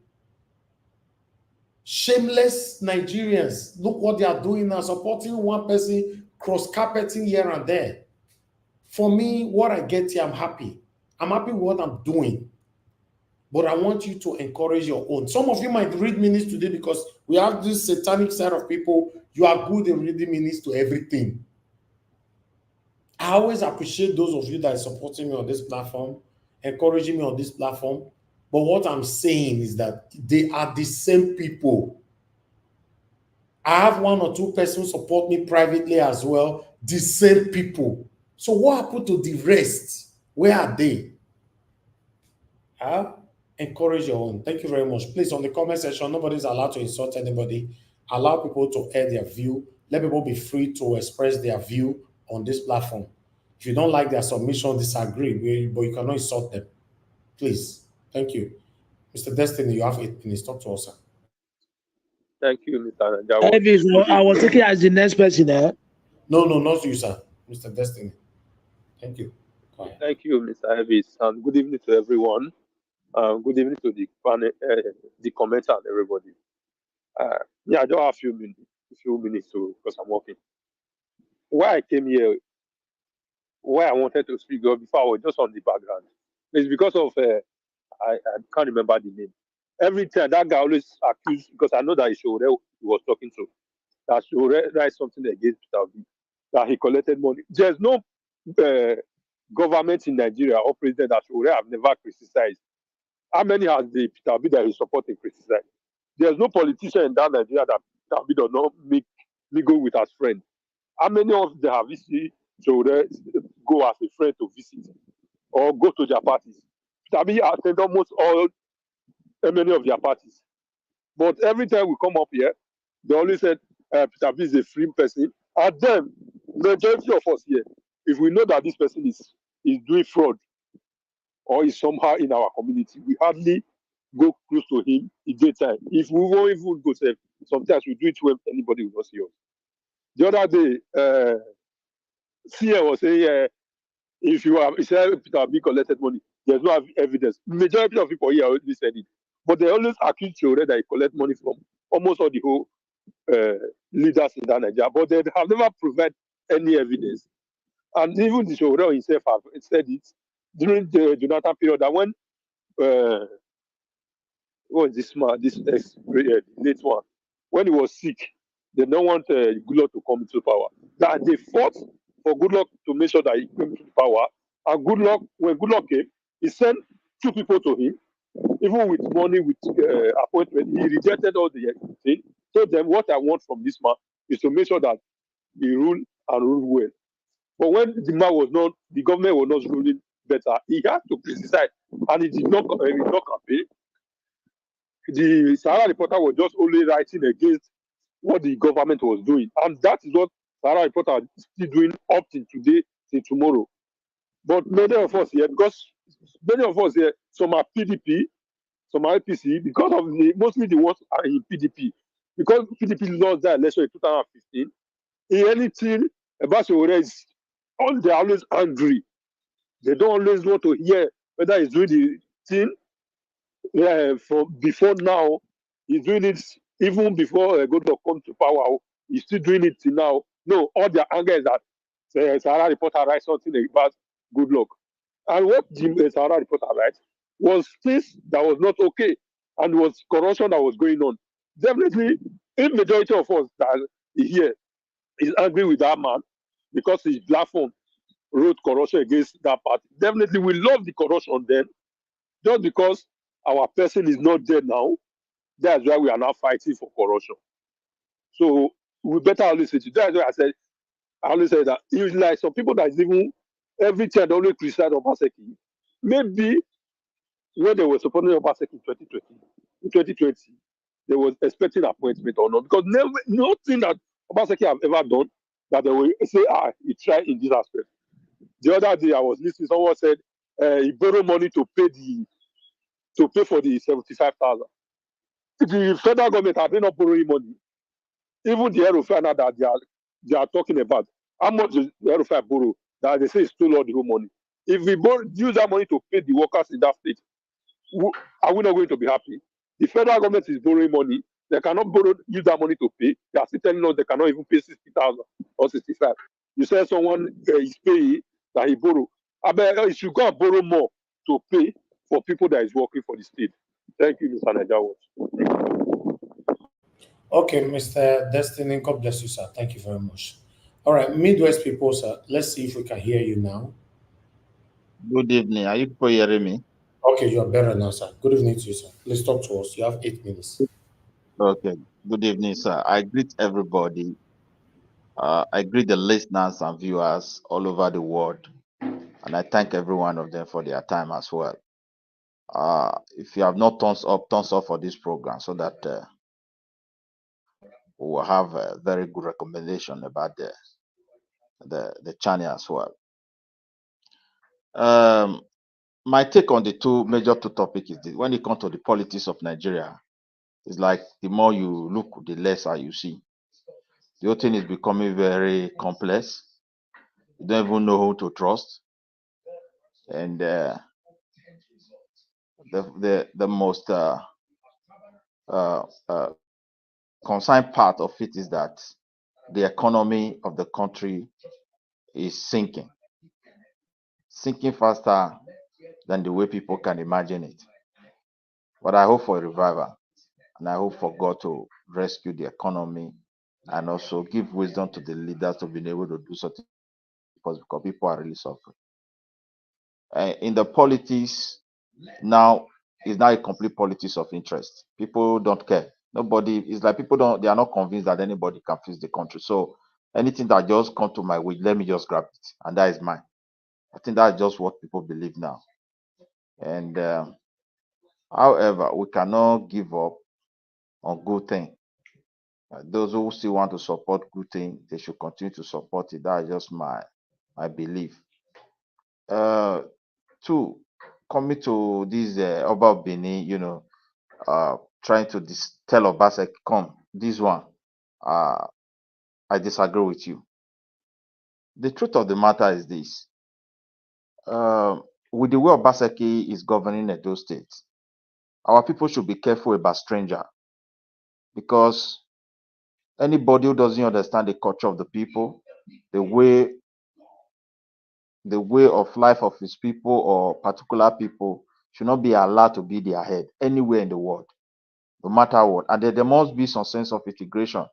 Shameless Nigerians, look what they are doing now, supporting one person, cross-carpeting here and there. For me, what I get here, I'm happy. I'm happy with what I'm doing. But I want you to encourage your own. Some of you might read minutes today because we have this satanic side of people. You are good in reading minutes to everything. I always appreciate those of you that are supporting me on this platform, encouraging me on this platform. But what I'm saying is that they are the same people. I have 1 or 2 persons support me privately as well. The same people. So what happened to the rest? Where are they? Encourage your own. Thank you very much. Please, on the comment section, nobody's allowed to insult anybody. Allow people to air their view. Let people be free to express their view on this platform. If you don't like their submission, disagree, but you cannot insult them. Please. Thank you. Mr. Destiny, you have 8 minutes. Talk to us, sir. Thank you, Mr. Najawo. I was taking as the next person. No, not you, sir. Mr. Destiny. Thank you. Thank you, Mr. Evis, and good evening to everyone. Good evening to the panel, the commenter, and everybody. Yeah, I don't have a few minutes because I'm working. Why I came here, why I wanted to speak before I was just on the background, it's because of I can't remember the name. Every time that guy always accused, because I know that Ishore he was talking to, that Ishore writes something against Peter Obi, that he collected money. There's no government in Nigeria or president that Ishore have never criticized. How many has the Peter Obi that is supporting criticized? There's no politician in that Nigeria that Peter Obi does not make me go with as friend. How many of them have visited Ishore go as a friend to visit or go to their parties? Peter Obi attend almost all many of their parties. But every time we come up here, they always said Peter Obi is a free person. And then, majority of us here, if we know that this person is doing fraud or is somehow in our community, we hardly go close to him in daytime. If we won't even go safe, sometimes we do it when anybody will not see us. The other day, CA was saying, if you have Peter Obi collected money, there's no evidence. Majority of people here already said it. But they always accuse Children that he collect money from almost all the whole leaders in that Nigeria. But they have never provided any evidence. And even the Children himself have said it during the Jonathan period that when what is this man, this late one, when he was sick, they don't want Goodluck to come into power. That they fought for Goodluck to make sure that he came to power. And Goodluck, when Goodluck came, he sent 2 people to him, even with money, with appointment. He rejected all the thing. Told them, what I want from this man is to make sure that he rule and rule well. But when the man was not, the government was not ruling better, he had to criticize, and he did not campaign. The Sahara Reporter was just only writing against what the government was doing, and that is what Sahara Reporter is still doing up till today, till tomorrow. But many of us here, because many of us here, some are PDP, some are APC, because of mostly the ones are in PDP. Because PDP lost that election in 2015, in anything about Sowore, they're always angry. They don't always want to hear whether he's doing the thing for before now. He's doing it even before Goodluck come to power. He's still doing it till now. No, all their anger is that Sahara Reporter writes something about Goodluck. And what the Sahara Reporter writes was things that was not okay, and was corruption that was going on. Definitely, a majority of us that here is angry with that man because his platform wrote corruption against that party. Definitely, we love the corruption then, just because our person is not there now. That's why we are now fighting for corruption. So we better always say, that's why I always say that it's like some people that is even every time they always criticize Obaseki. Maybe when they were supporting Obaseki in 2020, they was expecting appointment or not, because nothing that Obaseki have ever done that they will say, he tried in this aspect. The other day I was listening, someone said he borrowed money to pay for the 75,000. The federal government are not borrowing money. Even the aerofair now that they are talking about, how much the aerofair borrow, that they say he stole all the whole money. If we use that money to pay the workers in that state, are we not going to be happy? The federal government is borrowing money. They cannot use that money to pay. They are still telling us they cannot even pay 60,000 or 65. You said someone is paying that he borrow. I bet he should go and borrow more to pay for people that is working for the state. Thank you, Mr. Najawo. Okay, Mr. Destiny, God bless you, sir. Thank you very much. All right, Midwest people, sir, let's see if we can hear you now. Good evening. Are you hearing me? Okay, you are better now, sir. Good evening to you, sir. Please talk to us. You have 8 minutes. Okay. Good evening, sir. I greet everybody. I greet the listeners and viewers all over the world. And I thank every one of them for their time as well. If you have not thumbs up for this program, so that we will have a very good recommendation about the channel as well. My take on the two topics is this. When it comes to the politics of Nigeria, it's like the more you look, the lesser you see. The whole thing is becoming very complex. You don't even know who to trust. And the most concerned part of it is that the economy of the country is sinking faster than the way people can imagine it. But I hope for a revival, and I hope for God to rescue the economy and also give wisdom to the leaders to be able to do something, because people are really suffering. In the politics now, it's now a complete politics of interest. People don't care. Nobody, it's like they are not convinced that anybody can fix the country. So anything that just come to my way, let me just grab it, and that is mine. I think that's just what people believe now. And however, we cannot give up on good thing. Those who still want to support good thing, they should continue to support it. That's just my belief. Two, coming to this Oba of Benin, trying to tell Obaseki, come, this one, I disagree with you. The truth of the matter is this. With the way Obaseki is governing Edo State, our people should be careful about stranger, because anybody who doesn't understand the culture of the people, the way of life of his people or particular people, should not be allowed to be their head anywhere in the world, no matter what. And there must be some sense of integration.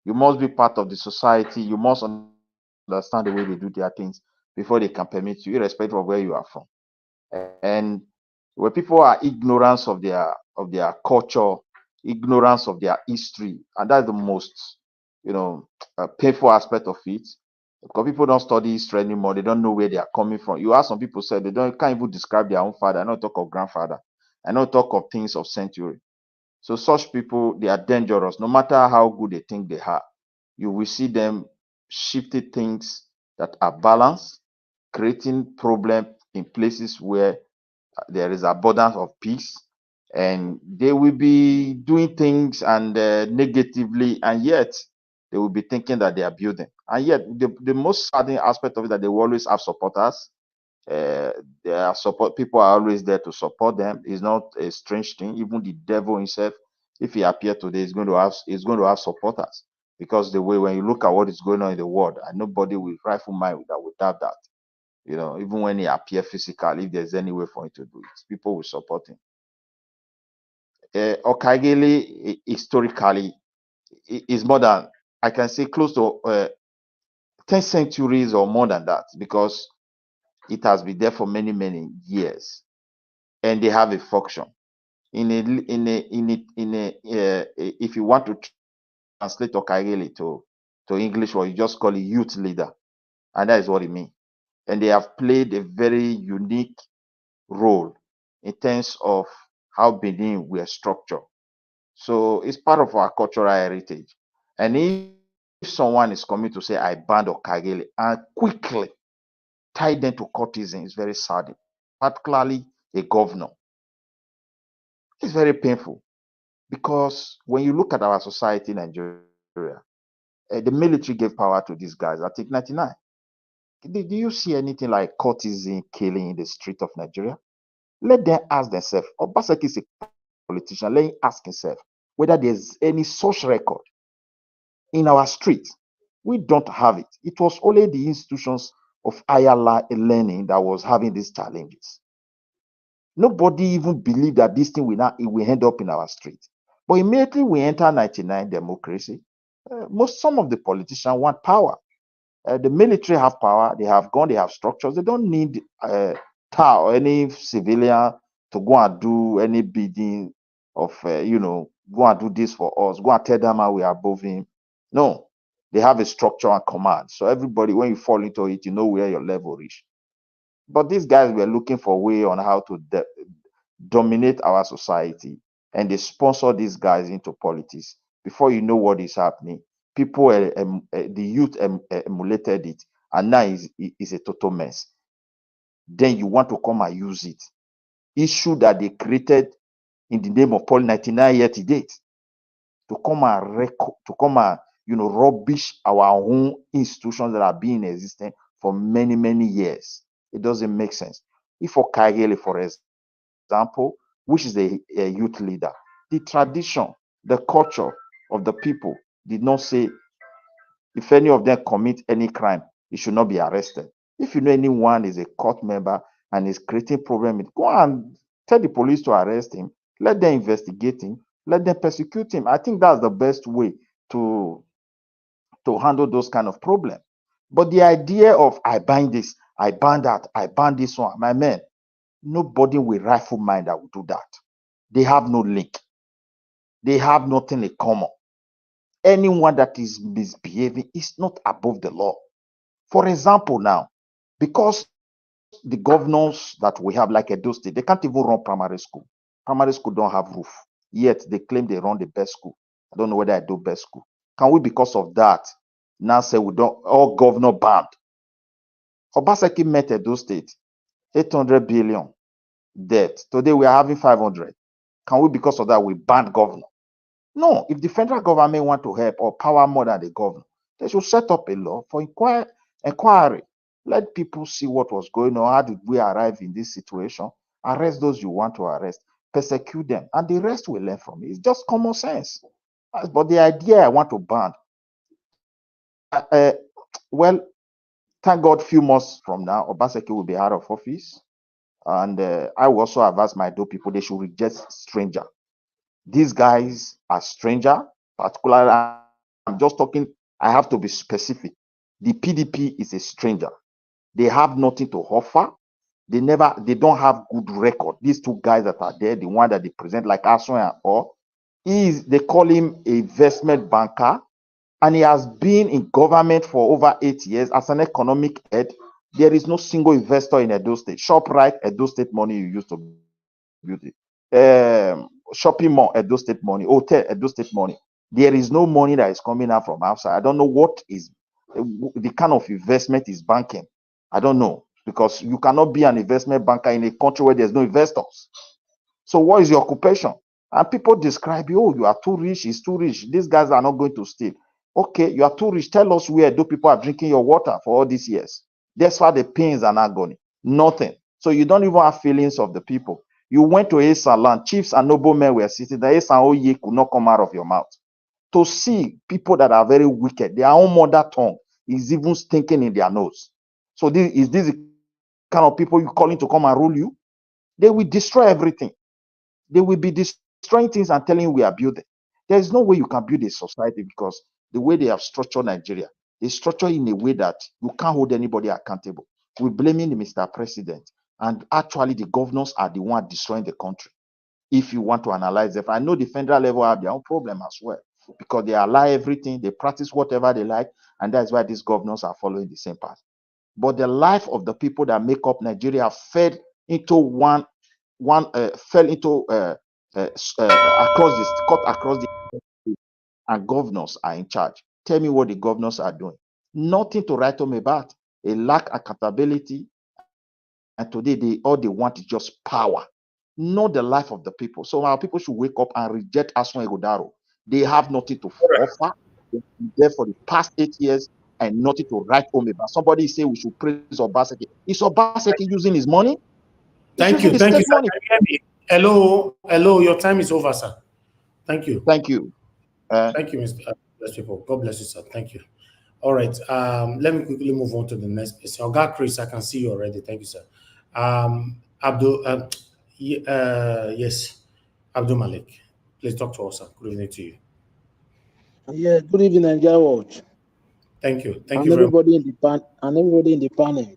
You must be part of the society. You must understand the way they do their things before they can permit you, irrespective of where you are from. And where people are ignorant of their culture, ignorance of their history, and that's the most painful aspect of it, because people don't study history anymore. They don't know where they are coming from. You ask some people, say they can't even describe their own father. I don't talk of grandfather. I don't talk of things of century. So such people, they are dangerous. No matter how good they think they are, you will see them shifting things that are balanced, creating problems in places where there is abundance of peace, and they will be doing things and negatively, and yet they will be thinking that they are building. And yet the most saddening aspect of it, that they will always have supporters. Their support people are always there to support them. It's not a strange thing. Even the devil himself, if he appear today, is going to have supporters, because the way, when you look at what is going on in the world, and nobody will rifle mind that without that. Even when he appear physically, if there's any way for him to do it, people will support him. Okagele, historically, is more than, I can say, close to 10 centuries or more than that, because it has been there for many, many years, and they have a function. If you want to translate Okagele to English, or you just call it youth leader, and that is what it means. And they have played a very unique role in terms of how Benin were structured. So it's part of our cultural heritage. And if someone is coming to say, I banned Okagele, and quickly tie them to courtesan, it's very sad, particularly a governor. It's very painful, because when you look at our society in Nigeria, the military gave power to these guys, I think 99. Do you see anything like courtesan killing in the street of Nigeria? Let them ask themselves. Obaseki is a politician. Let him ask himself whether there's any such record in our street. We don't have it. It was only the institutions of higher learning that was having these challenges. Nobody even believed that this thing will end up in our street. But immediately we enter 99 democracy, some of the politicians want power. The military have power. They have gone. They have structures. They don't need tar or any civilian to go and do any bidding of, go and do this for us. Go and tell them how we are above him. No, they have a structure and command. So everybody, when you fall into it, you know where your level reach. But these guys were looking for a way on how to dominate our society, and they sponsor these guys into politics. Before you know what is happening, people, the youth emulated it, and now is a total mess. Then you want to come and use it. Issue that they created in the name of Paul 99 year to date, to come and rubbish our own institutions that have been in existence for many, many years. It doesn't make sense. If for Kagele, for example, which is a youth leader, the tradition, the culture of the people did not say if any of them commit any crime, he should not be arrested. If you know anyone is a court member and is creating problem, go and tell the police to arrest him. Let them investigate him. Let them persecute him. I think that's the best way to handle those kind of problems. But the idea of I ban this, I ban that, I ban this one, my man, nobody with rightful mind that will do that. They have no link. They have nothing in common. Anyone that is misbehaving is not above the law. For example, now, because the governors that we have, like Edo State, they can't even run primary school. Primary school don't have roof. Yet they claim they run the best school. I don't know whether I do best school. Can we, because of that, now say we don't, all governor banned? Obaseki met Edo State, 800 billion debt. Today we are having 500. Can we, because of that, we ban governor? No, if the federal government want to help or power more than the governor, they should set up a law for inquiry. Let people see what was going on. How did we arrive in this situation? Arrest those you want to arrest, persecute them, and the rest will learn from it. It's just common sense. But the idea I want to ban, well, thank God, few months from now, Obaseki will be out of office. And I will also advise my Edo people, they should reject stranger. These guys are stranger, particularly, I'm just talking, I have to be specific. The PDP is a stranger. They have nothing to offer. They don't have good record. These two guys that are there, the one that they present like Asun and all, they call him a investment banker, and he has been in government for over 8 years as an economic head. There is no single investor in Edo State. ShopRite, Edo State money you used to build it. Shopping mall, Edo State money. Hotel, Edo State money. There is no money that is coming out from outside. I don't know what is the kind of investment is banking. I don't know, because you cannot be an investment banker in a country where there's no investors. So what is your occupation? And people describe you, oh, you are too rich, it's too rich. These guys are not going to steal. Okay, you are too rich. Tell us where do people are drinking your water for all these years. That's why the pains and agony. Nothing. So you don't even have feelings of the people. You went to a salon, chiefs and noblemen were sitting there. Oye could not come out of your mouth. To see people that are very wicked, their own mother tongue is even stinking in their nose. So is this the kind of people you calling to come and rule you? They will destroy everything. They will be destroying things and telling you we are building. There is no way you can build a society, because the way they have structured Nigeria, they structure in a way that you can't hold anybody accountable. We're blaming the Mr. President, and actually the governors are the one destroying the country. If you want to analyze it, I know the federal level have their own problem as well, because they allow everything, they practice whatever they like, and that's why these governors are following the same path. But the life of the people that make up Nigeria fell into across the, and governors are in charge. Tell me what the governors are doing. Nothing to write home about. They lack accountability, and today all they want is just power, not the life of the people. So our people should wake up and reject Asun Egodaro. They have nothing to offer. They've been there for the past 8 years and nothing to write home about. Somebody say we should praise Obaseki. Is Obaseki using his money? Thank you, sir. Money. Hello, your time is over, sir. Thank you. Thank you. Thank you, Mr. Bless people. God bless you, sir. Thank you. All right. Let me quickly move on to the next person. Oga Chris, I can see you already. Thank you, sir. Abdul, yes, Abdul Malik. Please talk to us, sir. Good evening to you. Yeah, good evening, Nigeria Watch. Thank you. Thank you everybody in the everybody in the panel.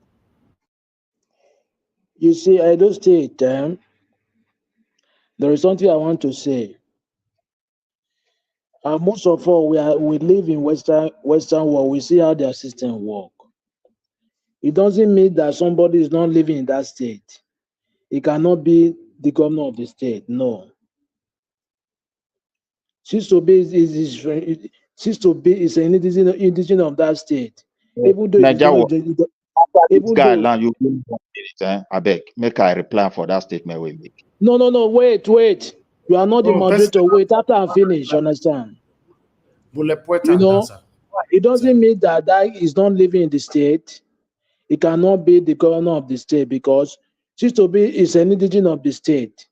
You see, Edo State, there is something I want to say. Most of all, we live in Western world. We see how their system work. It doesn't mean that somebody is not living in that state. It cannot be the governor of the state. No. Sistobe is an indigenous of that state. Even though it is Naija, not, after this even guy though land, you give me 1 minute, I beg, make I reply for that statement we make. no, wait. You are not the moderator. Wait, after I finish, understand? You know, it doesn't mean that is not living in the state. It cannot be the governor of the state because Sistobe is an indigenous of the state.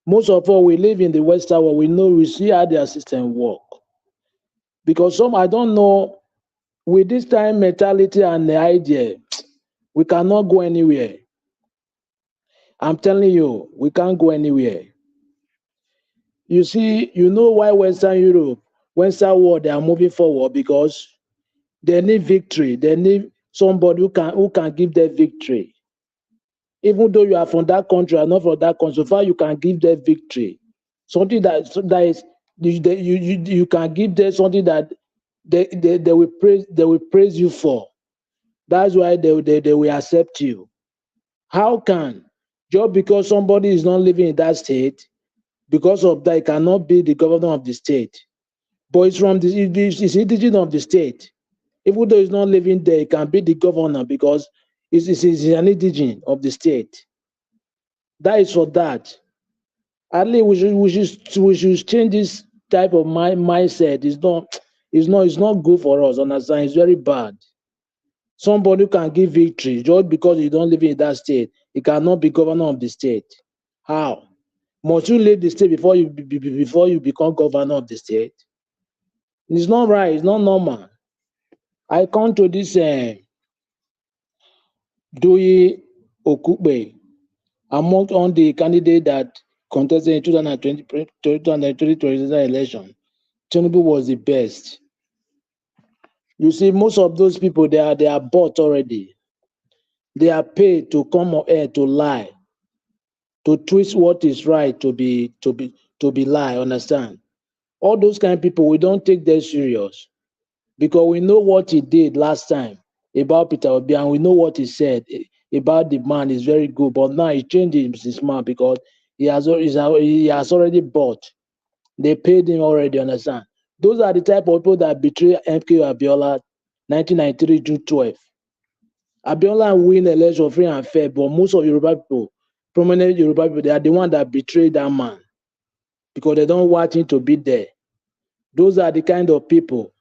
Most of us, we live in the Western world. We see how their system work. Because I don't know, with this time mentality and the idea, we cannot go anywhere. I'm telling you, we can't go anywhere. You see, you know why Western Europe, Western world, they are moving forward because they need victory. They need somebody who can give them victory. Even though you are from that country or not from that country, so far you can give them victory. Something that is you can give them something that they will praise you for. That's why they will accept you. How can just because somebody is not living in that state, because of that, it cannot be the governor of the state. But it's from it's indigenous of the state. Even though it's not living there, it can be the governor because it's an indigenous of the state. That is for that. At least we should change this type of mindset. It's not good for us. Understand? It's very bad. Somebody who can give victory just because you don't live in that state, it cannot be governor of the state. How? Must you leave the state before you become governor of the state? It's not right. It's not normal. I come to this Doyin Okupe among all the candidates that contested in 2020 presidential election. Tinubu was the best. You see, most of those people they are bought already. They are paid to come on air to lie, to twist what is right to be lie. Understand? All those kind of people, we don't take them serious because we know what he did last time about Peter Obi, and we know what he said about the man is very good. But now he changed his mind because he has already bought. They paid him already. Understand? Those are the type of people that betray MK Abiola 1993 June 12. Abiola win election free and fair, but most of Yoruba people, prominent Yoruba people, they are the one that betrayed that man because they don't want him to be there. Those are the kind of people.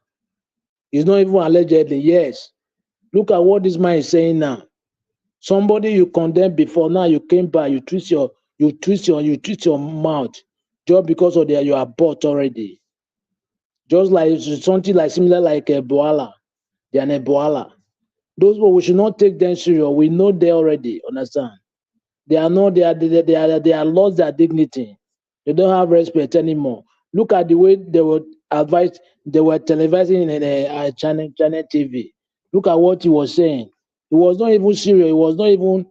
It's not even allegedly. Yes. Look at what this man is saying now. Somebody you condemned before, now you came back, you twist your mouth just because of that you are bought already. Just like something like similar like Ebola. They are Ebola. Those people, we should not take them serious. We know they already, understand? They are lost their dignity. They don't have respect anymore. Look at the way they were advised, they were televising in a channel TV. Look at what he was saying. He was not even serious. He was not even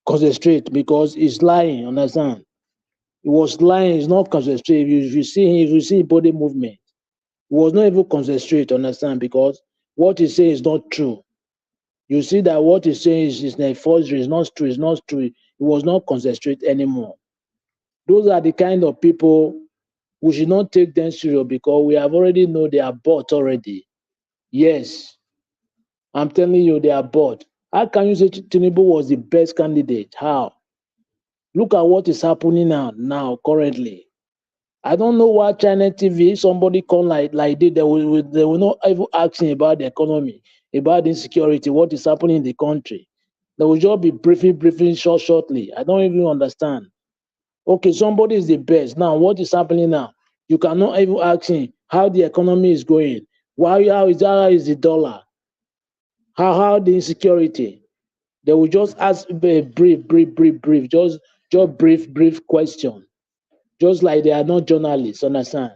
concentrate because he's lying, understand? He was lying, he's not concentrate. If you see body movement, he was not even concentrate, understand? Because what he saying is not true. You see that what he's saying is a forgery, it's not true, it's not true. He was not concentrate anymore. Those are the kind of people we should not take them serious because we have already know they are bought already. Yes, I'm telling you, they are bought. How can you say Tinubu was the best candidate? How? Look at what is happening now currently. I don't know why China TV, somebody come like this, they will not even asking about the economy, about the insecurity, what is happening in the country. They will just be briefing shortly. I don't even understand. Okay, somebody is the best. Now, what is happening now? You cannot even ask him how the economy is going. How is the dollar? How the insecurity? They will just ask a brief, just brief question. Just like they are not journalists, understand?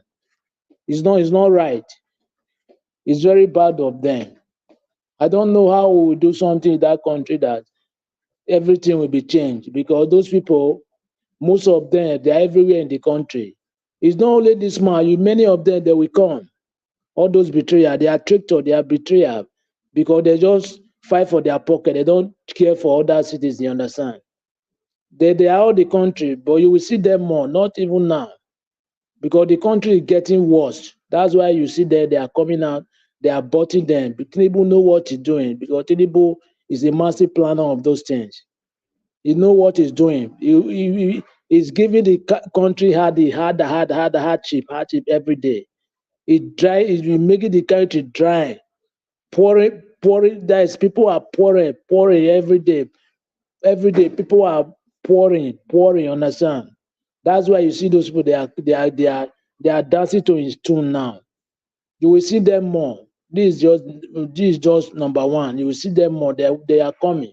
It's not right. It's very bad of them. I don't know how we will do something in that country that everything will be changed because those people, most of them, they are everywhere in the country. It's not only this man, many of them, they will come. All those betrayers, they are traitor, they are betrayers because they just fight for their pocket. They don't care for other citizens, you understand? They are all the country, but you will see them more, not even now, because the country is getting worse. That's why you see that they are coming out, they are butting them. Tinubu know what he's doing, because Tinubu is a massive planner of those things. He know what he's doing. He's giving the country hardship every day. He's making the country dry, pouring. That is, people are pouring every day. Every day, people are pouring. Understand? That's why you see those people. They are dancing to his tune now. You will see them more. This is just number one. You will see them more. They are coming.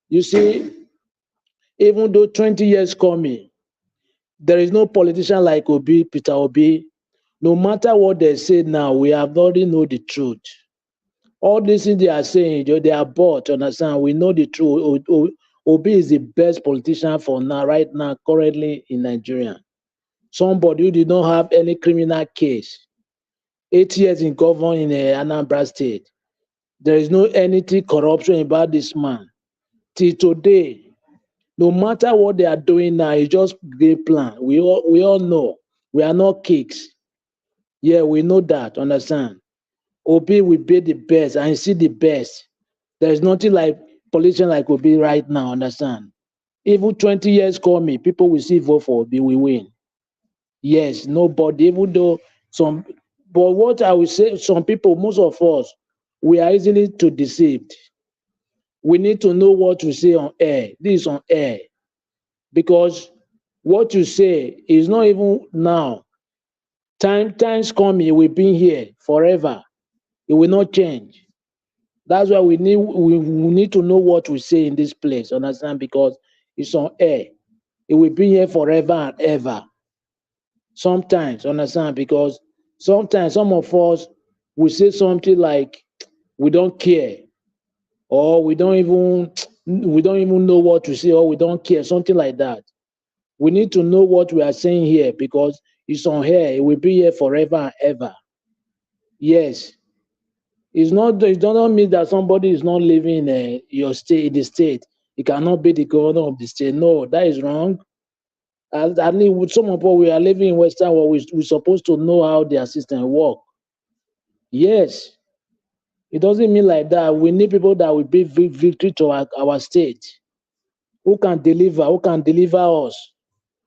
You see, even though 20 years coming, there is no politician like Peter Obi. No matter what they say now, we have already know the truth. All these things they are saying, they are bought. Understand? We know the truth. Obi is the best politician for now, right now, currently in Nigeria. Somebody who did not have any criminal case. 8 years in government in Anambra State. There is no anything corruption about this man. Till today, no matter what they are doing now, it's just great plan. We all know. We are not kicks. Yeah, we know that. Understand? Obi will be the best, and see the best. There is nothing like politician like Obi right now. Understand? Even 20 years coming, people will still vote for Obi. We win. Yes, nobody. Even though some, but what I will say, some people, most of us, we are easily to deceived. We need to know what to say on air. This is on air. Because what you say is not even now. Times coming, it will be here forever. It will not change. That's why we need to know what we say in this place. Understand? Because it's on air. It will be here forever and ever. Sometimes, understand? Because sometimes some of us will say something like we don't care, or we don't even know what to say, or we don't care, something like that. We need to know what we are saying here, because it's on here. It will be here forever and ever. Yes. It doesn't mean that somebody is not living in your state, in the state. He cannot be the governor of the state. No, that is wrong. At least with some of us, we are living in Western world, we're supposed to know how their system work. Yes. It doesn't mean like that. We need people that will bring victory to our state. Who can deliver us.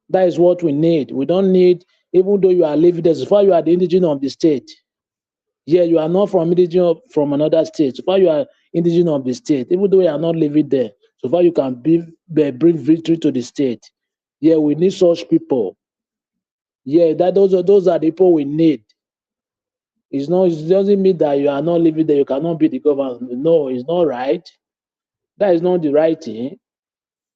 That is what we need. We don't need, even though you are living there, so far you are the indigenous of the state. Yeah, you are not from another state. So far you are indigenous of the state. Even though you are not living there, so far you can bring victory to the state. Yeah, we need such people. Yeah, those are the people we need. It doesn't mean that you are not living there, you cannot be the governor. No, it's not right. That is not the right thing.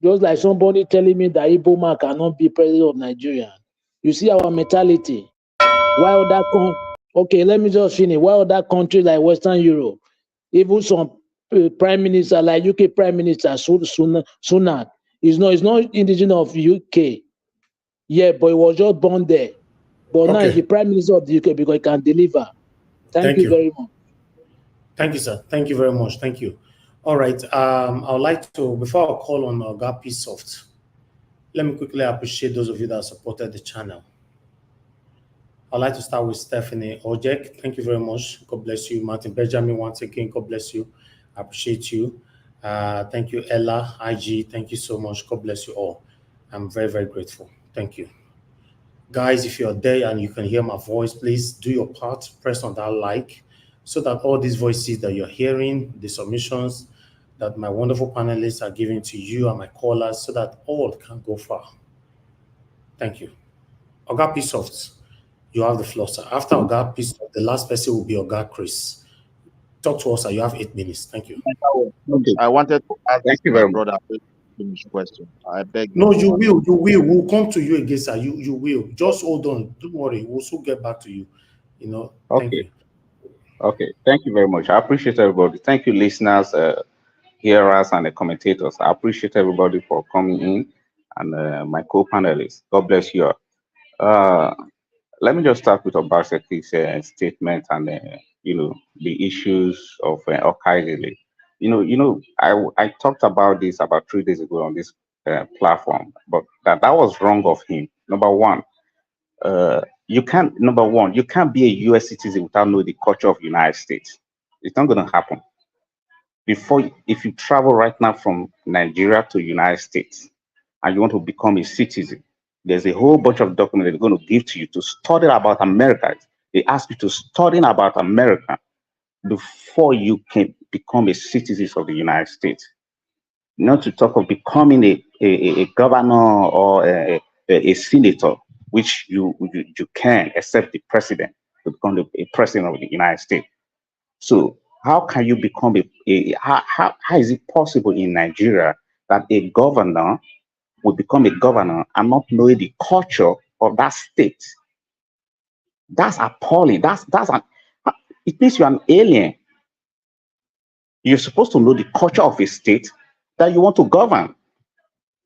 Just like somebody telling me that Igbo man cannot be president of Nigeria. You see our mentality. Why other okay, let me just finish. Why other countries like Western Europe, even some prime minister like UK Prime Minister Sunak, is not indigenous of UK. Yeah, but he was just born there. But now he's the Prime Minister of the UK because he can deliver. Thank you very much. Thank you, sir. Thank you very much. Thank you. All right. I would like to, before I call on Oga Soft, let me quickly appreciate those of you that supported the channel. I'd like to start with Stephanie Ojek. Thank you very much. God bless you. Martin Benjamin, once again, God bless you. I appreciate you. Thank you, Ella, IG. Thank you so much. God bless you all. I'm very, very grateful. Thank you. Guys, if you're there and you can hear my voice, please do your part. Press on that like so that all these voices that you're hearing, the submissions that my wonderful panelists are giving to you and my callers, so that all can go far. Thank you. Oga Soft, you have the floor, sir. After Oga Soft, the last person will be Oga Chris. Talk to us, sir. You have 8 minutes. Thank you. Okay. I wanted to ask my brother finish question. I beg you. No, you will. We'll come to you again, sir. You will. Just hold on. Don't worry. We'll soon get back to you. Thank you. Okay. Thank you very much. I appreciate everybody. Thank you, listeners, hearers, and the commentators. I appreciate everybody for coming in, and my co-panelists. God bless you all. Let me just start with Obaseki's statement and the issues of Okaizili. I talked about this about 3 days ago on this platform. But that was wrong of him. Number one, you can't. Number one, you can't be a U.S. citizen without knowing the culture of the United States. It's not going to happen. If you travel right now from Nigeria to United States and you want to become a citizen, there's a whole bunch of documents they're going to give to you to study about America. They ask you to study about America before you can become a citizen of the United States. Not to talk of becoming a governor or a senator, which you can, except the president, to become a president of the United States. So how can you become how is it possible in Nigeria that a governor will become a governor and not knowing the culture of that state? That's appalling. It means you're an alien. You're supposed to know the culture of a state that you want to govern.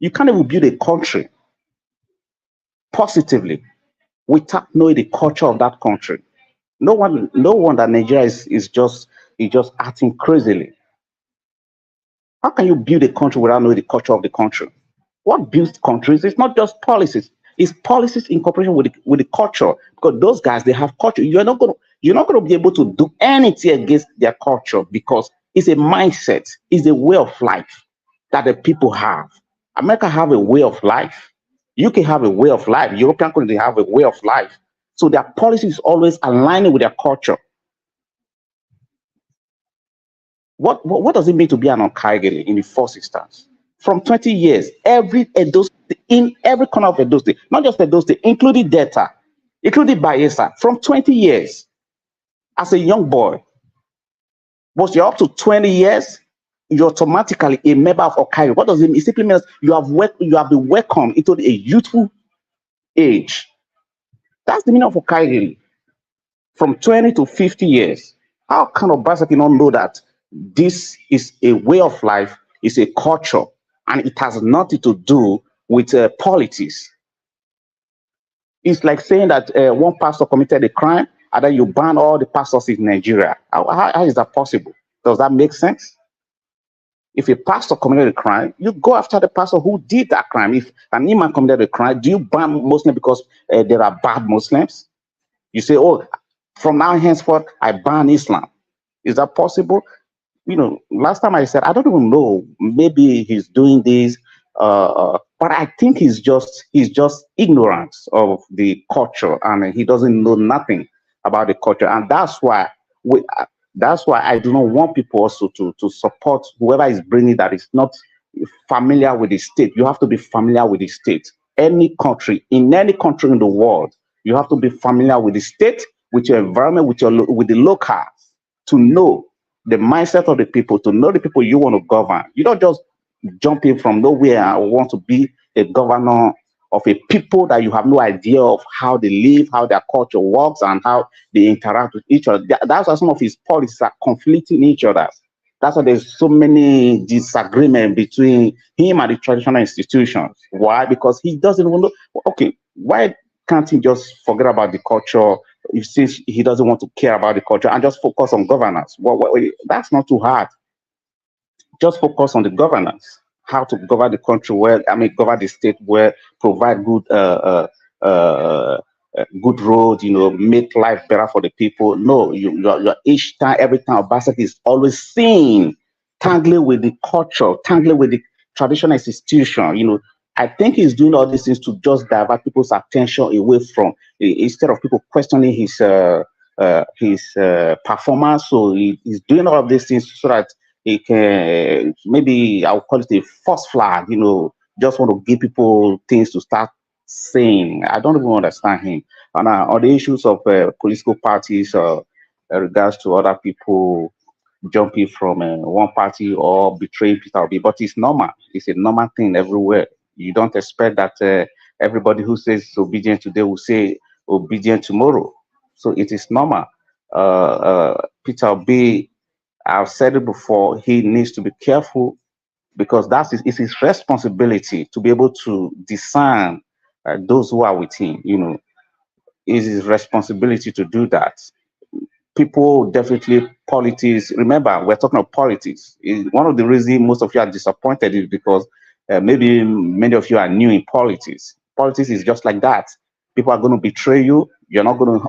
You can't even build a country positively without knowing the culture of that country. No wonder Nigeria is just acting crazily. How can you build a country without knowing the culture of the country? What builds countries? It's not just policies. It's policies in cooperation with the culture. Because those guys, they have culture. You're not going to be able to do anything against their culture because it's a mindset. It's a way of life that the people have. America have a way of life. UK have a way of life. European countries have a way of life. So their policy is always aligning with their culture. What does it mean to be an Okaigele in the first instance? From 20 years, in every corner of Edo State, not just Edo State, including Delta, including Bayelsa, from 20 years as a young boy. Once you're up to 20 years, you're automatically a member of Okaigele. What does it mean? It simply means you have been welcomed into a youthful age. That's the meaning of Okaigele. From 20 to 50 years. How can Obaseki not know that this is a way of life, it's a culture, and it has nothing to do with politics? It's like saying that one pastor committed a crime and then you ban all the pastors in Nigeria. How is that possible? Does that make sense? If a pastor committed a crime, you go after the pastor who did that crime. If an imam committed a crime, do you ban Muslims because there are bad Muslims? You say, oh, from now henceforth, I ban Islam. Is that possible? Last time I said, I don't even know. Maybe he's doing this, but I think he's just ignorant of the culture, and he doesn't know nothing about the culture, and that's why I do not want people also to support whoever is bringing that is not familiar with the state. You have to be familiar with the state. Any country, in any country in the world, you have to be familiar with the state, with your environment, with the locals, to know the mindset of the people, to know the people you want to govern. You don't just jump in from nowhere and want to be a governor of a people that you have no idea of how they live, how their culture works, and how they interact with each other. That's why some of his policies are conflicting each other. That's why there's so many disagreements between him and the traditional institutions. Why? Because he doesn't even know. Okay, why can't he just forget about the culture? Since he doesn't want to care about the culture and just focus on governance? Well, that's not too hard. Just focus on the governance, how to govern the country well. Govern the state well, provide good road, make life better for the people. No, you're each time, every time Obaseki is always seen tangling with the culture, tangling with the traditional institution. I think he's doing all these things to just divert people's attention away from, instead of people questioning his performance. So he's doing all of these things so that he can, maybe I'll call it a false flag, just want to give people things to start saying. I don't even understand him. And on the issues of political parties, regards to other people jumping from one party or betraying Peter Obi, but it's normal. It's a normal thing everywhere. You don't expect that everybody who says obedient today will say obedient tomorrow. So it is normal. Peter Obi, I've said it before, he needs to be careful because it's his responsibility to be able to discern those who are with him. It's his responsibility to do that. People definitely, politics, remember, we're talking about politics. One of the reasons most of you are disappointed is because maybe many of you are new in politics. Politics is just like that. People are going to betray you. You're not going to,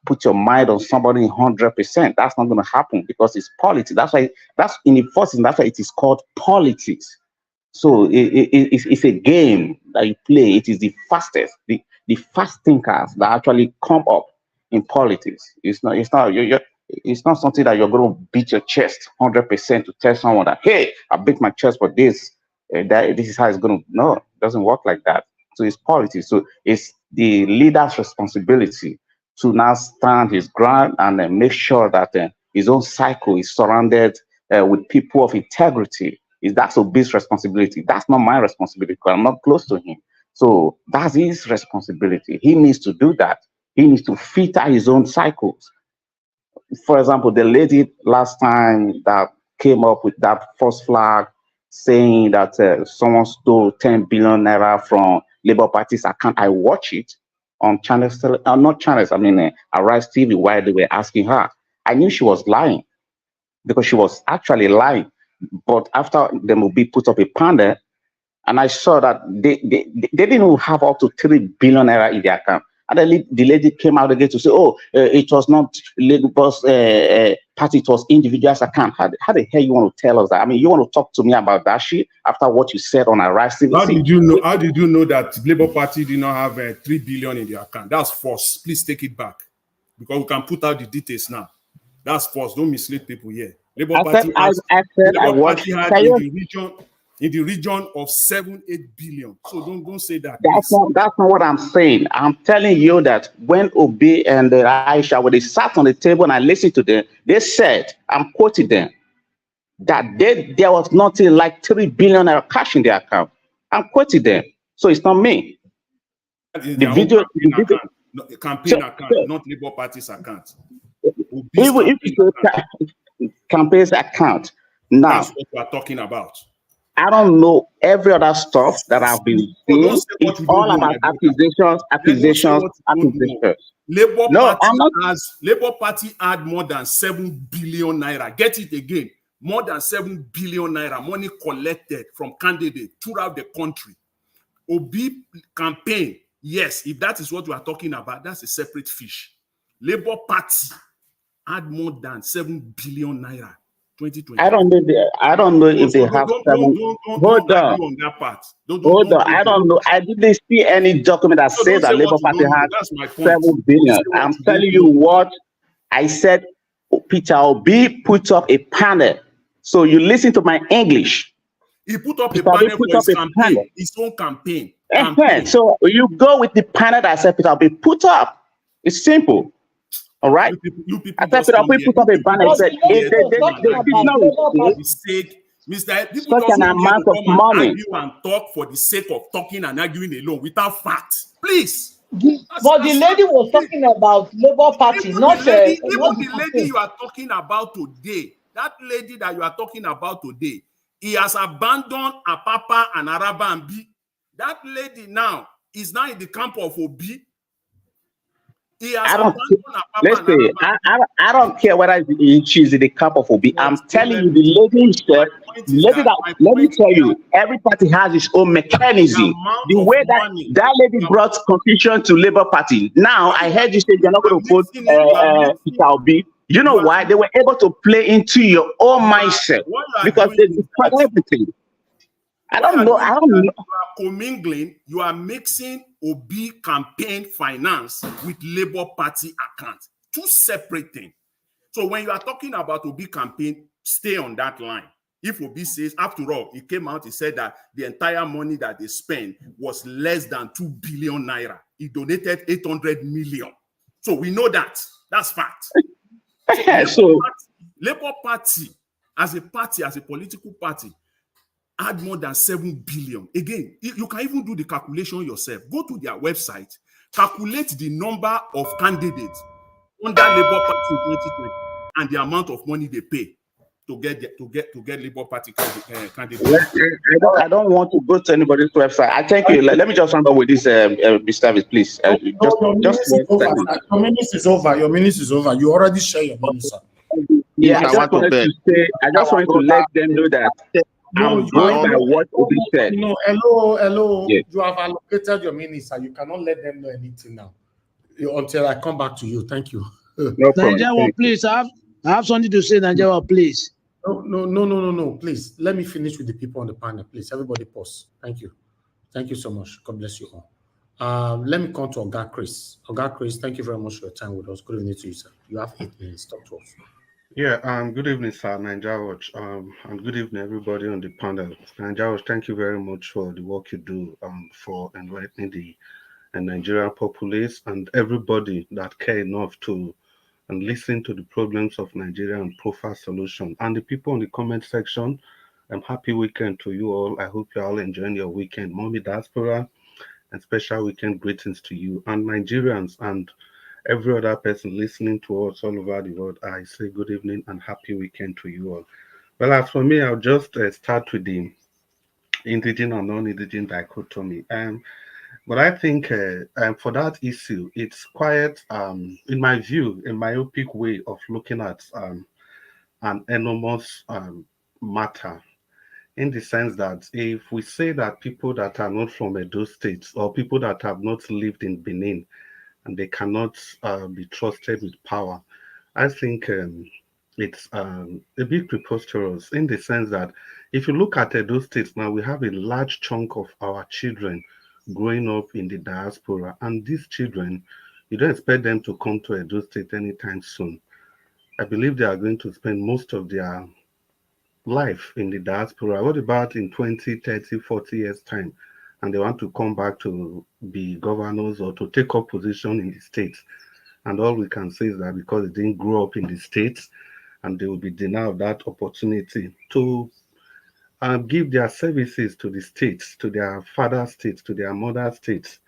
put your mind on somebody 100%. That's not going to happen because it's politics. That's why, that's in the first instance, that's why it is called politics. So it's a game that you play. It is the fastest, the fast thinkers that actually come up in politics. It's not it's not something that you're going to beat your chest 100% to tell someone that, hey, I beat my chest for this. That this is how it's going to. No, it doesn't work like that. So it's politics. So it's the leader's responsibility to now stand his ground and make sure that his own cycle is surrounded with people of integrity. That's Obi's responsibility. That's not my responsibility because I'm not close to him. So that's his responsibility. He needs to do that. He needs to filter his own cycles. For example, the lady last time that came up with that false flag saying that someone stole 10 billion naira from Labour Party's account. I watch it on channels, not channels, Arise TV, while they were asking her. I knew she was lying because she was actually lying. But after the movie put up a panel, and I saw that they didn't have up to 3 billion naira in their account. And the lady came out again to say, oh, it was not Labour's party, it was individual's account. How the hell you want to tell us that? You want to talk to me about that shit after what you said on Arise TV? How did you know that Labour Party did not have 3 billion in their account? That's false. Please take it back. Because we can put out the details now. That's false. Don't mislead people here. Labour Party had in the region of 7-8 billion. So don't say that. That's not what I'm saying. I'm telling you that when Obi and Aisha, when they sat on the table and I listened to them, they said, I'm quoting them, that there was nothing like 3 billion cash in their account. I'm quoting them. So it's not me. The video campaign account, not Labour Party's account. Campaign's account. Now, that's what we are talking about. I don't know every other stuff that I've been seeing. It's all about accusations. Labour Party had more than 7 billion naira. Get it again. More than 7 billion naira money collected from candidates throughout the country. Obi campaign, yes, if that is what we are talking about, that's a separate fish. Labour Party had more than 7 billion naira. 2020. I don't know if they have 7. Hold on. Hold on. I don't know. I didn't see any document that says that Labour Party has 7 billion. I'm telling you what I said. Peter Obi put up a panel. So you listen to my English. He put up a panel for his campaign, his own campaign. So you go with the panel that said Peter Obi put up. It's simple. All right. You people I said, put up a banner and said, if Mr. People such an amount of money argue and talk for the sake of talking and arguing alone without facts, please. But the lady was talking about Labour Party, not the lady you are talking about today. That lady that you are talking about today, he has abandoned Apapa and Araba and B. That lady now is now in the camp of Obi. I don't care whether she's in the camp of Obi. I'm telling you, the lady herself, let me tell you, every party has its own mechanism. The way that lady brought confusion to Labour Party. Now, I heard you say you're not going to vote Peter Obi. You know why? They were able to play into your own mindset because they destroyed everything. I don't know. You are commingling, you are mixing Obi campaign finance with Labour Party account. Two separate things. So when you are talking about Obi campaign, stay on that line. If Obi says, after all, he came out, he said that the entire money that they spent was less than 2 billion naira. He donated 800 million. So we know that. That's fact. So Labour Party, as a political party, had more than 7 billion. Again, you can even do the calculation yourself. Go to their website, calculate the number of candidates under Labour Party in 2020 and the amount of money they pay to get Labour Party candidates. I don't want to go to anybody's website. I thank you. Let me just round up with this, Mr. please. Your minute is over. Your minute is over. You already share your minute, sir. Yeah, I just wanted to let them know that No, I'm going by what Obi said. No, hello. Yes. You have allocated your minutes, and you cannot let them know anything now until I come back to you. Thank you. No problem. Nigeria, please, I have something to say, Nigeria, please. No. Please, let me finish with the people on the panel. Please, everybody pause. Thank you. Thank you so much. God bless you all. Let me come to Oga Chris. Oga Chris, thank you very much for your time with us. Good evening to you, sir. You have 8 minutes. Talk to us. Yeah, good evening, sir, Nigeria Watch. And good evening, everybody on the panel. Nigeria Watch, thank you very much for the work you do for enlightening the Nigerian populace and everybody that care enough to and listen to the problems of Nigeria and profile solution. And the people in the comment section, happy weekend to you all. I hope you're all enjoying your weekend. Mommy Diaspora, and special weekend greetings to you and Nigerians and every other person listening to us all over the world. I say good evening and happy weekend to you all. Well, as for me, I'll just start with the indigenous and non-indigenous dichotomy. But I think for that issue, it's quite, in my view, a myopic way of looking at an enormous matter, in the sense that if we say that people that are not from Edo State or people that have not lived in Benin and they cannot be trusted with power, I think it's a bit preposterous, in the sense that if you look at Edo State now, we have a large chunk of our children growing up in the diaspora, and these children, you don't expect them to come to Edo State anytime soon. I believe they are going to spend most of their life in the diaspora. What about in 20, 30, 40 years time, and they want to come back to be governors or to take up position in the states? And all we can say is that because they didn't grow up in the states, and they will be denied that opportunity to give their services to the states, to their father states, to their mother states.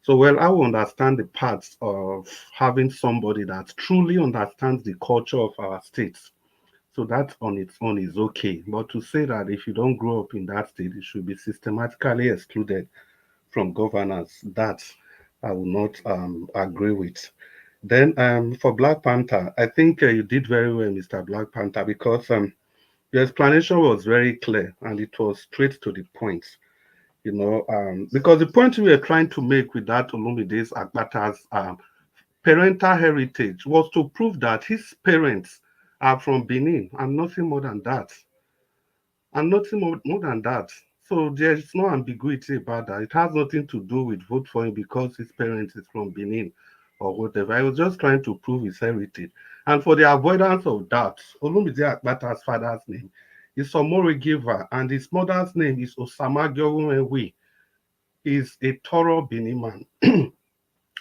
So, well, I will understand the parts of having somebody that truly understands the culture of our states. So that on its own is okay. But to say that if you don't grow up in that state, you should be systematically excluded from governance, that I will not agree with. Then for Black Panther, I think you did very well, Mr. Black Panther, because your explanation was very clear and it was straight to the point. You know, because the point we were trying to make with that Olumide's Akpata's parental heritage was to prove that his parents are from Benin and nothing more than that. And nothing more than that. So there is no ambiguity about that. It has nothing to do with vote for him because his parents is from Benin or whatever. I was just trying to prove his heritage. And for the avoidance of doubt, Olumide Akpata's father's name is Omori Giver and his mother's name is Osama Gyorumewe. He's a thorough Benin man.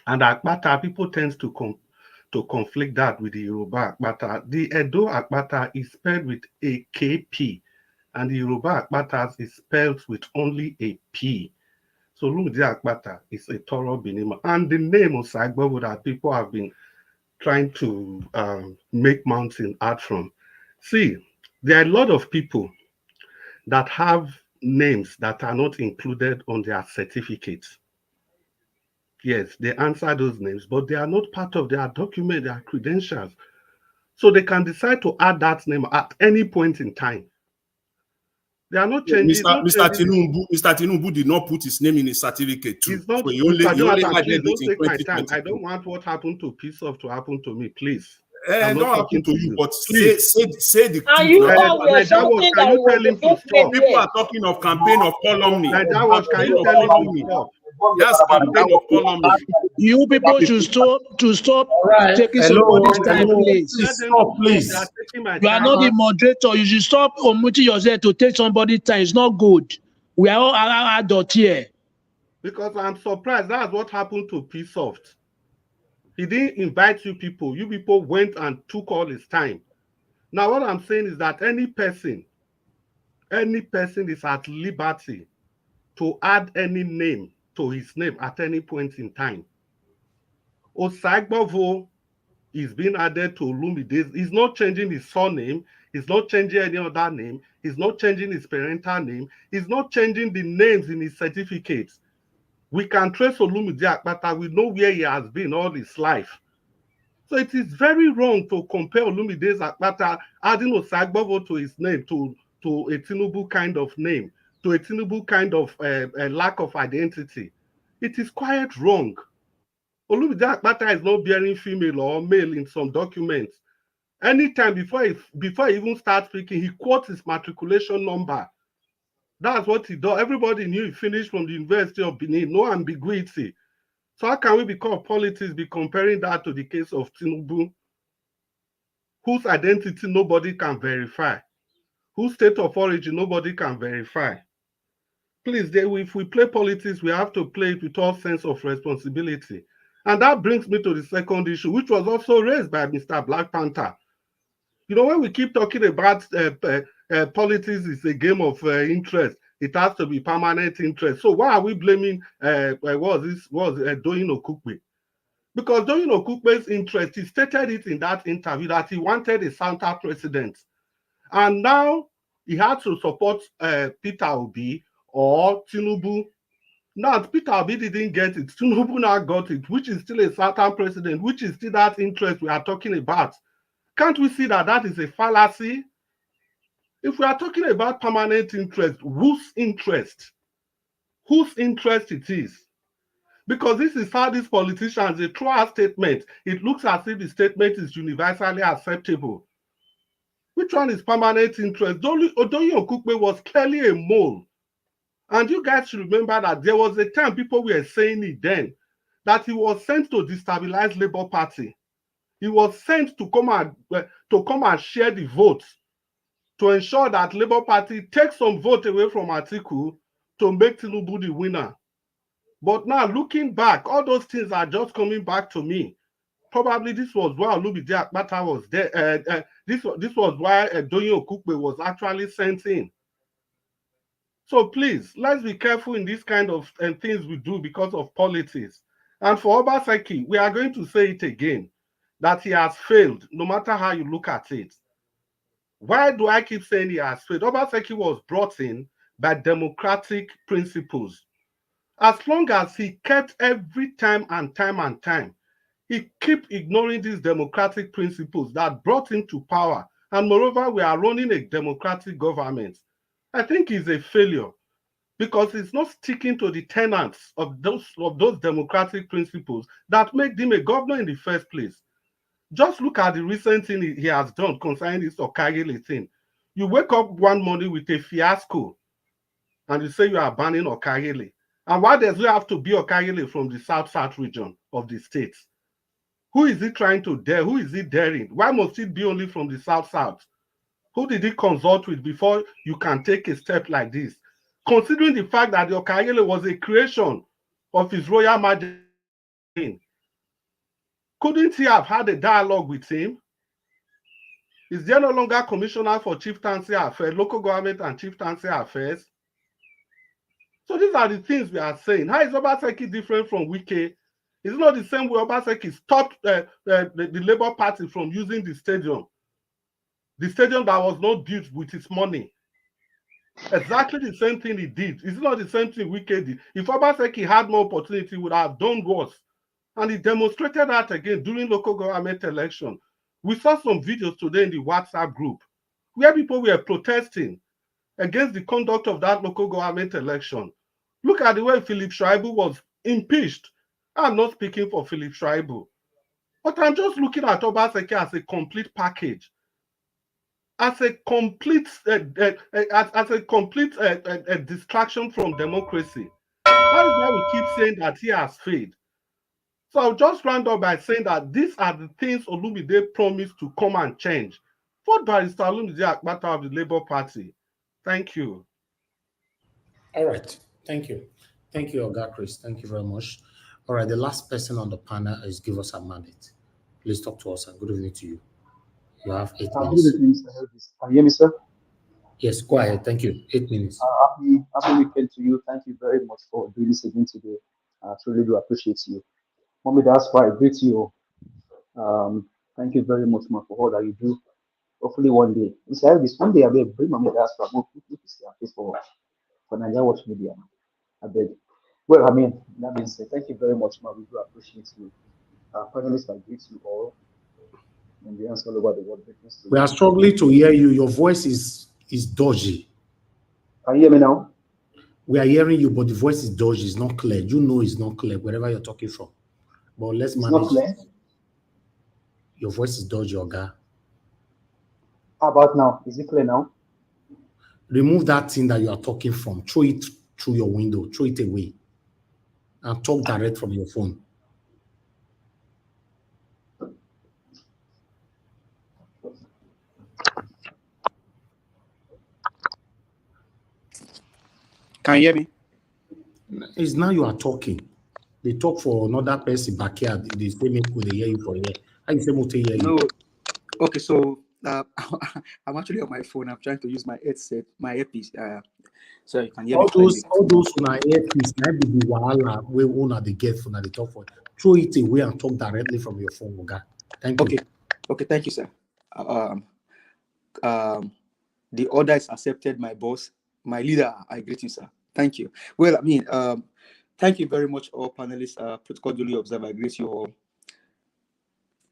And Akpata, people tend to conflict that with the Yoruba Akpata. The Edo Akpata is spelled with a KP, and the Yoruba Akpata is spelled with only a P. So Olumide Akpata is a thorough Benin. And the name of Sagbobo that people have been trying to make mountain art from. See, there are a lot of people that have names that are not included on their certificates. Yes, they answer those names, but they are not part of their document, their credentials. So they can decide to add that name at any point in time. They are not changing. Mr. Tinubu did not put his name in his certificate too. It's not, so he only added it don't in take my time. 2022. I don't want what happened to Peace to happen to me, please. Don't happen to you, but say the Are truth. you all were something that you tell him to stop? People are talking of campaign of calumny. Can you tell him to stop? Yes, campaign of calumny. You people should stop taking somebody's time, please. Stop, please. You are not the moderator. You should stop omitting yourself to take somebody's time. It's not good. We are all adults here. Because I'm surprised. That's what happened to Peacesoft. He didn't invite you people. You people went and took all his time. Now, what I'm saying is that any person is at liberty to add any name to his name at any point in time. Osagbovo is being added to Olumide. He's not changing his surname. He's not changing any other name. He's not changing his parental name. He's not changing the names in his certificates. We can trace Olumide Akpata. We know where he has been all his life. So it is very wrong to compare Olumide's Akpata adding Osagbovo to his name to to a Tinubu kind of name, to a Tinubu kind of a lack of identity. It is quite wrong. Olubide Akpata is not bearing female or male in some documents. Anytime before he even starts speaking, he quotes his matriculation number. That's what he does. Everybody knew he finished from the University of Benin, no ambiguity. So how can we, because of politics, be comparing that to the case of Tinubu, whose identity nobody can verify, whose state of origin nobody can verify? Please, if we play politics, we have to play it with all sense of responsibility. And that brings me to the second issue, which was also raised by Mr. Black Panther. You know, when we keep talking about politics is a game of interest, it has to be permanent interest. So why are we blaming Doyin Okupe? Because Doyin Okupe's interest, he stated it in that interview that he wanted a Santa president. And now he had to support Peter Obi or Tinubu. Now, Peter Obi didn't get it. Tinubu now got it, which is still a Santa president, which is still that interest we are talking about. Can't we see that that is a fallacy? If we are talking about permanent interest, whose interest? Whose interest it is? Because this is how these politicians, they throw a statement. It looks as if the statement is universally acceptable. Which one is permanent interest? Doyin Okupe was clearly a mole. And you guys should remember that there was a time people were saying it then, that he was sent to destabilize Labour Party. He was sent to come and share the votes, to ensure that Labour Party takes some vote away from Atiku to make Tinubu the winner. But now looking back, all those things are just coming back to me. Probably this was why Olubide Akpata was there. This was why Doyin Okupe was actually sent in. So please, let's be careful in this kind of things we do because of politics. And for Obaseki, we are going to say it again, that he has failed, no matter how you look at it. Why do I keep saying he has failed? Obaseki was brought in by democratic principles. As long as he kept every time, he kept ignoring these democratic principles that brought him to power. And moreover, we are running a democratic government. I think he's a failure because he's not sticking to the tenets of those democratic principles that made him a governor in the first place. Just look at the recent thing he has done concerning this Okagile thing. You wake up one morning with a fiasco and you say you are banning Okagile. And why does it have to be Okagile from the south region of the state? Who is he trying to dare? Who is he daring? Why must it be only from the south? Who did he consult with before you can take a step like this? Considering the fact that the Okagile was a creation of His Royal Majesty, couldn't he have had a dialogue with him? Is there no longer Commissioner for Chieftaincy Affairs, Local Government and Chieftaincy Affairs? So these are the things we are saying. How is Obaseki different from Wike? It's not the same way Obaseki stopped the Labour Party from using the stadium that was not built with his money. Exactly the same thing he did. It's not the same thing Wike did. If Obaseki had more opportunity, he would have done worse. And he demonstrated that again during local government election. We saw some videos today in the WhatsApp group where people were protesting against the conduct of that local government election. Look at the way Philip Shaibu was impeached. I'm not speaking for Philip Shaibu, but I'm just looking at Obaseki as a complete package, as a complete distraction from democracy. That is why we keep saying that he has failed. So I'll just round up by saying that these are the things Olumide promised to come and change. Fought by Mr. Olumide Akpata of the Labour Party. Thank you. All right. Thank you. Thank you, Oga Chris. Thank you very much. All right. The last person on the panel is Give Us a Mandate. Please talk to us and good evening to you. You have 8 minutes. Good evening, Mr. Elvis. Can you hear me, sir? Yes, go ahead. Thank you. 8 minutes. Happy weekend to you. Thank you very much for doing this again today. I truly do appreciate you. Mommy, that's why I greet you. Thank you very much, ma, for all that you do. Hopefully one day, Mr. Elvis, one day I will bring Mommy that's for Nigeria Watch Media. I beg. Well, I mean, that being said, thank you very much, ma. We do appreciate you. Panelists, I greet you all. And the answer all over the world. We are struggling to hear you. Your voice is is dodgy. Can you hear me now? We are hearing you, but the voice is dodgy. It's not clear. You know it's not clear wherever you're talking from. But let's It's manage. not clear. Your voice is dodgy, Oga. How about now? Is it clear now? Remove that thing that you are talking from. Throw it through your window. Throw it away. And talk direct from your phone. Can you hear me? It's now you are talking. They talk for another person backyard. They say make they hear you for here. I say more hear you. No. Okay, so I'm actually on my phone. I'm trying to use my headset, my earpiece. So you can hear me clearly. All those on our earpiece, now be the wahala we own at the get for now they talk for. Throw it away and talk directly from your phone, Oga. Thank you. Okay, thank you, sir. The order is accepted, my boss, my leader. I greet you, sir. Thank you. Well, I mean, thank you very much, all panelists. Protocol duly observed. I greet you all.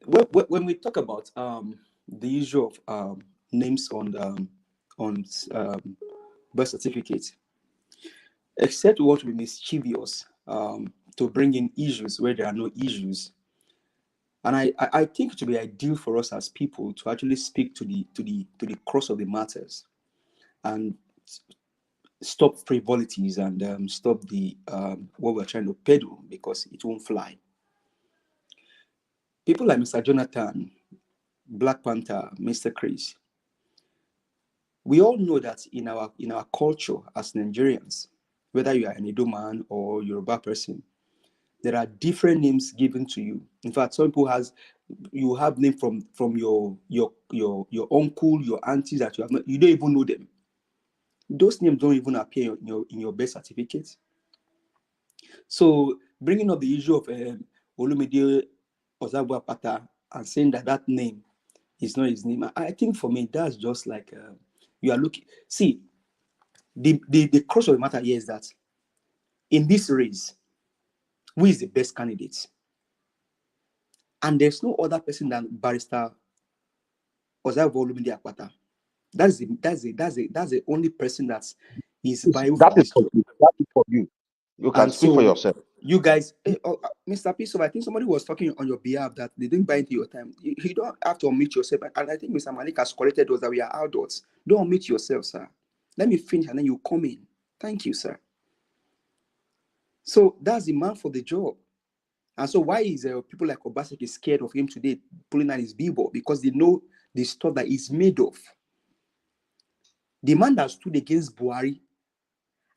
When we talk about the issue of names on birth certificates, except we want to be mischievous to bring in issues where there are no issues. And I think it would be ideal for us as people to actually speak to the crux of the matters and stop frivolities and stop the what we're trying to peddle, because it won't fly. People like Mr. Jonathan, Black Panther, Mr. Chris, we all know that in our culture as Nigerians, whether you are an Edo man or Yoruba person, there are different names given to you. In fact, some people you have name from your uncle, your aunties that you don't even know them. Those names don't even appear in your birth certificate. So bringing up the issue of Olumide Ozabu Apata and saying that name is not his name, I think for me that's just like you are looking. See, the crux of the matter here is that in this race, who is the best candidate? And there's no other person than Barrister Ozabu Olumide Apata. That's the only person that is viable for this. That is for you. You can speak for yourself. You guys, Mr. Piso, I think somebody was talking on your behalf that they didn't buy into your time. You don't have to unmute yourself. And I think Mr. Malik has corrected us that we are adults. Don't unmute yourself, sir. Let me finish and then you come in. Thank you, sir. So that's the man for the job. And so why is people like Obaseki scared of him today pulling out his billboard? Because they know the stuff that he's made of. The man that stood against Buhari.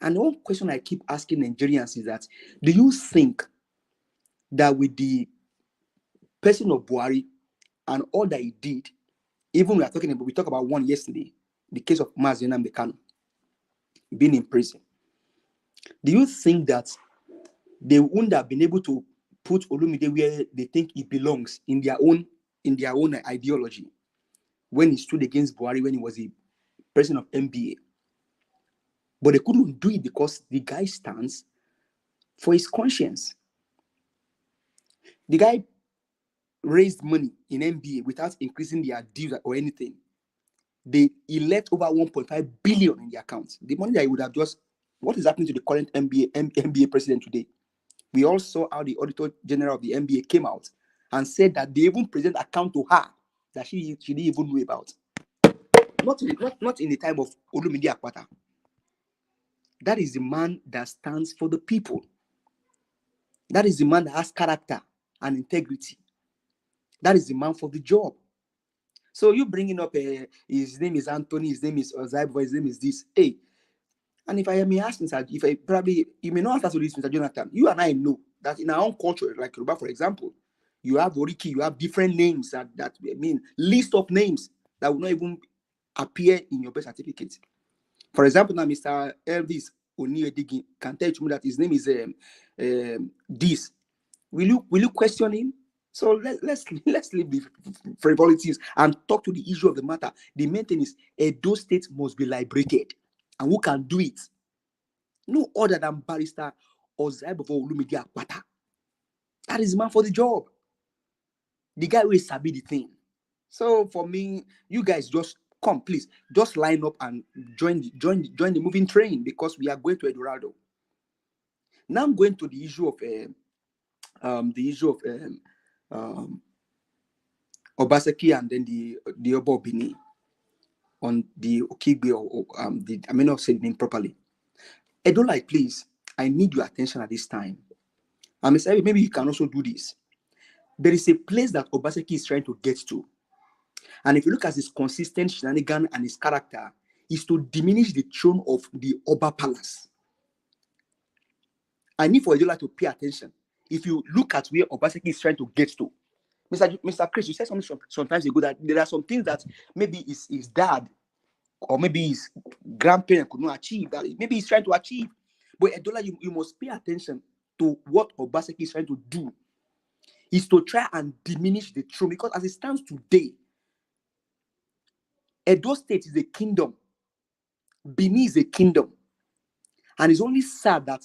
And one question I keep asking Nigerians is that, do you think that with the person of Buhari and all that he did, even we talked about one yesterday, the case of Mazi Nnamdi Kanu being in prison. Do you think that they wouldn't have been able to put Olumide where they think he belongs in their own ideology when he stood against Buhari when he was the president of MBA? But they couldn't do it because the guy stands for his conscience. The guy raised money in MBA without increasing their dues or anything. He left over 1.5 billion in the account. The money that he would have just, what is happening to the current MBA president today? We all saw how the Auditor General of the MBA came out and said that they even present account to her that she didn't even know about. Not in the time of Olumide Apata. That is the man that stands for the people. That is the man that has character and integrity. That is the man for the job. So you bringing up his name is Anthony, his name is Ozaibo, his name is this. Hey, and if I may ask, you may not answer to this, Mr. Jonathan. You and I know that in our own culture, like Yoruba, for example, you have Oriki, you have different names that list of names that will not even appear in your birth certificate. For example, now Mr. Elvis Oniedigi can tell you that his name is this. Will you question him? So let's leave the frivolities and talk to the issue of the matter. The main thing is Edo State must be liberated. And who can do it? No other than Barrister Ozabu Olumide Apata. That is the man for the job. The guy will sabi the thing. So for me, you guys just come, please, just line up and join the moving train, because we are going to Eldorado. Now I'm going to the issue of Obaseki and then the Oba Bini on the Okigbe, or I may not say the name properly. Edolite, please, I need your attention at this time. I'm saying maybe you can also do this. There is a place that Obaseki is trying to get to. And if you look at his consistent shenanigan and his character, is to diminish the throne of the Oba Palace. I need for Edolite to pay attention. If you look at where Obaseki is trying to get to, Mr. Chris, you said something sometimes ago that there are some things that maybe his dad or maybe his grandparent could not achieve, that maybe he's trying to achieve. But Edola, you must pay attention to what Obaseki is trying to do. Is to try and diminish the throne, because as it stands today, Edo State is a kingdom, Benin is a kingdom, and it's only sad that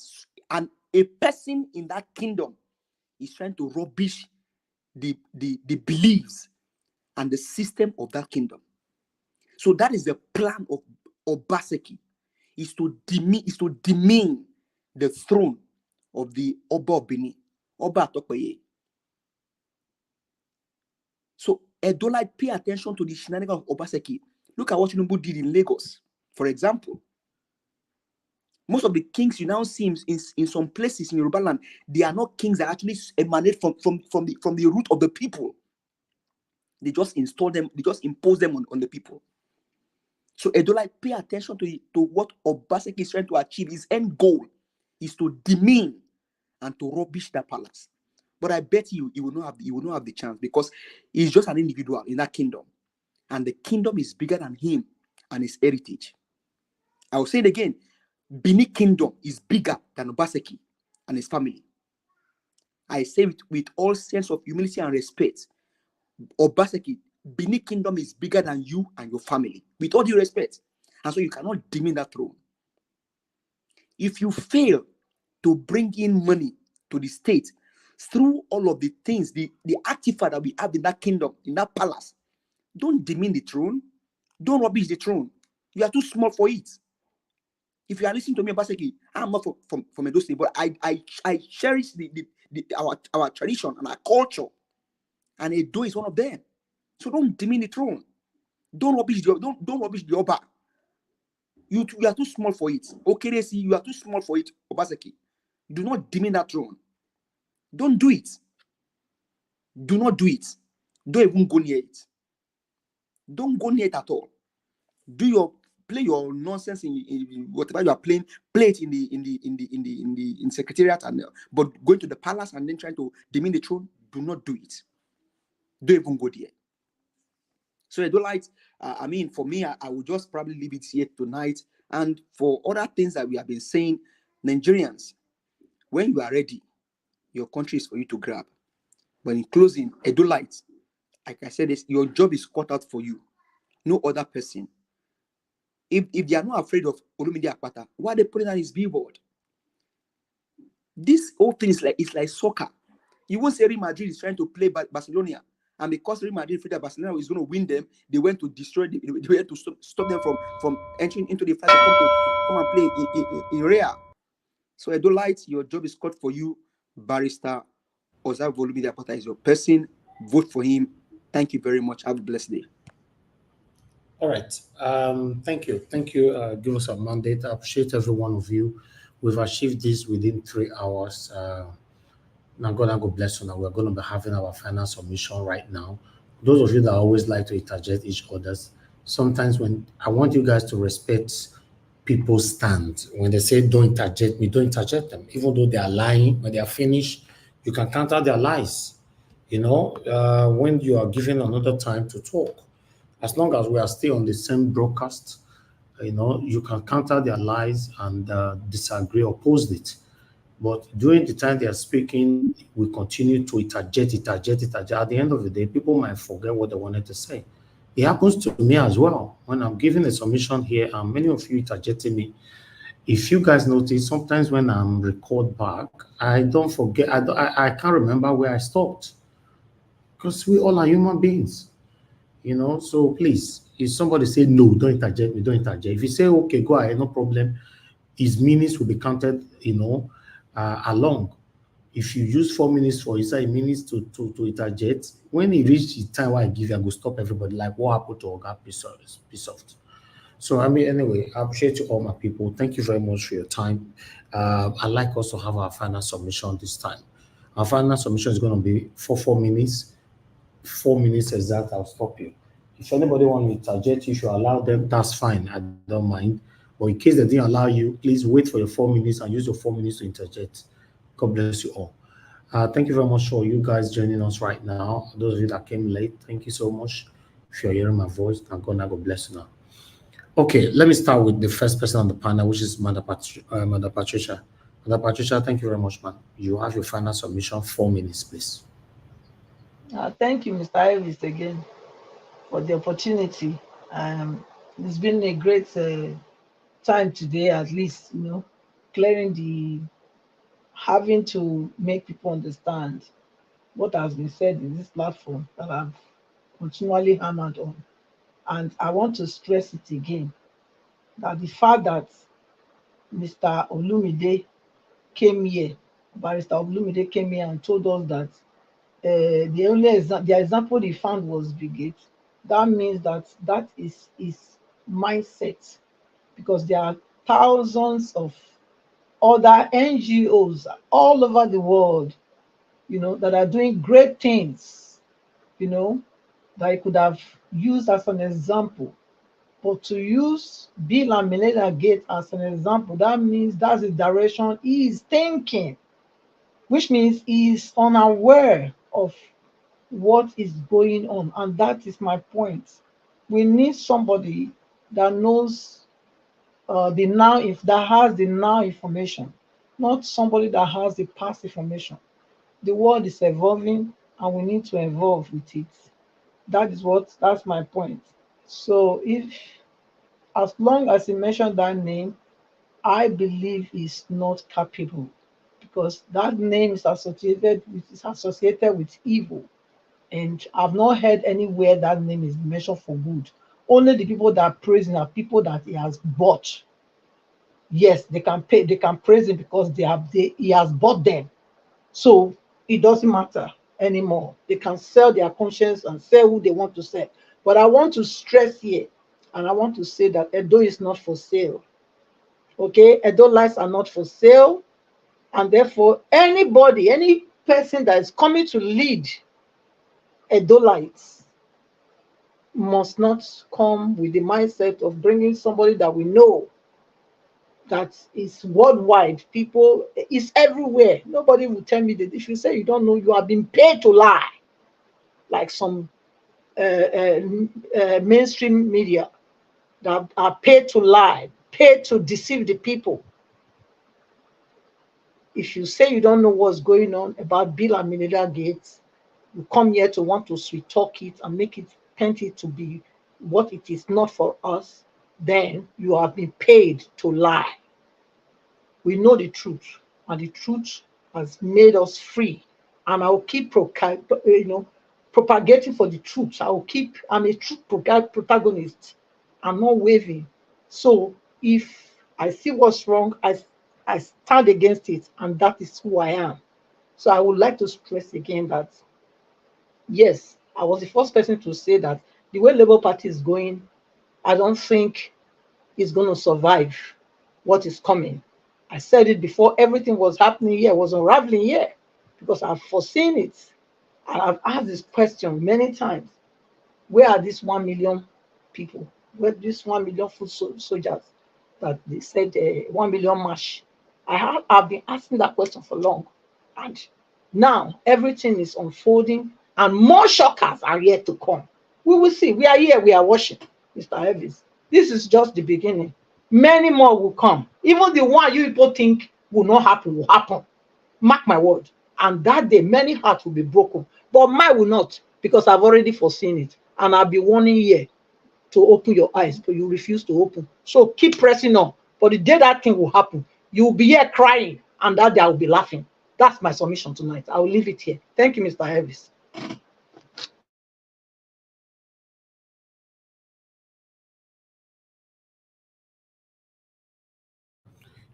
a person in that kingdom is trying to rubbish the beliefs and the system of that kingdom. So that is the plan of Obaseki, is to demean the throne of the Oba of Benin, Oba Atokpeye. So Edolite, pay attention to the shenanigans of Obaseki. Look at what Tinubu did in Lagos, for example. Most of the kings you now see in some places in Yoruba land, they are not kings that actually emanate from the root of the people. They just install them, they just impose them on the people. So Edolite, pay attention to what Obaseki is trying to achieve. His end goal is to demean and to rubbish that palace. But I bet you he will not have the chance, because he's just an individual in that kingdom. And the kingdom is bigger than him and his heritage. I will say it again. Benin kingdom is bigger than Obaseki and his family. I say it with all sense of humility and respect. Obaseki, Benin kingdom is bigger than you and your family, with all due respect. And so you cannot demean that throne. If you fail to bring in money to the state through all of the things, the artifact that we have in that kingdom, in that palace, don't demean the throne. Don't rubbish the throne. You are too small for it. If you are listening to me, Obaseki, I'm not from Edo State, but I cherish our tradition and our culture, and Edo is one of them. So don't demean the throne. Don't rubbish the Oba. You are too small for it. Okay, see, you are too small for it, Obaseki. Do not demean that throne. Don't do it. Do not do it. Don't even go near it. Don't go near it at all. Play your nonsense in whatever you are playing. Play it in secretariat, but going to the palace and then trying to demean the throne. Do not do it. Don't even go there. So Edolite, I mean, for me, I will just probably leave it here tonight. And for other things that we have been saying, Nigerians, when you are ready, your country is for you to grab. But in closing, Edolite, like I said, your job is cut out for you. No other person. If they are not afraid of Olumide Akpata, why are they putting on his billboard? This whole thing is like soccer. You won't say Real Madrid is trying to play Barcelona, and because Real Madrid feel that Barcelona is going to win them, they went to destroy them. They went to stop them from entering into the fight to come and play in Real. So Edolite, your job is cut for you. Barrister Oza Olumide Akpata is your person. Vote for him. Thank you very much. Have a blessed day. All right. Thank you. Give us a mandate. I appreciate every one of you. We've achieved this within 3 hours. Now, God bless you. Now, we're going to be having our final submission right now. Those of you that always like to interject each other's, sometimes when I want you guys to respect people's stand. When they say, don't interject me, don't interject them. Even though they are lying, when they are finished, you can counter their lies. You know, when you are given another time to talk. As long as we are still on the same broadcast, you know, you can counter their lies and disagree, oppose it. But during the time they are speaking, we continue to interject. At the end of the day, people might forget what they wanted to say. It happens to me as well. When I'm giving a submission here, and many of you interjecting me, if you guys notice, sometimes when I'm record back, I don't forget, I can't remember where I stopped. Because we all are human beings. You know, so please, if somebody say no, don't interject me, don't interject. If you say okay, go ahead, no problem, his minutes will be counted, along. If you use 4 minutes for inside minutes to interject, when he reach the time where I give you, I go stop everybody. Like what happened to Oga Pisoft. So I mean, anyway, I appreciate you all my people. Thank you very much for your time. I'd like us to have our final submission this time. Our final submission is going to be for 4 minutes. 4 minutes exact, I'll stop you. If anybody want to interject, you should allow them. That's fine. I don't mind. But in case they didn't allow you, please wait for your 4 minutes and use your 4 minutes to interject. God bless you all. Thank you very much for you guys joining us right now. Those of you that came late, thank you so much. If you're hearing my voice, thank God, God bless you now. Okay, let me start with the first person on the panel, which is Mother Patricia. Mother Patricia, thank you very much, man. You have your final submission, 4 minutes, please. Thank you, Mr. Iris, again for the opportunity. It's been a great time today, at least, clearing having to make people understand what has been said in this platform that I've continually hammered on. And I want to stress it again, that the fact that Mr. Olumide came here, Barrister Olumide came here and told us that the example he found was Brigade. That means that is his mindset, because there are thousands of other NGOs all over the world, that are doing great things, that he could have used as an example. But to use Bill and Melinda Gates as an example, that means that's the direction he is thinking, which means he is unaware of what is going on. And that is my point. We need somebody that knows that has the now information, not somebody that has the past information. The world is evolving and we need to evolve with it. That's my point. So as long as he mentioned that name, I believe he's not capable, because that name is associated with evil. And I've not heard anywhere that name is mentioned for good. Only the people that praise him are people that he has bought. Yes, they can praise him because he has bought them. So it doesn't matter anymore. They can sell their conscience and sell who they want to sell. But I want to stress here, and I want to say that Edo is not for sale. Okay, Edo lights are not for sale, and therefore any person that is coming to lead Edo lights must not come with the mindset of bringing somebody that we know that is worldwide. People is everywhere. Nobody will tell me that. If you say you don't know, you have been paid to lie, like some mainstream media that are paid to lie, paid to deceive the people. If you say you don't know what's going on about Bill and Melinda Gates, you come here to want to sweet talk it and paint it to be what it is not for us, then you have been paid to lie. We know the truth, and the truth has made us free. And I will keep propagating for the truth. I'm a truth protagonist. I'm not waving. So if I see what's wrong, I stand against it, and that is who I am. So I would like to stress again that, yes, I was the first person to say that the way Labour Party is going, I don't think it's going to survive what is coming. I said it before everything was happening here, was unraveling here, because I've foreseen it. And I've asked this question many times. Where are these 1 million people? Where are these 1 million foot soldiers that they said 1 million march? I've been asking that question for long. And now everything is unfolding and more shockers are yet to come. We will see. We are here. We are watching, Mr. Evans. This is just the beginning. Many more will come. Even the one you people think will not happen will happen. Mark my word. And that day, many hearts will be broken. But mine will not, because I've already foreseen it. And I'll be warning you to open your eyes, but you refuse to open. So keep pressing on. But the day that thing will happen, you will be here crying, and that day I will be laughing. That's my submission tonight. I will leave it here. Thank you, Mr. Harris.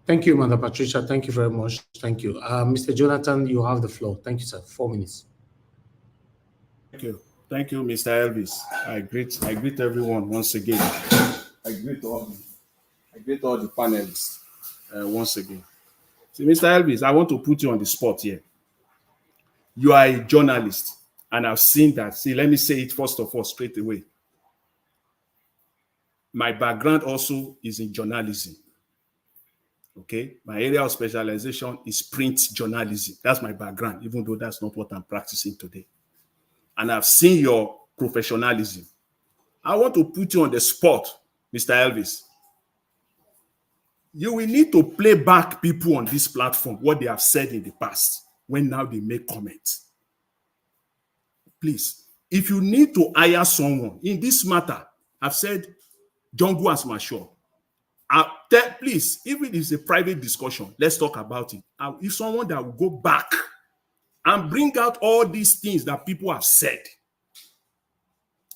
Thank you, Mother Patricia. Thank you very much. Thank you. Mr. Jonathan, you have the floor. Thank you, sir. 4 minutes. Thank you. Thank you, Mr. Elvis. I greet everyone once again. I greet all the panelists once again. See, Mr. Elvis, I want to put you on the spot here. You are a journalist, and I've seen that. See, let me say it first of all straight away. My background also is in journalism. Okay, my area of specialization is print journalism. That's my background, even though that's not what I'm practicing today. And I've seen your professionalism. I want to put you on the spot, Mr. Elvis. You will need to play back people on this platform, what they have said in the past, when now they make comments. Please, if you need to hire someone in this matter, I've said, Jongo as Masho. Please, even if it's a private discussion, let's talk about it. If someone that will go back and bring out all these things that people have said,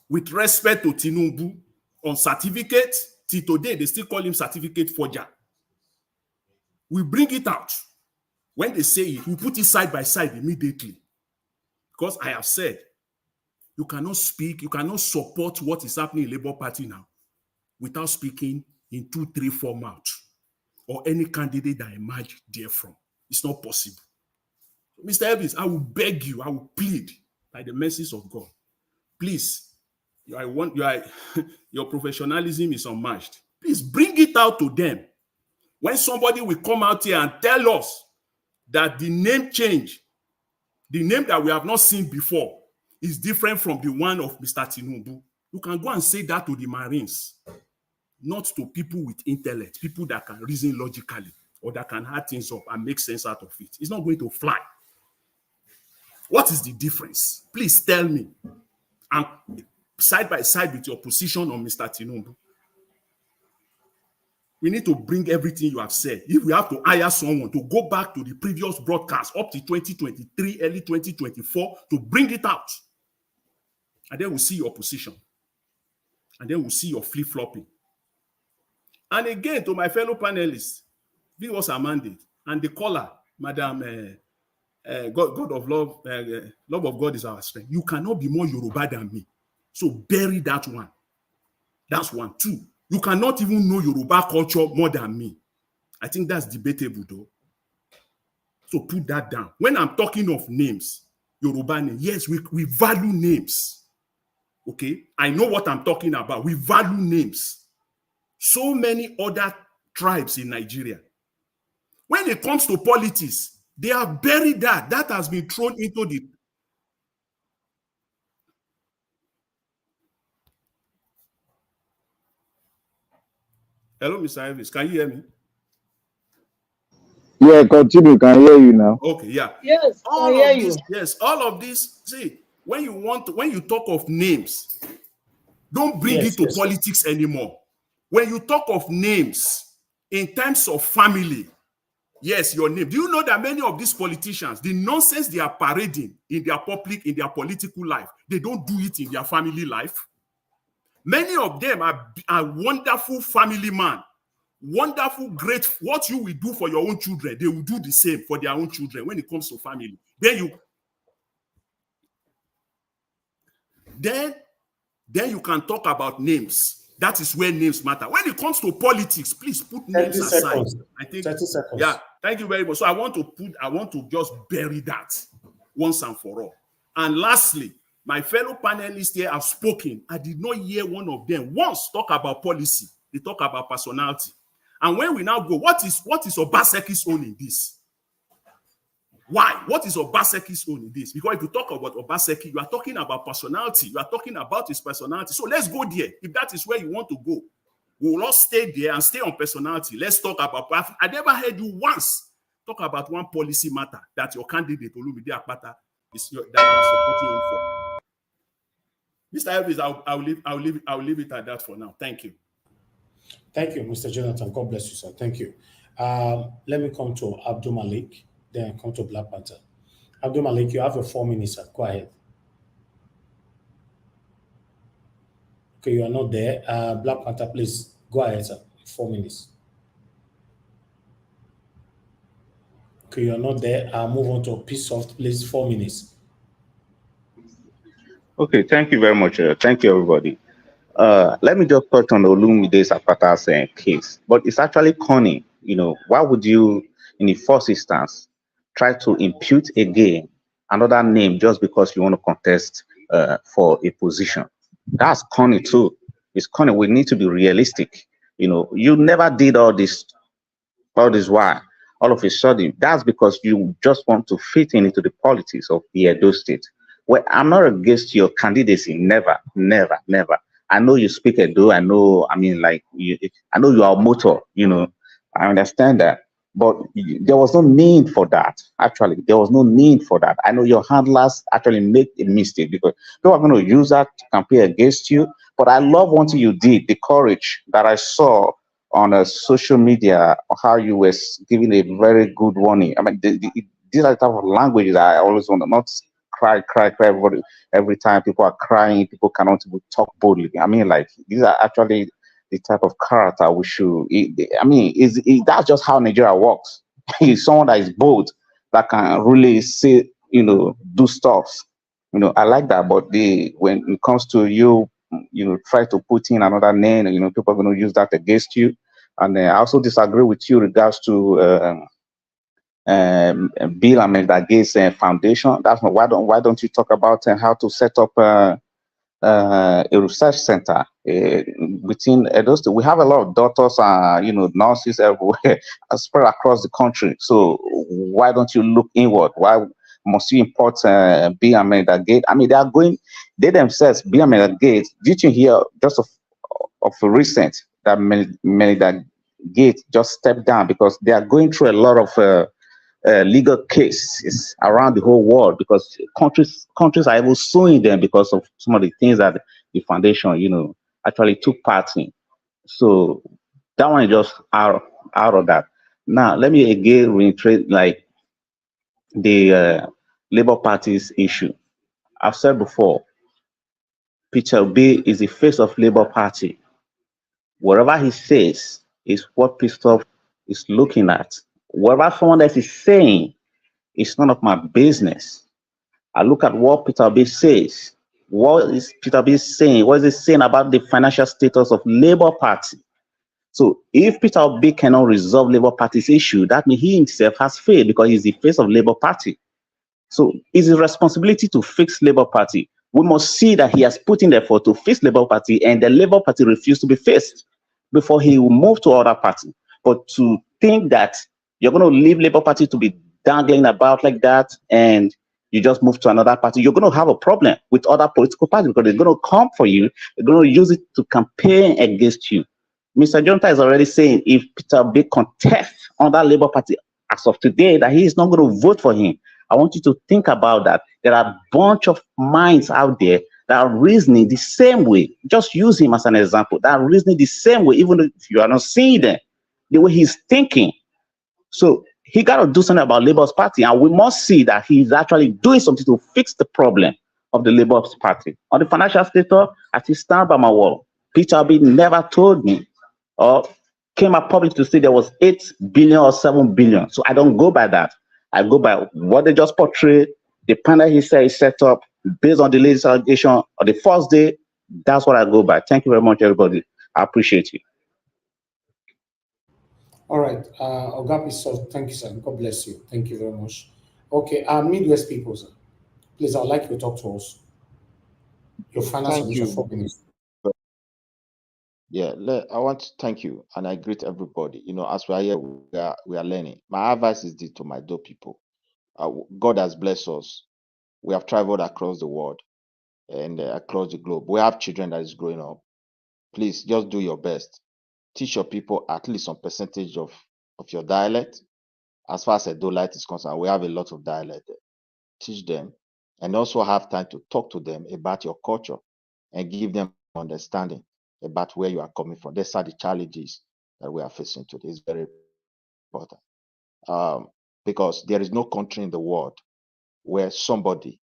with respect to Tinubu on certificate, till today they still call him certificate forger. We bring it out. When they say it, we put it side by side immediately. Because I have said, you cannot speak, you cannot support what is happening in Labour Party now without speaking in 2, 3, 4 mouths, or any candidate that emerged therefrom. It's not possible. Mr. Elvis, I will beg you, I will plead by the mercies of God. Please, your professionalism is unmatched. Please bring it out to them. When somebody will come out here and tell us that the name change, the name that we have not seen before, is different from the one of Mr. Tinubu, you can go and say that to the Marines, not to people with intellect, people that can reason logically or that can add things up and make sense out of it. It's not going to fly. What is the difference? Please tell me. And side by side with your position on Mr. Tinubu, we need to bring everything you have said. If we have to hire someone to go back to the previous broadcast up to 2023, early 2024, to bring it out. And then we'll see your position. And then we'll see your flip-flopping. And again, to my fellow panelists, this was a mandate. And the caller, Madam God of love, love of God is our strength. You cannot be more Yoruba than me. So bury that one. That's 1. 2, you cannot even know Yoruba culture more than me. I think that's debatable though. So put that down. When I'm talking of names, Yoruba name, yes, we value names. Okay, I know what I'm talking about. We value names. So many other tribes in Nigeria. When it comes to politics, they have buried that. That has been thrown into the... Hello, Mr. Elvis. Can you hear me? Yeah, continue. Can hear you now. Okay, yeah. Yes, I hear you. Yes, all of this. See, when you talk of names, don't bring it to politics anymore. When you talk of names in terms of family, yes, your name. Do you know that many of these politicians, the nonsense they are parading in their political life, they don't do it in their family life? Many of them are wonderful family men, wonderful, great. What you will do for your own children, they will do the same for their own children when it comes to family. Then you can talk about names. That is where names matter. When it comes to politics, please put names aside. I think 30 seconds. Yeah, thank you very much. So I want to just bury that once and for all. And lastly, my fellow panelists here have spoken. I did not hear one of them once talk about policy. They talk about personality. And when we now go, what is Obaseki's own in this? Why? What is Obaseki's own in this? Because if you talk about Obaseki, you are talking about personality. You are talking about his personality. So let's go there. If that is where you want to go, we will all stay there and stay on personality. Let's talk about... I never heard you once talk about one policy matter that your candidate, Olumide Akpata, that you are supporting him for. Mr. Elvis, I'll leave it at that for now. Thank you. Thank you, Mr. Jonathan. God bless you, sir. Thank you. Let me come to Abdul Malik, then come to Black Panther. Abdul Malik, you have your 4 minutes, sir. Go ahead. Okay, you are not there. Black Panther, please go ahead, sir. 4 minutes. Okay, you're not there. I'll move on to Peace Soft, please. 4 minutes. Okay, thank you very much. Thank you, everybody. Let me just touch on the Olumide's Apata's case, but it's actually corny. Why would you, in the first instance, try to impute again another name just because you want to contest for a position? That's corny too. It's corny. We need to be realistic. You never did all this why all of a sudden. That's because you just want to fit into the politics of the Edo State. Well, I'm not against your candidacy. Never, never, never. I know you speak Edo. I know you are a motor. I understand that. But there was no need for that. Actually, there was no need for that. I know your handlers actually make a mistake because they are going to use that to campaign against you. But I love one thing you did, the courage that I saw on social media, how you were giving a very good warning. I mean, these are the type of languages that I always want to not cry. Every time people are crying, people cannot even talk boldly. I mean, like, these are actually the type of character we should. That's just how Nigeria works. He's someone that is bold, that can really say, do stuff. I like that. But when it comes to you, try to put in another name, people are going to use that against you. And I also disagree with you regards to Bill and Melinda Gates Foundation. That's not, why don't you talk about how to set up a research center within Edo State? We have a lot of doctors and nurses everywhere spread across the country. So why don't you look inward? Why must you import Bill and Melinda Gates? I mean, they themselves, Bill and Melinda Gates. Did you hear just of recent that Melinda Gates just stepped down because they are going through a lot of legal cases around the whole world, because countries are even suing them because of some of the things that the foundation, actually took part in. So that one is just out of that. Now, let me again reiterate, like, the Labour Party's issue. I've said before, Peter Obi is the face of Labour Party. Whatever he says is what Christoph is looking at. Whatever someone else is saying is none of my business. I look at what Peter Obi says. What is Peter Obi saying? What is he saying about the financial status of Labour Party? So if Peter Obi cannot resolve Labour Party's issue, that means he himself has failed, because he's the face of Labour Party. So it's his responsibility to fix Labour Party. We must see that he has put in the effort to fix Labour Party, and the Labour Party refused to be fixed before he will move to other party. But to think that you're going to leave Labour Party to be dangling about like that, and you just move to another party, you're going to have a problem with other political parties, because they're going to come for you. They're going to use it to campaign against you. Mr. Jonta is already saying if Peter Obi contests under Labour Party as of today, that he is not going to vote for him. I want you to think about that. There are a bunch of minds out there that are reasoning the same way. Just use him as an example. That are reasoning the same way, even if you are not seeing them, the way he's thinking. So he got to do something about Labour's Party, and we must see that he's actually doing something to fix the problem of the Labour's Party. On the financial status, I still stand by my word. Peter Obi never told me or came up public to say there was 8 billion or 7 billion. So I don't go by that. I go by what they just portrayed. The panel he said is set up based on the latest allegation on the first day. That's what I go by. Thank you very much, everybody. I appreciate you. All right. Ogapi, so thank you, sir. God bless you. Thank you very much. Okay, Midwest people, sir. Please, I'd like you to talk to us. Your final Thank submission, you. 4 minutes. Yeah, I want to thank you, and I greet everybody. As we are here, we are learning. My advice is this to my Edo people. God has blessed us. We have traveled across the world and across the globe. We have children that is growing up. Please just do your best. Teach your people at least some percentage of your dialect. As far as Edo Light is concerned, we have a lot of dialect there. Teach them, and also have time to talk to them about your culture and give them understanding about where you are coming from. These are the challenges that we are facing today. It's very important, because there is no country in the world where somebody,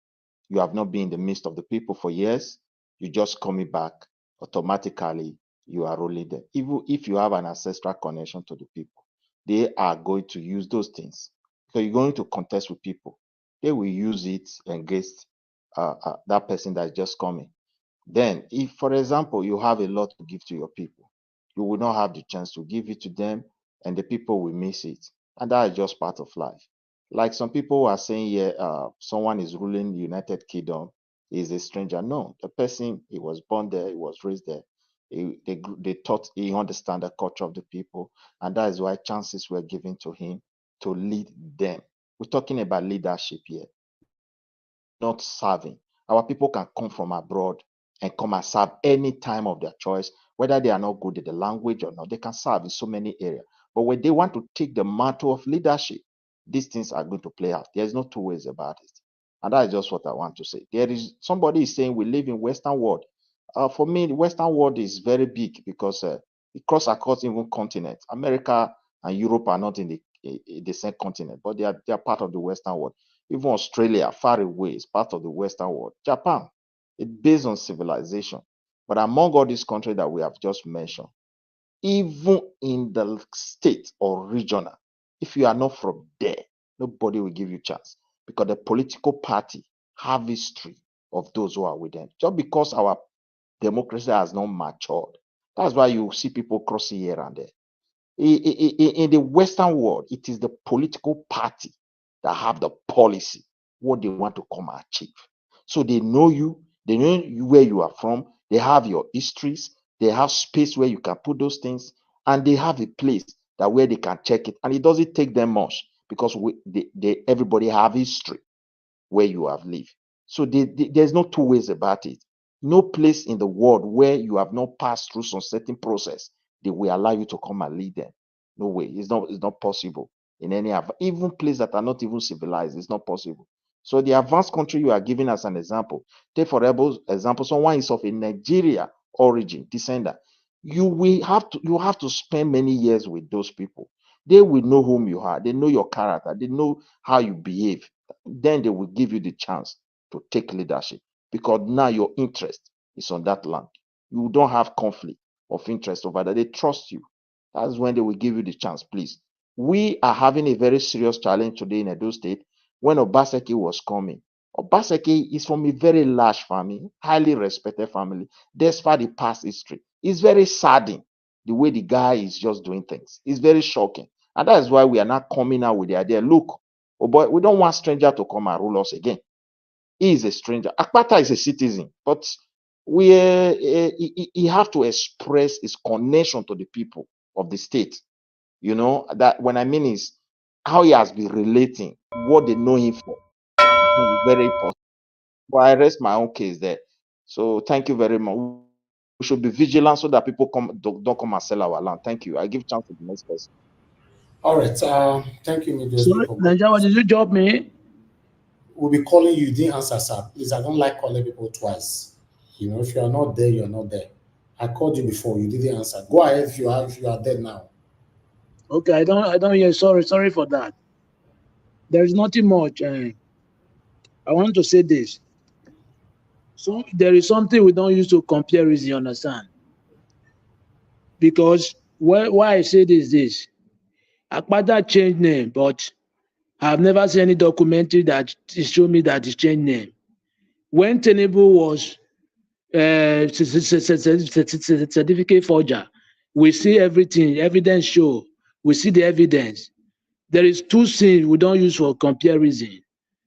you have not been in the midst of the people for years, you just coming back, automatically you are rolling there. Even if you have an ancestral connection to the people, they are going to use those things So you're going to contest with people. They will use it against that person that's just coming. Then, if, for example, you have a lot to give to your people, you will not have the chance to give it to them, and the people will miss it. And that is just part of life. Like some people are saying here, someone is ruling the United Kingdom, is a stranger. No, the person, he was born there, he was raised there. They thought he understand the culture of the people, and that is why chances were given to him to lead them. We're talking about leadership here, not serving. Our people can come from abroad and come and serve any time of their choice, whether they are not good at the language or not. They can serve in so many areas. But when they want to take the mantle of leadership, these things are going to play out. There's no two ways about it. And that is just what I want to say. There is somebody is saying we live in Western world. For me, the Western world is very big because it crosses across even continents. America and Europe are not in the same continent, but they are part of the Western world. Even Australia, far away, is part of the Western world. Japan, it's based on civilization. But among all these countries that we have just mentioned, even in the state or regional, if you are not from there, nobody will give you chance because the political party have history of those who are with them. Just because our democracy has not matured, that's why you see people crossing here and there. In the Western world, it is the political party that have the policy, what they want to come and achieve. So they know you, they know where you are from, they have your histories, they have space where you can put those things, and they have a place that where they can check it. And it doesn't take them much because everybody have history where you have lived. So there's no two ways about it. No place in the world where you have not passed through some certain process, they will allow you to come and lead them. No way. It's not possible in any even places that are not even civilized. It's not possible. So the advanced country you are giving as an example, take for example, someone is of a Nigeria origin, descendant. You have to spend many years with those people. They will know whom you are. They know your character. They know how you behave. Then they will give you the chance to take leadership because now your interest is on that land. You don't have conflict of interest over that. They trust you. That's when they will give you the chance, please. We are having a very serious challenge today in Edo State. When Obaseki was coming, Obaseki is from a very large family, highly respected family, despite the past history. It's very saddening the way the guy is just doing things. It's very shocking. And that is why we are not coming out with the idea, look, oh boy, we don't want stranger to come and rule us again. He is a stranger. Akpata is a citizen, but he have to express his connection to the people of the state. You know, that when I mean is how he has been relating, what they know him for. Very important. But I rest my own case there. So thank you very much. We should be vigilant so that people don't come and sell our land. Thank you. I give chance to the next person. All right. Thank you, Media. Sorry, Nigeria, did you drop me? We'll be calling you. You didn't answer, sir. Please, I don't like calling people twice. You know, if you are not there, you're not there. I called you before. You didn't answer. Go ahead if you are there now. Okay, I don't hear. Sorry for that. There is nothing much. I want to say this. So there is something we don't use to compare reason, you understand? Because why I say this. Akpata changed name, but I've never seen any documentary that show me that he changed name. When Tinubu was certificate forger, we see everything, evidence show, we see the evidence. There is two things we don't use for comparison.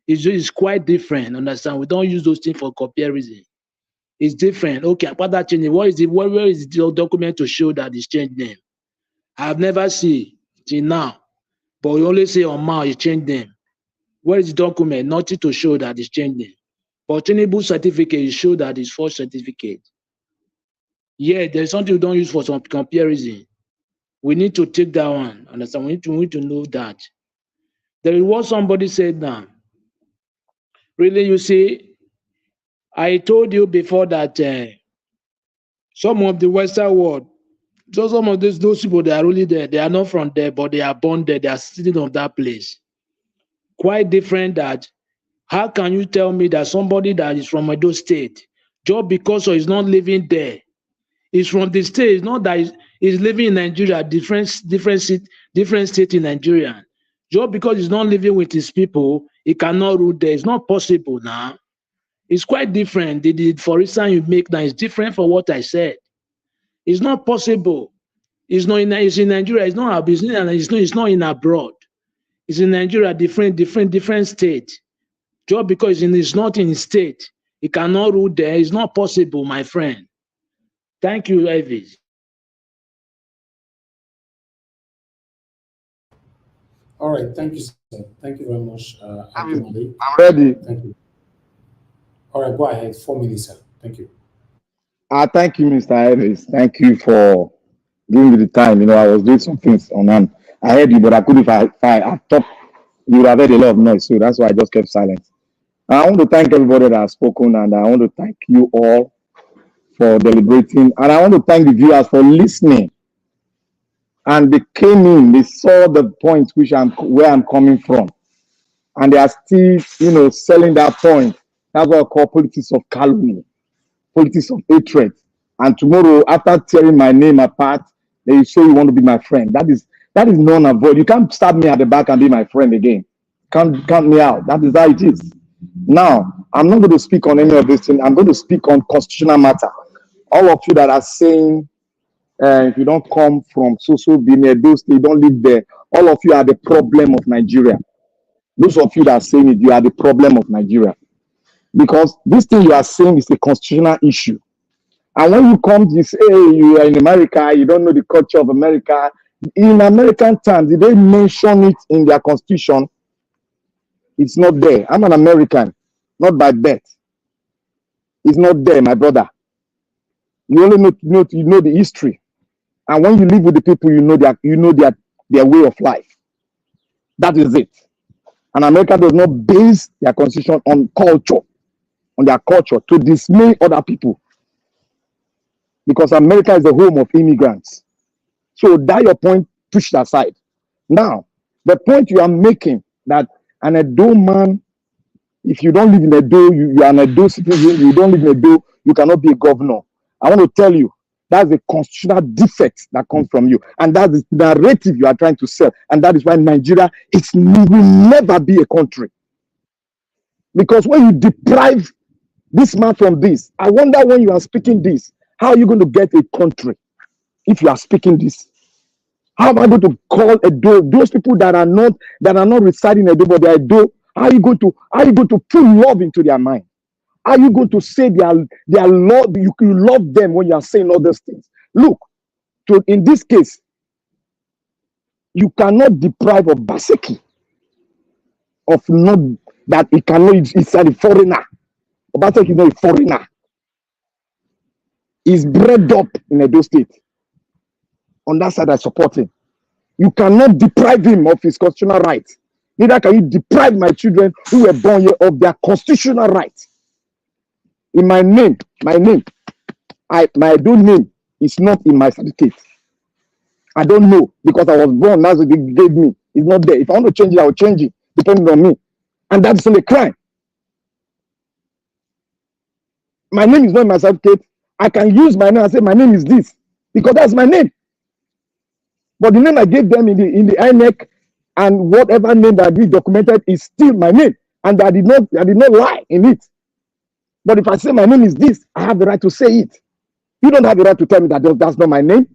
It's quite different, understand? We don't use those things for comparison. It's different. Okay, about that changing, where is the document to show that it's changed name? I've never seen till now, but we only say on Mao he changed name. Where is the document? Nothing to show that it's changed name. But Tinubu certificate, it show that it's false certificate. Yeah, there's something we don't use for some comparison. We need to take that one. Understand? We need to know that. There is what somebody said now. Really, you see, I told you before that some of the Western world, so some of those people that are really there, they are not from there, but they are born there, they are citizens of that place. Quite different that, how can you tell me that somebody that is from Edo State, just because he's not living there, is from the state, it's not that he's living in Nigeria, different state in Nigeria. Just because he's not living with his people, he cannot rule there. It's not possible now. It's quite different. For instance, you make now is different from what I said. It's not possible. It's not in Nigeria. It's not our business, and it's not in abroad. It's in Nigeria, different state. Just because it's not in state, it cannot rule there. It's not possible, my friend. Thank you, Elvis. All right, thank you, sir. Thank you very much, I'm ready. Thank you. All right, go ahead. 4 minutes, sir. Thank you. Thank you, Mr. Elvis. Thank you for giving me the time. You know, I was doing some things on hand. I heard you, but I couldn't. If I thought you would have heard a lot of noise, so that's why I just kept silent. I want to thank everybody that has spoken, and I want to thank you all for deliberating, and I want to thank the viewers for listening. And they came in, they saw the point where I'm coming from, and they are still, selling that point. That's what I call politics of calumny, politics of hatred. And tomorrow, after tearing my name apart, they say you want to be my friend. That is non-avoid. You can't stab me at the back and be my friend again. Can't count me out. That is how it is. Now, I'm not going to speak on any of this thing. I'm going to speak on constitutional matter. All of you that are saying, if you don't come from being Edo State, you don't live there, all of you are the problem of Nigeria. Those of you that are saying it, you are the problem of Nigeria. Because this thing you are saying is a constitutional issue. And when you come, you say, hey, you are in America, you don't know the culture of America. In American terms, did they mention it in their constitution? It's not there. I'm an American, not by birth. It's not there, my brother. You only know the history. And when you live with the people, you know their way of life. That is it. And America does not base their constitution on culture, on their culture, to dismay other people. Because America is the home of immigrants. So that your point pushed aside. Now, the point you are making that an Edo man, if you don't live in Edo, you are an Edo citizen, you don't live in Edo, you cannot be a governor. I want to tell you, that's a constitutional defect that comes from you. And that is the narrative you are trying to sell. And that is why Nigeria will never be a country. Because when you deprive this man from this, I wonder when you are speaking this, how are you going to get a country if you are speaking this? How am I going to call Edo, those people that are not residing in Edo, but they are Edo? How are you going to put love into their mind? Are you going to say their love? You love them when you are saying all those things. Look, in this case, you cannot deprive of Obaseki of not that he cannot. It's a foreigner. Obaseki is not a foreigner. He's bred up in Edo State. On that side, I support him. You cannot deprive him of his constitutional rights. Neither can you deprive my children who were born here of their constitutional rights. In my name, my Edo name is not in my certificate. I don't know because I was born. That's what they gave me. It's not there. If I want to change it, I will change it, depending on me. And that's still a crime. My name is not in my certificate. I can use my name and say my name is this because that's my name. But the name I gave them in the INEC and whatever name that we documented is still my name, and I did not lie in it. But if I say my name is this, I have the right to say it. You don't have the right to tell me that that's not my name.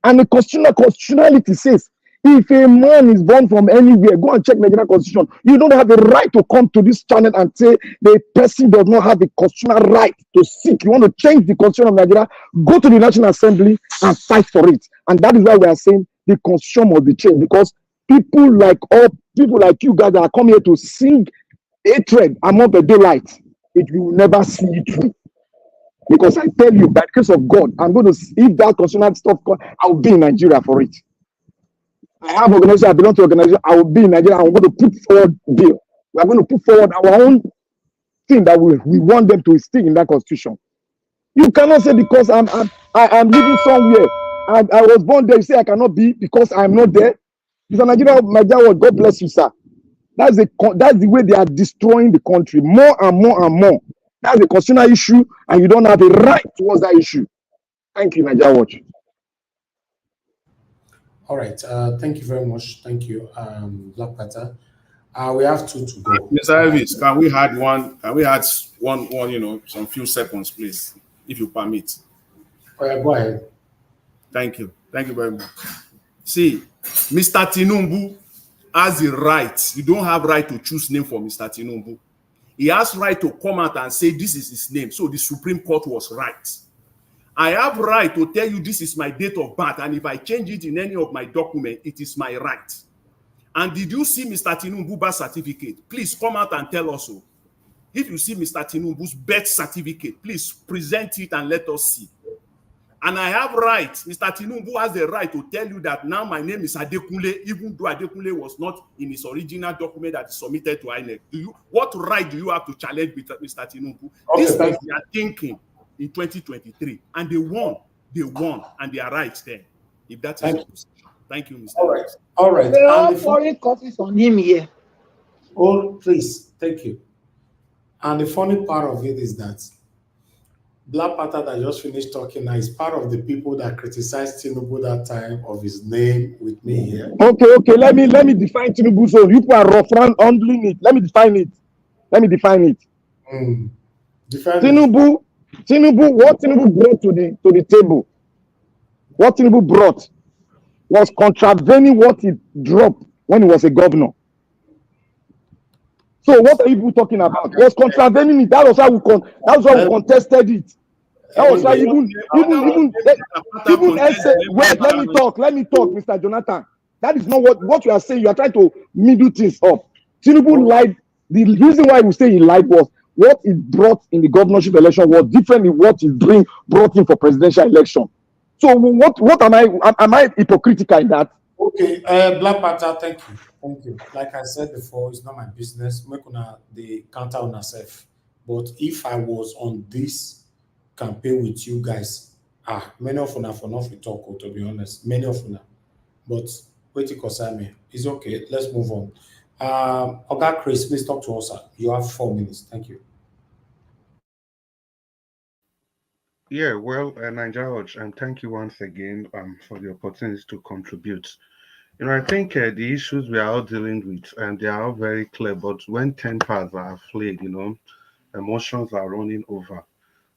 And the constitutionality says, if a man is born from anywhere, go and check Nigerian constitution. You don't have the right to come to this channel and say the person does not have the constitutional right to seek. You want to change the constitution of Nigeria, go to the National Assembly and fight for it. And that is why we are saying the constitution must be changed, because people like you guys that are coming here to sing hatred among the daylight, it will never see it through. Because I tell you, by the grace of God, I'm going to, if that constitutional stuff, I will be in Nigeria for it. I have organization, I belong to organization, I will be in Nigeria, I'm going to put forward bill. We are going to put forward our own thing that we want them to stick in that constitution. You cannot say because I'm living somewhere, I was born there, you say I cannot be because I'm not there. It's a Nigeria, God bless you, sir. That's the way they are destroying the country more and more and more. That's a constitutional issue, and you don't have a right towards that issue. Thank you, Nigeria Watch. All right. Thank you very much. Thank you, Black Panther. We have two to go. Mr. Elvis, can we add one? Can we add one? Some few seconds, please, if you permit. Oh, yeah, go ahead. Thank you. Thank you very much. See, Mr. Tinubu has the right. You don't have right to choose name for Mr. Tinubu. He has right to come out and say this is his name. So the Supreme Court was right. I have right to tell you this is my date of birth, and if I change it in any of my documents, it is my right. And did you see Mr. Tinubu's birth certificate? Please come out and tell us so. If you see Mr. Tinubu's birth certificate, please present it and let us see. And I have right, Mr. Tinubu has the right to tell you that now my name is Adekunle, even though Adekunle was not in his original document that is submitted to INEC. What right do you have to challenge Mr. Tinubu? Okay, this was their thinking in 2023, and they won, and they are right there. If that is your position. Thank you, Mr. All right. All right. They all foreign courses on him here. Oh, please. Thank you. And the funny part of it is that Black Panther that just finished talking now is part of the people that criticized Tinubu that time of his name with me here. Okay. Let me define Tinubu. So you are rough handling it. Let me define it. Tinubu, what Tinubu brought to the table, what Tinubu brought was contravening what he dropped when he was a governor. So what are you people talking about? Was contravening it. That was how we contested it. That was why even wait, let me talk, Mr. Jonathan. That is not what you are saying. You are trying to middle things up. Tinubu lied. The reason why we say he lied was what he brought in the governorship election was different than what he brought in for presidential election. So what am I hypocritical in that? Okay, Black Panther, thank you. Like I said before, it's not my business. Make the counter on herself. But if I was on this campaign with you guys, many of you for not to talk, to be honest, many of you. But wait to concern me. It's okay. Let's move on. Oga Chris, please talk to us. Sir. You have 4 minutes. Thank you. Yeah, well, George, and thank you once again for the opportunity to contribute. I think the issues we are all dealing with, and they are all very clear, but when tempers are flared, emotions are running over,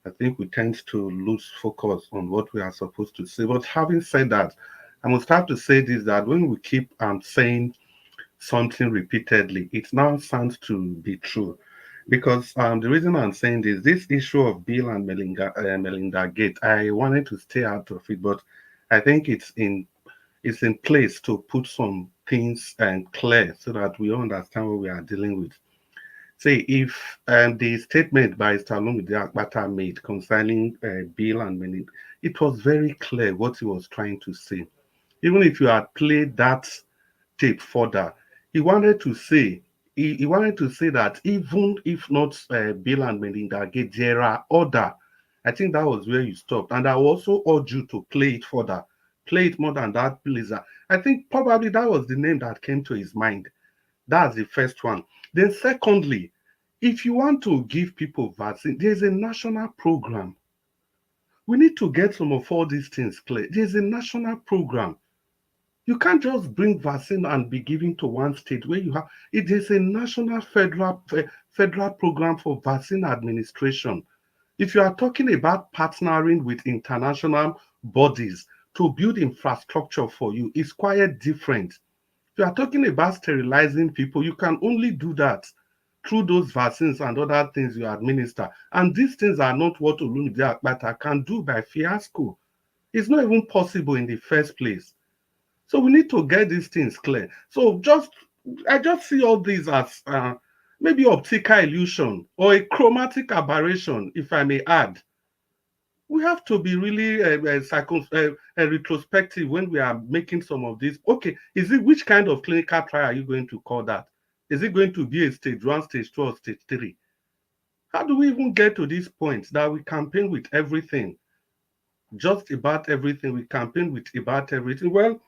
I think we tend to lose focus on what we are supposed to say. But having said that, I must have to say this, that when we keep saying something repeatedly, it now sounds to be true. Because the reason I'm saying this issue of Bill and Melinda Gate, I wanted to stay out of it, but I think it's in place to put some things clear so that we understand what we are dealing with. Say, if the statement by Salomide Akpata made concerning Bill and Melinda, it was very clear what he was trying to say. Even if you had played that tape further, he wanted to say that even if not Bill and Melinda Gates, there are other. I think that was where you stopped, and I also urge you to play it further, play it more than that, please. I think probably that was the name that came to his mind. That's the first one. Then secondly, if you want to give people vaccine, there's a national program. We need to get some of all these things clear. There's a national program. You can't just bring vaccine and be giving to one state where you have it is a national federal program for vaccine administration. If you are talking about partnering with international bodies to build infrastructure for you, it's quite different. If you are talking about sterilizing people, you can only do that through those vaccines and other things you administer. And these things are not what Olumide Akpata can do by fiasco. It's not even possible in the first place. So we need to get these things clear. So I just see all these as maybe optical illusion or a chromatic aberration, if I may add. We have to be really retrospective when we are making some of these. Okay, which kind of clinical trial are you going to call that? Is it going to be a stage 1, stage 2, or stage 3? How do we even get to this point that we campaign with everything? Just about everything. We campaign with about everything. Well,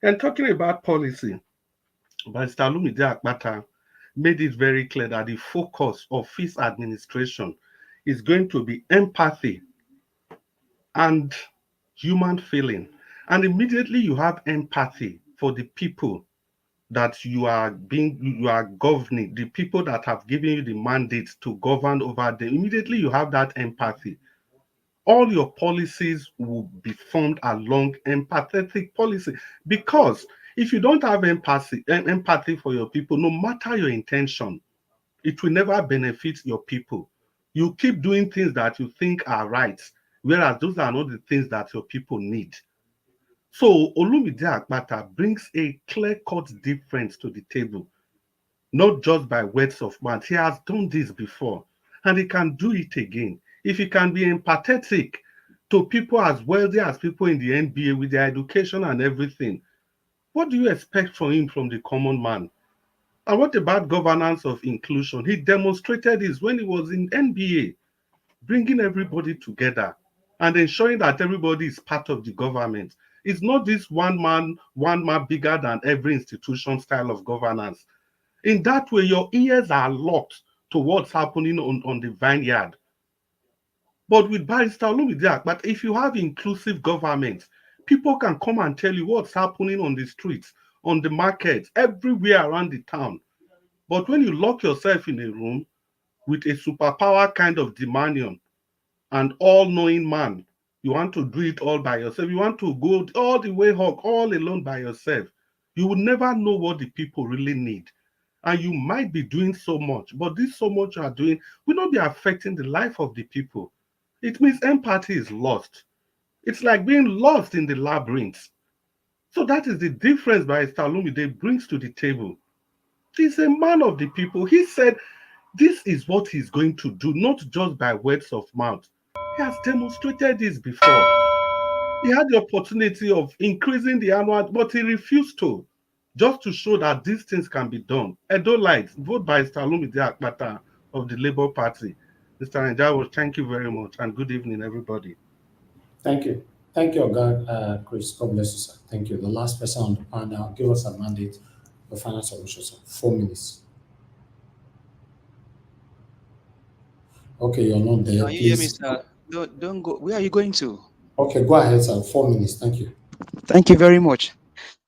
and talking about policy, Mr. Olumide Akpata made it very clear that the focus of his administration is going to be empathy and human feeling. And immediately you have empathy for the people that you are governing, the people that have given you the mandate to govern over them. Immediately you have that empathy. All your policies will be formed along empathetic policy. Because if you don't have empathy for your people, no matter your intention, it will never benefit your people. You keep doing things that you think are right, whereas those are not the things that your people need. So Olumide Akpata brings a clear-cut difference to the table, not just by words of mouth. He has done this before, and he can do it again. If he can be empathetic to people as wealthy as people in the NBA with their education and everything, what do you expect from him, from the common man? And what about governance of inclusion? He demonstrated this when he was in NBA, bringing everybody together and ensuring that everybody is part of the government. It's not this one man bigger than every institution style of governance. In that way, your ears are locked to what's happening on the vineyard. But with Barrister Olumide, but if you have inclusive government, people can come and tell you what's happening on the streets, on the markets, everywhere around the town. But when you lock yourself in a room with a superpower kind of dominion, an all-knowing man, you want to do it all by yourself, you want to go all the way hog, all alone by yourself, you will never know what the people really need. And you might be doing so much, but this so much you are doing will not be affecting the life of the people. It means empathy is lost. It's like being lost in the labyrinth. So that is the difference Barrister Olumide brings to the table. He's a man of the people. He said this is what he's going to do, not just by words of mouth. He has demonstrated this before. He had the opportunity of increasing the annual, but he refused to, just to show that these things can be done. Edo Light, vote by Mr. Olumide Akpata of the Labour Party. Mr. Njawo, thank you very much, and good evening, everybody. Thank you. Thank you, God, Chris. God bless you, sir. Thank you. The last person on the panel, give us a mandate for final solution, sir. 4 minutes. Okay, you're not there. Can you hear me, Please. sir? Don't go. Where are you going to? Okay, go ahead, sir. 4 minutes. Thank you. Thank you very much.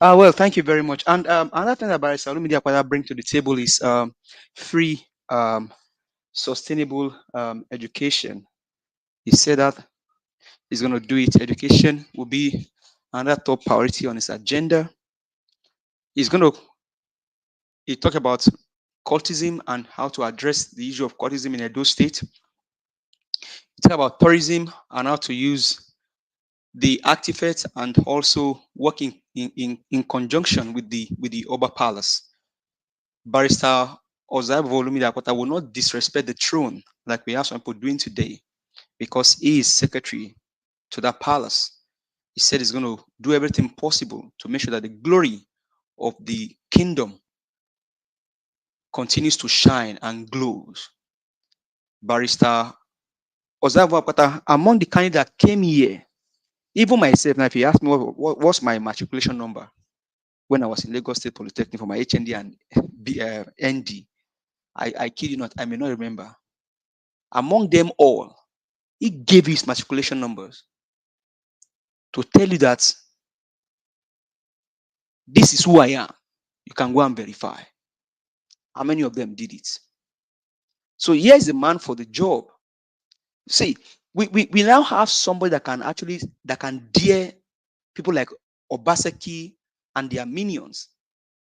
Well, thank you very much. And another thing that Barrister Olumide Akpata bring to the table is free, sustainable education. He said that he's going to do it. Education will be another top priority on his agenda. He talk about cultism and how to address the issue of cultism in Edo State. He talk about tourism and how to use the artifacts and also working in conjunction with the Oba Palace. Barrister Ozaibu Olumide Akpata will not disrespect the throne like we have some people doing today, because he is secretary to that palace. He said he's going to do everything possible to make sure that the glory of the kingdom continues to shine and glows. Barrister Ozaibu Akpata, among the candidates that came here, even myself, now if you ask me what's my matriculation number when I was in Lagos State Polytechnic for my HND and ND, I kid you not, I may not remember. Among them all, he gave his matriculation numbers to tell you that this is who I am. You can go and verify. How many of them did it? So here's the man for the job. See, we now have somebody that can dare people like Obaseki and their minions,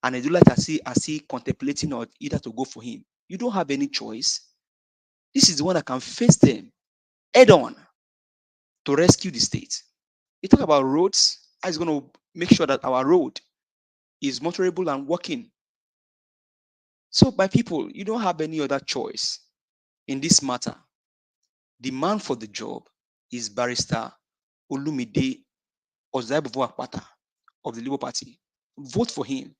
and I do like to see contemplating or either to go for him. You don't have any choice. This is the one that can face them head on to rescue the state. You talk about roads. He's going to make sure that our road is motorable and working. So, by people, you don't have any other choice in this matter. The man for the job is Barrister Olumide Ozaibu Akpata of the Labour Party. Vote for him.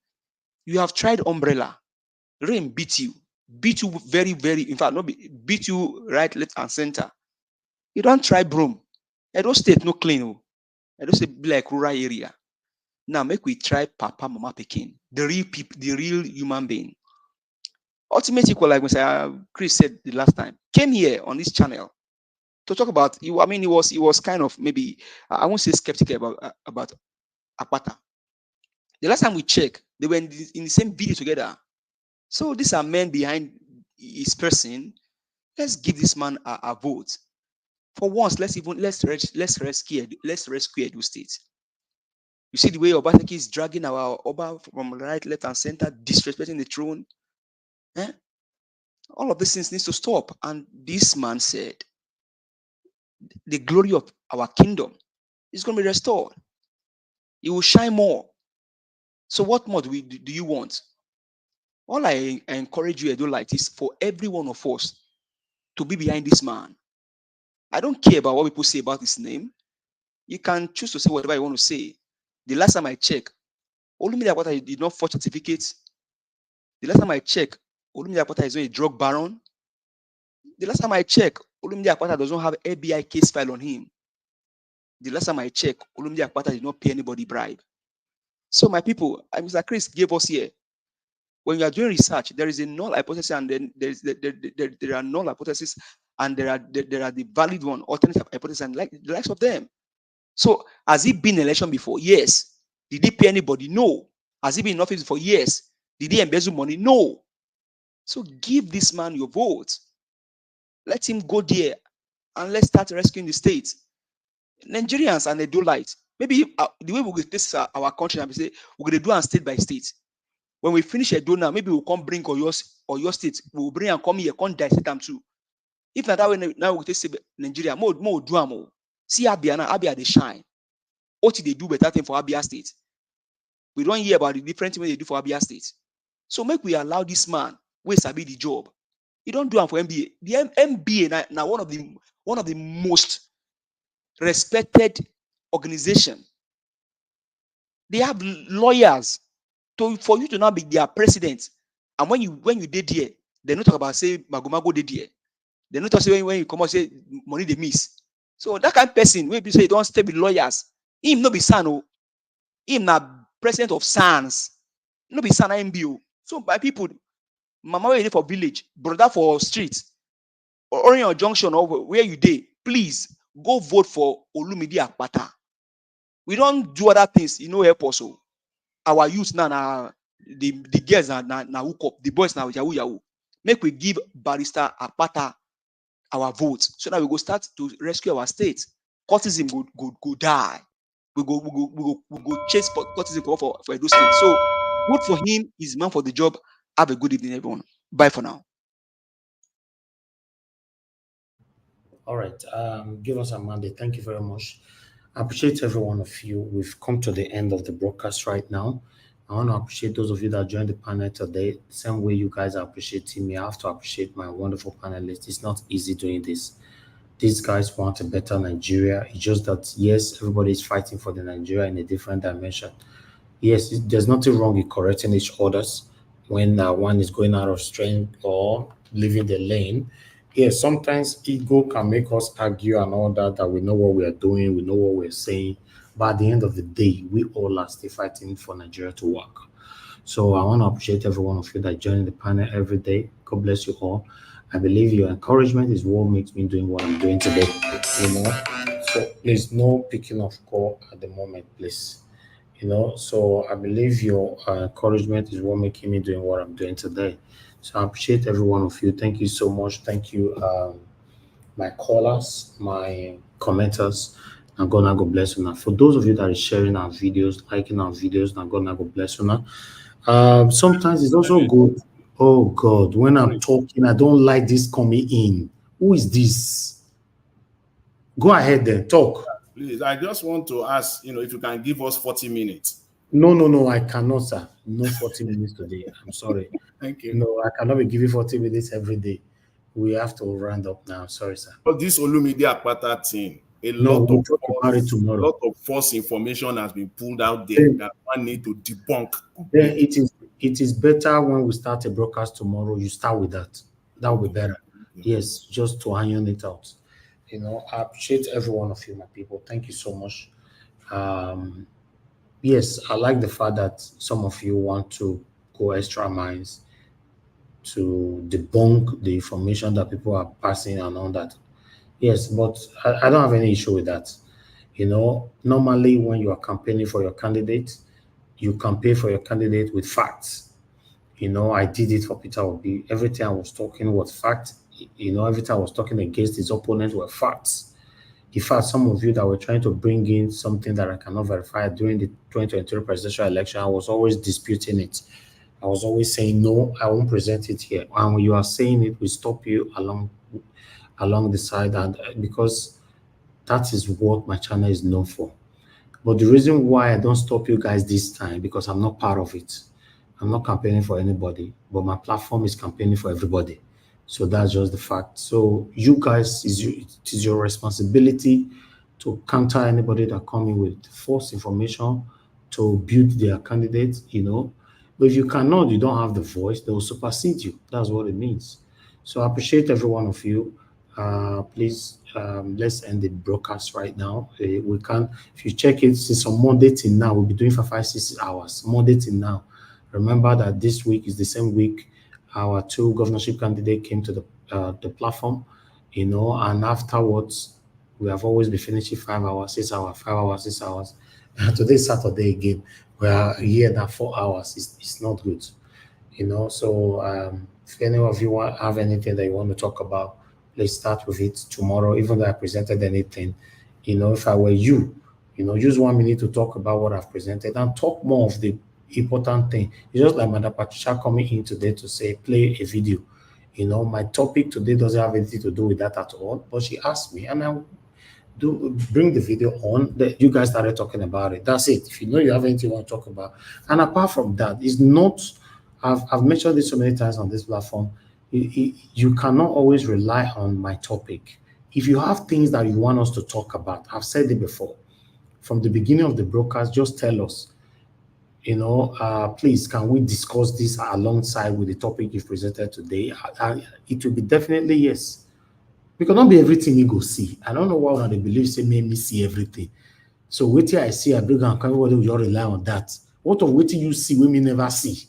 You have tried umbrella. Rain beat you very, very, in fact, beat you right, left, and center. You don't try broom. Edo State no clean. Edo State be like rural area. Now make we try Papa Mama Pekin, the real people, the real human being. Ultimate Equal, like Mr. Chris said the last time, came here on this channel to talk about. I mean, he was kind of maybe I won't say skeptical about Akpata. The last time we checked, they were in the same video together. So these are men behind his person. Let's give this man a vote. For once, let's rescue Edo State. You see the way Obaseki is dragging our Oba from right, left, and center, disrespecting the throne. Eh? All of these things needs to stop. And this man said, the glory of our kingdom is going to be restored. It will shine more. So what more do you want? All I encourage you, Edo-lite, is for every one of us to be behind this man. I don't care about what people say about his name. You can choose to say whatever you want to say. The last time I checked, Olumide Akpata did not forge certificates. The last time I checked, Olumide Akpata is not a drug baron. The last time I checked, Olumide Akpata does not have an FBI case file on him. The last time I checked, Olumide Akpata did not pay anybody bribe. So my people, Mr. Chris gave us here. When you are doing research, there is a null hypothesis, and then there are null hypotheses, and there are the valid one, alternative hypothesis, and like the likes of them. So has he been in election before? Yes. Did he pay anybody? No. Has he been in office for years? Did he embezzle money? No. So give this man your vote. Let him go there, and let's start rescuing the state. Nigerians and Edo-lite, maybe the way we will face our country, and we say we're going to do it state by state. When we finish Edo now, maybe we'll come bring or your state. We'll bring and come here, come dissect them too. If not that way, now we take Nigeria, more do more. See Abia now, Abia they shine. What did they do better thing for Abia State? We don't hear about the different things they do for Abia State. So make we allow this man where sabi the job. He don't do it for MBA. The MBA now one of the most respected organization. They have lawyers for you to now be their president. And when you did there, they don't talk about say Magomago did there. They don't talk say when you come out say money they miss. So that kind of person, when people say don't stay with lawyers, him no be son, oh. Him na president of SANS, no be son MBO. So by people, mama where you dey for village, brother for street, or in your junction or where you dey, please go vote for Olumide Akpata. We don't do other things, help us. So our youth now, the girls now hook up, the boys now yahoo. Make we give Barrister Akpata our vote so that we go start to rescue our state. Cultism go die. We go chase cultism for Edo State. So vote for him. He's man for the job. Have a good evening, everyone. Bye for now. All right. Give us a Monday. Thank you very much. I appreciate every one of you. We've come to the end of the broadcast right now. I want to appreciate those of you that joined the panel today. The same way you guys are appreciating me, I have to appreciate my wonderful panelists. It's not easy doing this. These guys want a better Nigeria. It's just that, yes, everybody is fighting for the Nigeria in a different dimension. Yes, there's nothing wrong with correcting each other's when one is going out of strength or leaving the lane. Yes, sometimes ego can make us argue and all that we know what we are doing, we know what we're saying. But at the end of the day, we all are still fighting for Nigeria to work. So I want to appreciate every one of you that join the panel every day. God bless you all. I believe your encouragement is what makes me doing what I'm doing today. So please, no picking of call at the moment, please. So I believe your encouragement is what making me doing what I'm doing today. So I appreciate every one of you. Thank you so much. Thank you, my callers, my commenters. And God bless you now. For those of you that are sharing our videos, liking our videos, and God bless you now. Sometimes it's also good. Oh God, when I'm talking, I don't like this coming in. Who is this? Go ahead then, talk. Please, I just want to ask, if you can give us 40 minutes. No, I cannot, sir. No 40 minutes today. I'm sorry. Thank you. No, I cannot be giving 40 minutes every day. We have to round up now. Sorry, sir. But this Olumide Akpata thing, we'll talk about it tomorrow. A lot of false information has been pulled out there that one need to debunk. Then it is better when we start a broadcast tomorrow. You start with that. That will be better. Yes, just to iron it out. I appreciate every one of you, my people. Thank you so much. Yes, I like the fact that some of you want to go extra miles to debunk the information that people are passing and all that. Yes, but I don't have any issue with that. You know, normally when you are campaigning for your candidate, you campaign for your candidate with facts. You know, I did it for Peter Obi. Everything I was talking was fact. You know, everything I was talking against his opponents were facts. In fact, some of you that were trying to bring in something that I cannot verify during the 2023 presidential election, I was always disputing it. I was always saying, no, I won't present it here. And when you are saying it, we stop you along the side, and because that is what my channel is known for. But the reason why I don't stop you guys this time, because I'm not part of it. I'm not campaigning for anybody, but my platform is campaigning for everybody. So that's just the fact. So you guys, it is your responsibility to counter anybody that come in with false information to build their candidate, you know. But if you cannot, you don't have the voice, they will supersede you. That's what it means. So I appreciate every one of you. Please, let's end the broadcast right now. We can, if you check it, since on Monday till now, we'll be doing for 5-6 hours. Monday till now. Remember that this week is the same week our two governorship candidates came to the platform, you know, and afterwards, we have always been finishing 5 hours, 6 hours, 5 hours, 6 hours. Today's Saturday again. We are here now 4 hours. It's not good, you know. So if any of you have anything that you want to talk about, let's start with it tomorrow. Even though I presented anything, you know, if I were you, you know, use 1 minute to talk about what I've presented and talk more of the important thing. It's just like Madam Patricia coming in today to say, play a video. You know, my topic today doesn't have anything to do with that at all, but she asked me, and I do bring the video on that you guys started talking about it. That's it. If you know you have anything you want to talk about. And apart from that, it's not, I've mentioned this so many times on this platform, you cannot always rely on my topic. If you have things that you want us to talk about, I've said it before, from the beginning of the broadcast, just tell us, you know, please, can we discuss this alongside with the topic you've presented today? It will be definitely yes. Because not be everything you go see. I don't know why they believe say make me see everything. So wait till I see, I bring and everybody will just rely on that. What of waiting you see when we never see?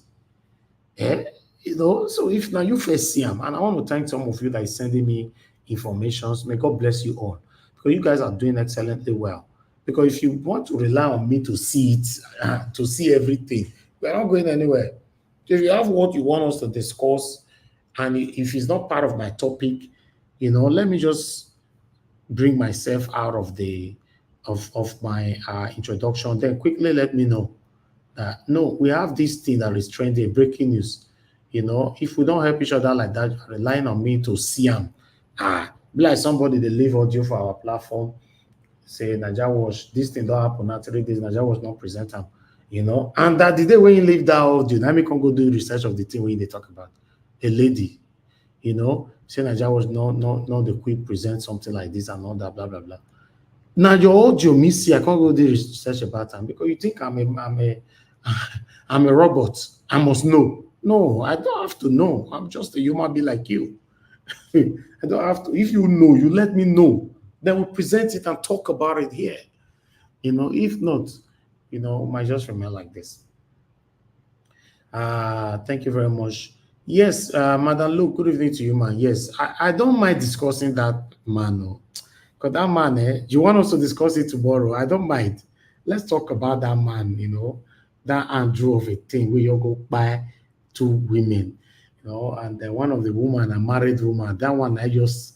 You know, so if now you first see them, and I want to thank some of you that is sending me information. May God bless you all. Because you guys are doing excellently well. Because if you want to rely on me to see it, to see everything, we're not going anywhere. If you have what you want us to discuss, and if it's not part of my topic, you know, let me just bring myself out of the of my introduction. Then quickly let me know that no, we have this thing that is trending, breaking news. You know, if we don't help each other like that, relying on me to see them, be like somebody they leave audio for our platform, say Naija Watch, this thing don't happen now 3 days, Naija Watch not present them, you know. And that the day when you leave that audio, now me can go do research of the thing when they talk about a lady, you know, say Naija was not the quick present something like this and all that, blah, blah, blah. Now your audio, me see, I can't go do research about them because you think I'm a robot. I must know. No, I don't have to know. I'm just a human being like you. I don't have to. If you know, you let me know. Then we present it and talk about it here. You know, if not, you know, might just remain like this. Thank you very much. Yes, Madam Luke, good evening to you, man. Yes, I don't mind discussing that man. Because that man, you want us to discuss it tomorrow? I don't mind. Let's talk about that man, you know, that Andrew of a thing where you go buy 2 women, you know, and then one of the woman, a married woman, that one I just,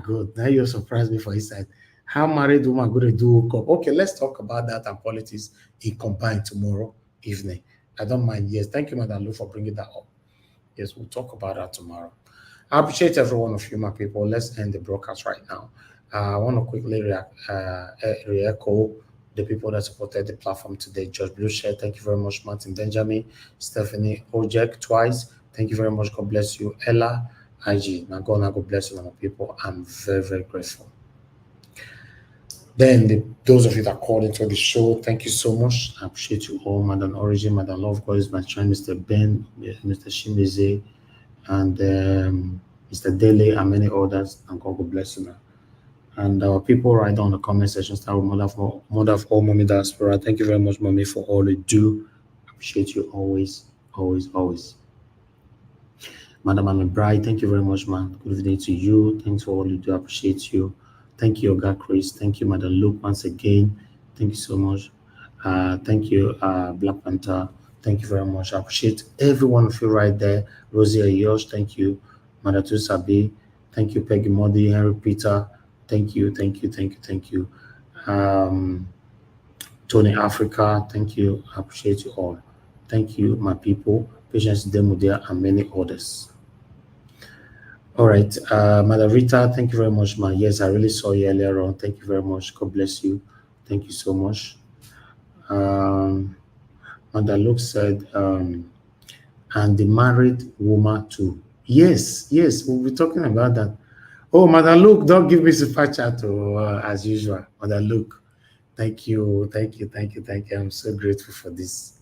good, now you surprised me for his side. How married woman going to do hook up? Okay, let's talk about that and politics in combined tomorrow evening. I don't mind. Yes, thank you, Madam Lu, for bringing that up. Yes, we'll talk about that tomorrow. I appreciate every one of you, my people. Let's end the broadcast right now. I want to quickly re-echo the people that supported the platform today. George Blueshed, thank you very much. Martin Benjamin, Stephanie Ojek twice. Thank you very much. God bless you. Ella, IG. Now God bless you, my people. I'm very, very grateful. Then those of you that called into the show, thank you so much. I appreciate you all. Madam Origin, Madam Love God is my friend, Mr. Ben, Mr. Shimize, and Mr. Dele, and many others. And God will bless you, man. And our people right down in the comment section, start with Mother of all Mommy Diaspora. Thank you very much, Mommy, for all you do. I appreciate you always, always, always. Madam Amy Bright, thank you very much, man. Good evening to you. Thanks for all you do. I appreciate you. Thank you, Oga Chris. Thank you, Madam Luke, once again. Thank you so much. Thank you, Black Panther. Thank you very much. I appreciate every one of you right there. Rosie Ayosh, thank you. Madatu Sabi, thank you. Peggy Modi, Henry Peter, thank you, thank you, thank you, thank you. Tony Africa, thank you. I appreciate you all. Thank you, my people. Patience Demudia, and many others. All right, Madam Rita, thank you very much, man. Yes, I really saw you earlier on. Thank you very much. God bless you. Thank you so much. Madam Luke said, and the married woman too. Yes, yes, we'll be talking about that. Oh, Madam Luke, don't give me super chat as usual. Madam Luke, thank you, thank you, thank you, thank you. I'm so grateful for this.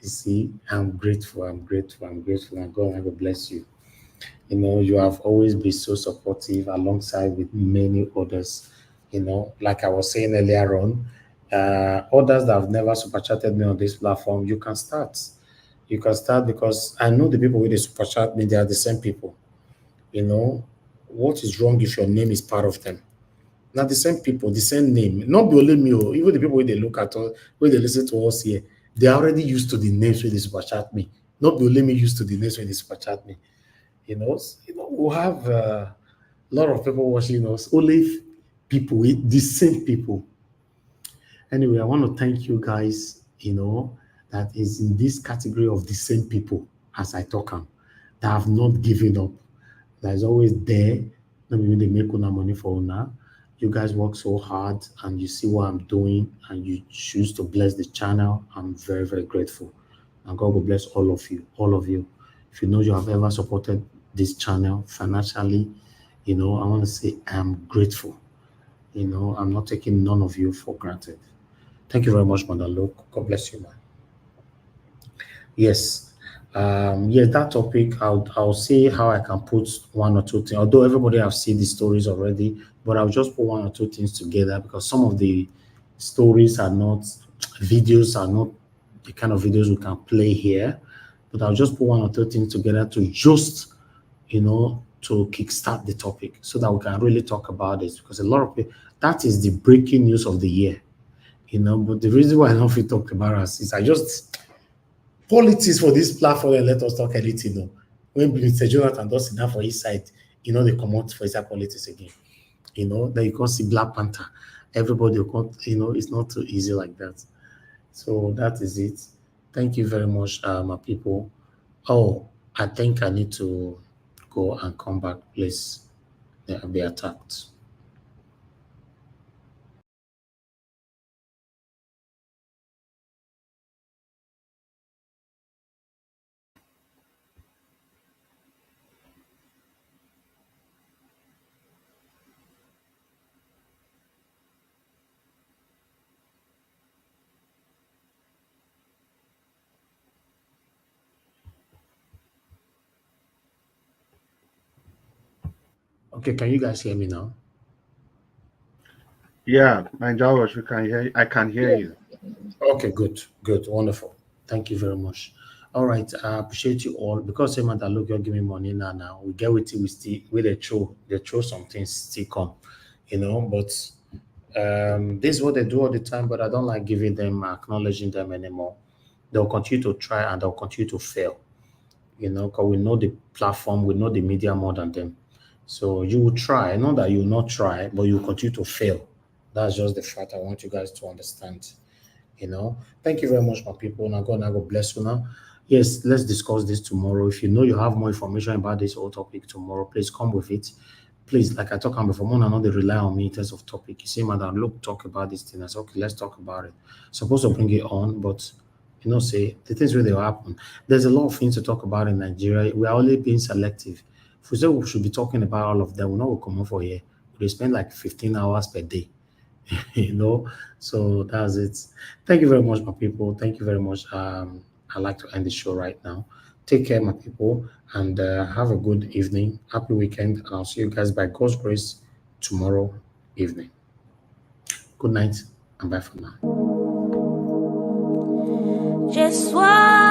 You see, I'm grateful, I'm grateful, I'm grateful, and God will bless you. You know, you have always been so supportive alongside with many others. You know, like I was saying earlier on, others that have never super chatted me on this platform, you can start. You can start because I know the people with the super chat me, they are the same people. You know, what is wrong if your name is part of them? Not the same people, the same name. Not be only me, even the people where they look at us, where they listen to us here, they are already used to the names where they super chat me. Not be only me used to the names where they super chat me. You know, we have a lot of people watching us, only people with the same people. Anyway, I want to thank you guys, you know, that is in this category of the same people as I talk on, that have not given up. That is always there. Not maybe they make una money for una. You guys work so hard and you see what I'm doing and you choose to bless the channel. I'm very, very grateful. And God will bless all of you, all of you. If you know you have ever supported this channel financially, you know, I want to say I'm grateful. You know, I'm not taking none of you for granted. Thank you very much, Mother Luke. God bless you, man. Yes. Yeah, that topic, I'll say how I can put one or two things. Although everybody have seen the stories already, but I'll just put one or two things together because some of the stories are not, videos are not the kind of videos we can play here. But I'll just put one or two things together to just, you know, to kickstart the topic so that we can really talk about this because a lot of people, that is the breaking news of the year, you know. But the reason why I don't feel talk about us is I just politics for this platform and let us talk anything. No, when Mr. Jonathan does sit down for his side, you know, they come out for his politics again. You know, that you can't see Black Panther. Everybody will come, you know, it's not too easy like that. So that is it. Thank you very much, my people. Oh, I think I need to go and come back, please. I'll be attacked. Okay, can you guys hear me now? Yeah, Nigeria, I can hear you. Okay, good, wonderful. Thank you very much. All right, I appreciate you all. Because say, man, that look, you're giving money now. We get with it, we they throw some things still come, you know. But this is what they do all the time. But I don't like giving them, acknowledging them anymore. They'll continue to try and they'll continue to fail, you know, because we know the platform, we know the media more than them. So you will try, not that you will not try, but you will continue to fail. That's just the fact I want you guys to understand. You know, thank you very much, my people. Now God bless you now. Yes, let's discuss this tomorrow. If you know you have more information about this whole topic tomorrow, please come with it. Please, like I talk about before, I know they rely on me in terms of topic. You see, madam, look, talk about this thing. I said, okay, let's talk about it. Supposed to bring it on, but you know, say the things really happen. There's a lot of things to talk about in Nigeria. We are only being selective. If we say we should be talking about all of them, we're not come for here. We spend like 15 hours per day. You know, so that's it. Thank you very much, my people. Thank you very much. I'd like to end the show right now. Take care, my people, and have a good evening. Happy weekend. And I'll see you guys by God's grace tomorrow evening. Good night and bye for now. Just walk,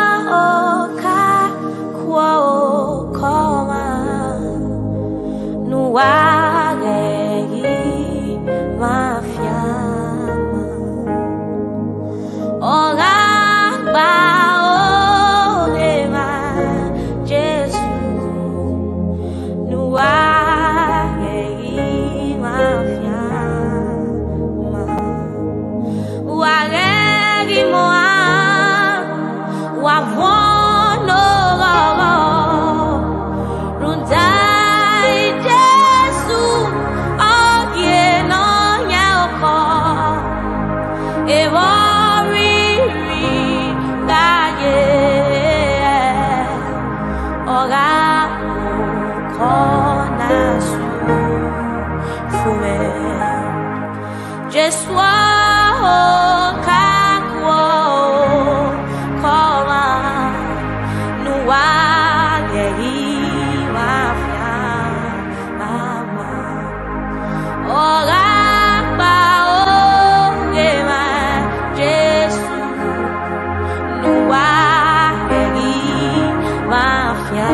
Just one kakwo koma nuwa yehi mafia mama ora pa ogema Jesu nuwa yehi mafia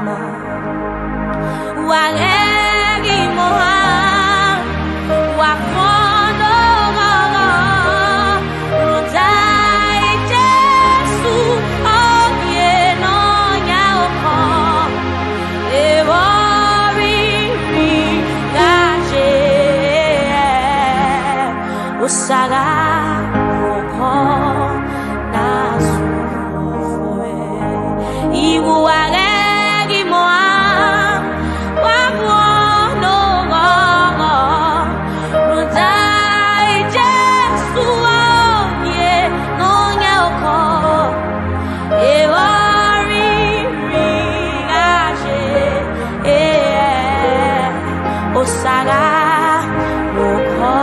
mama wagegi moha Saga moko nasufue iwu agegi moa wabuono gogo rutai Jesu onye nonya oko ewari rigaje osaga moko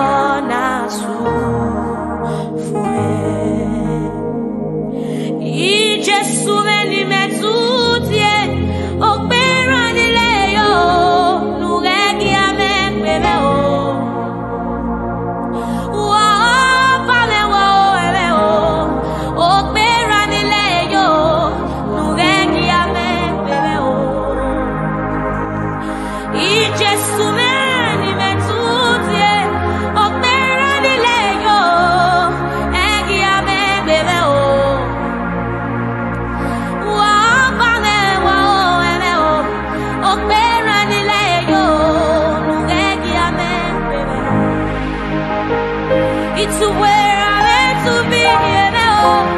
It's where I'm meant to be, you know.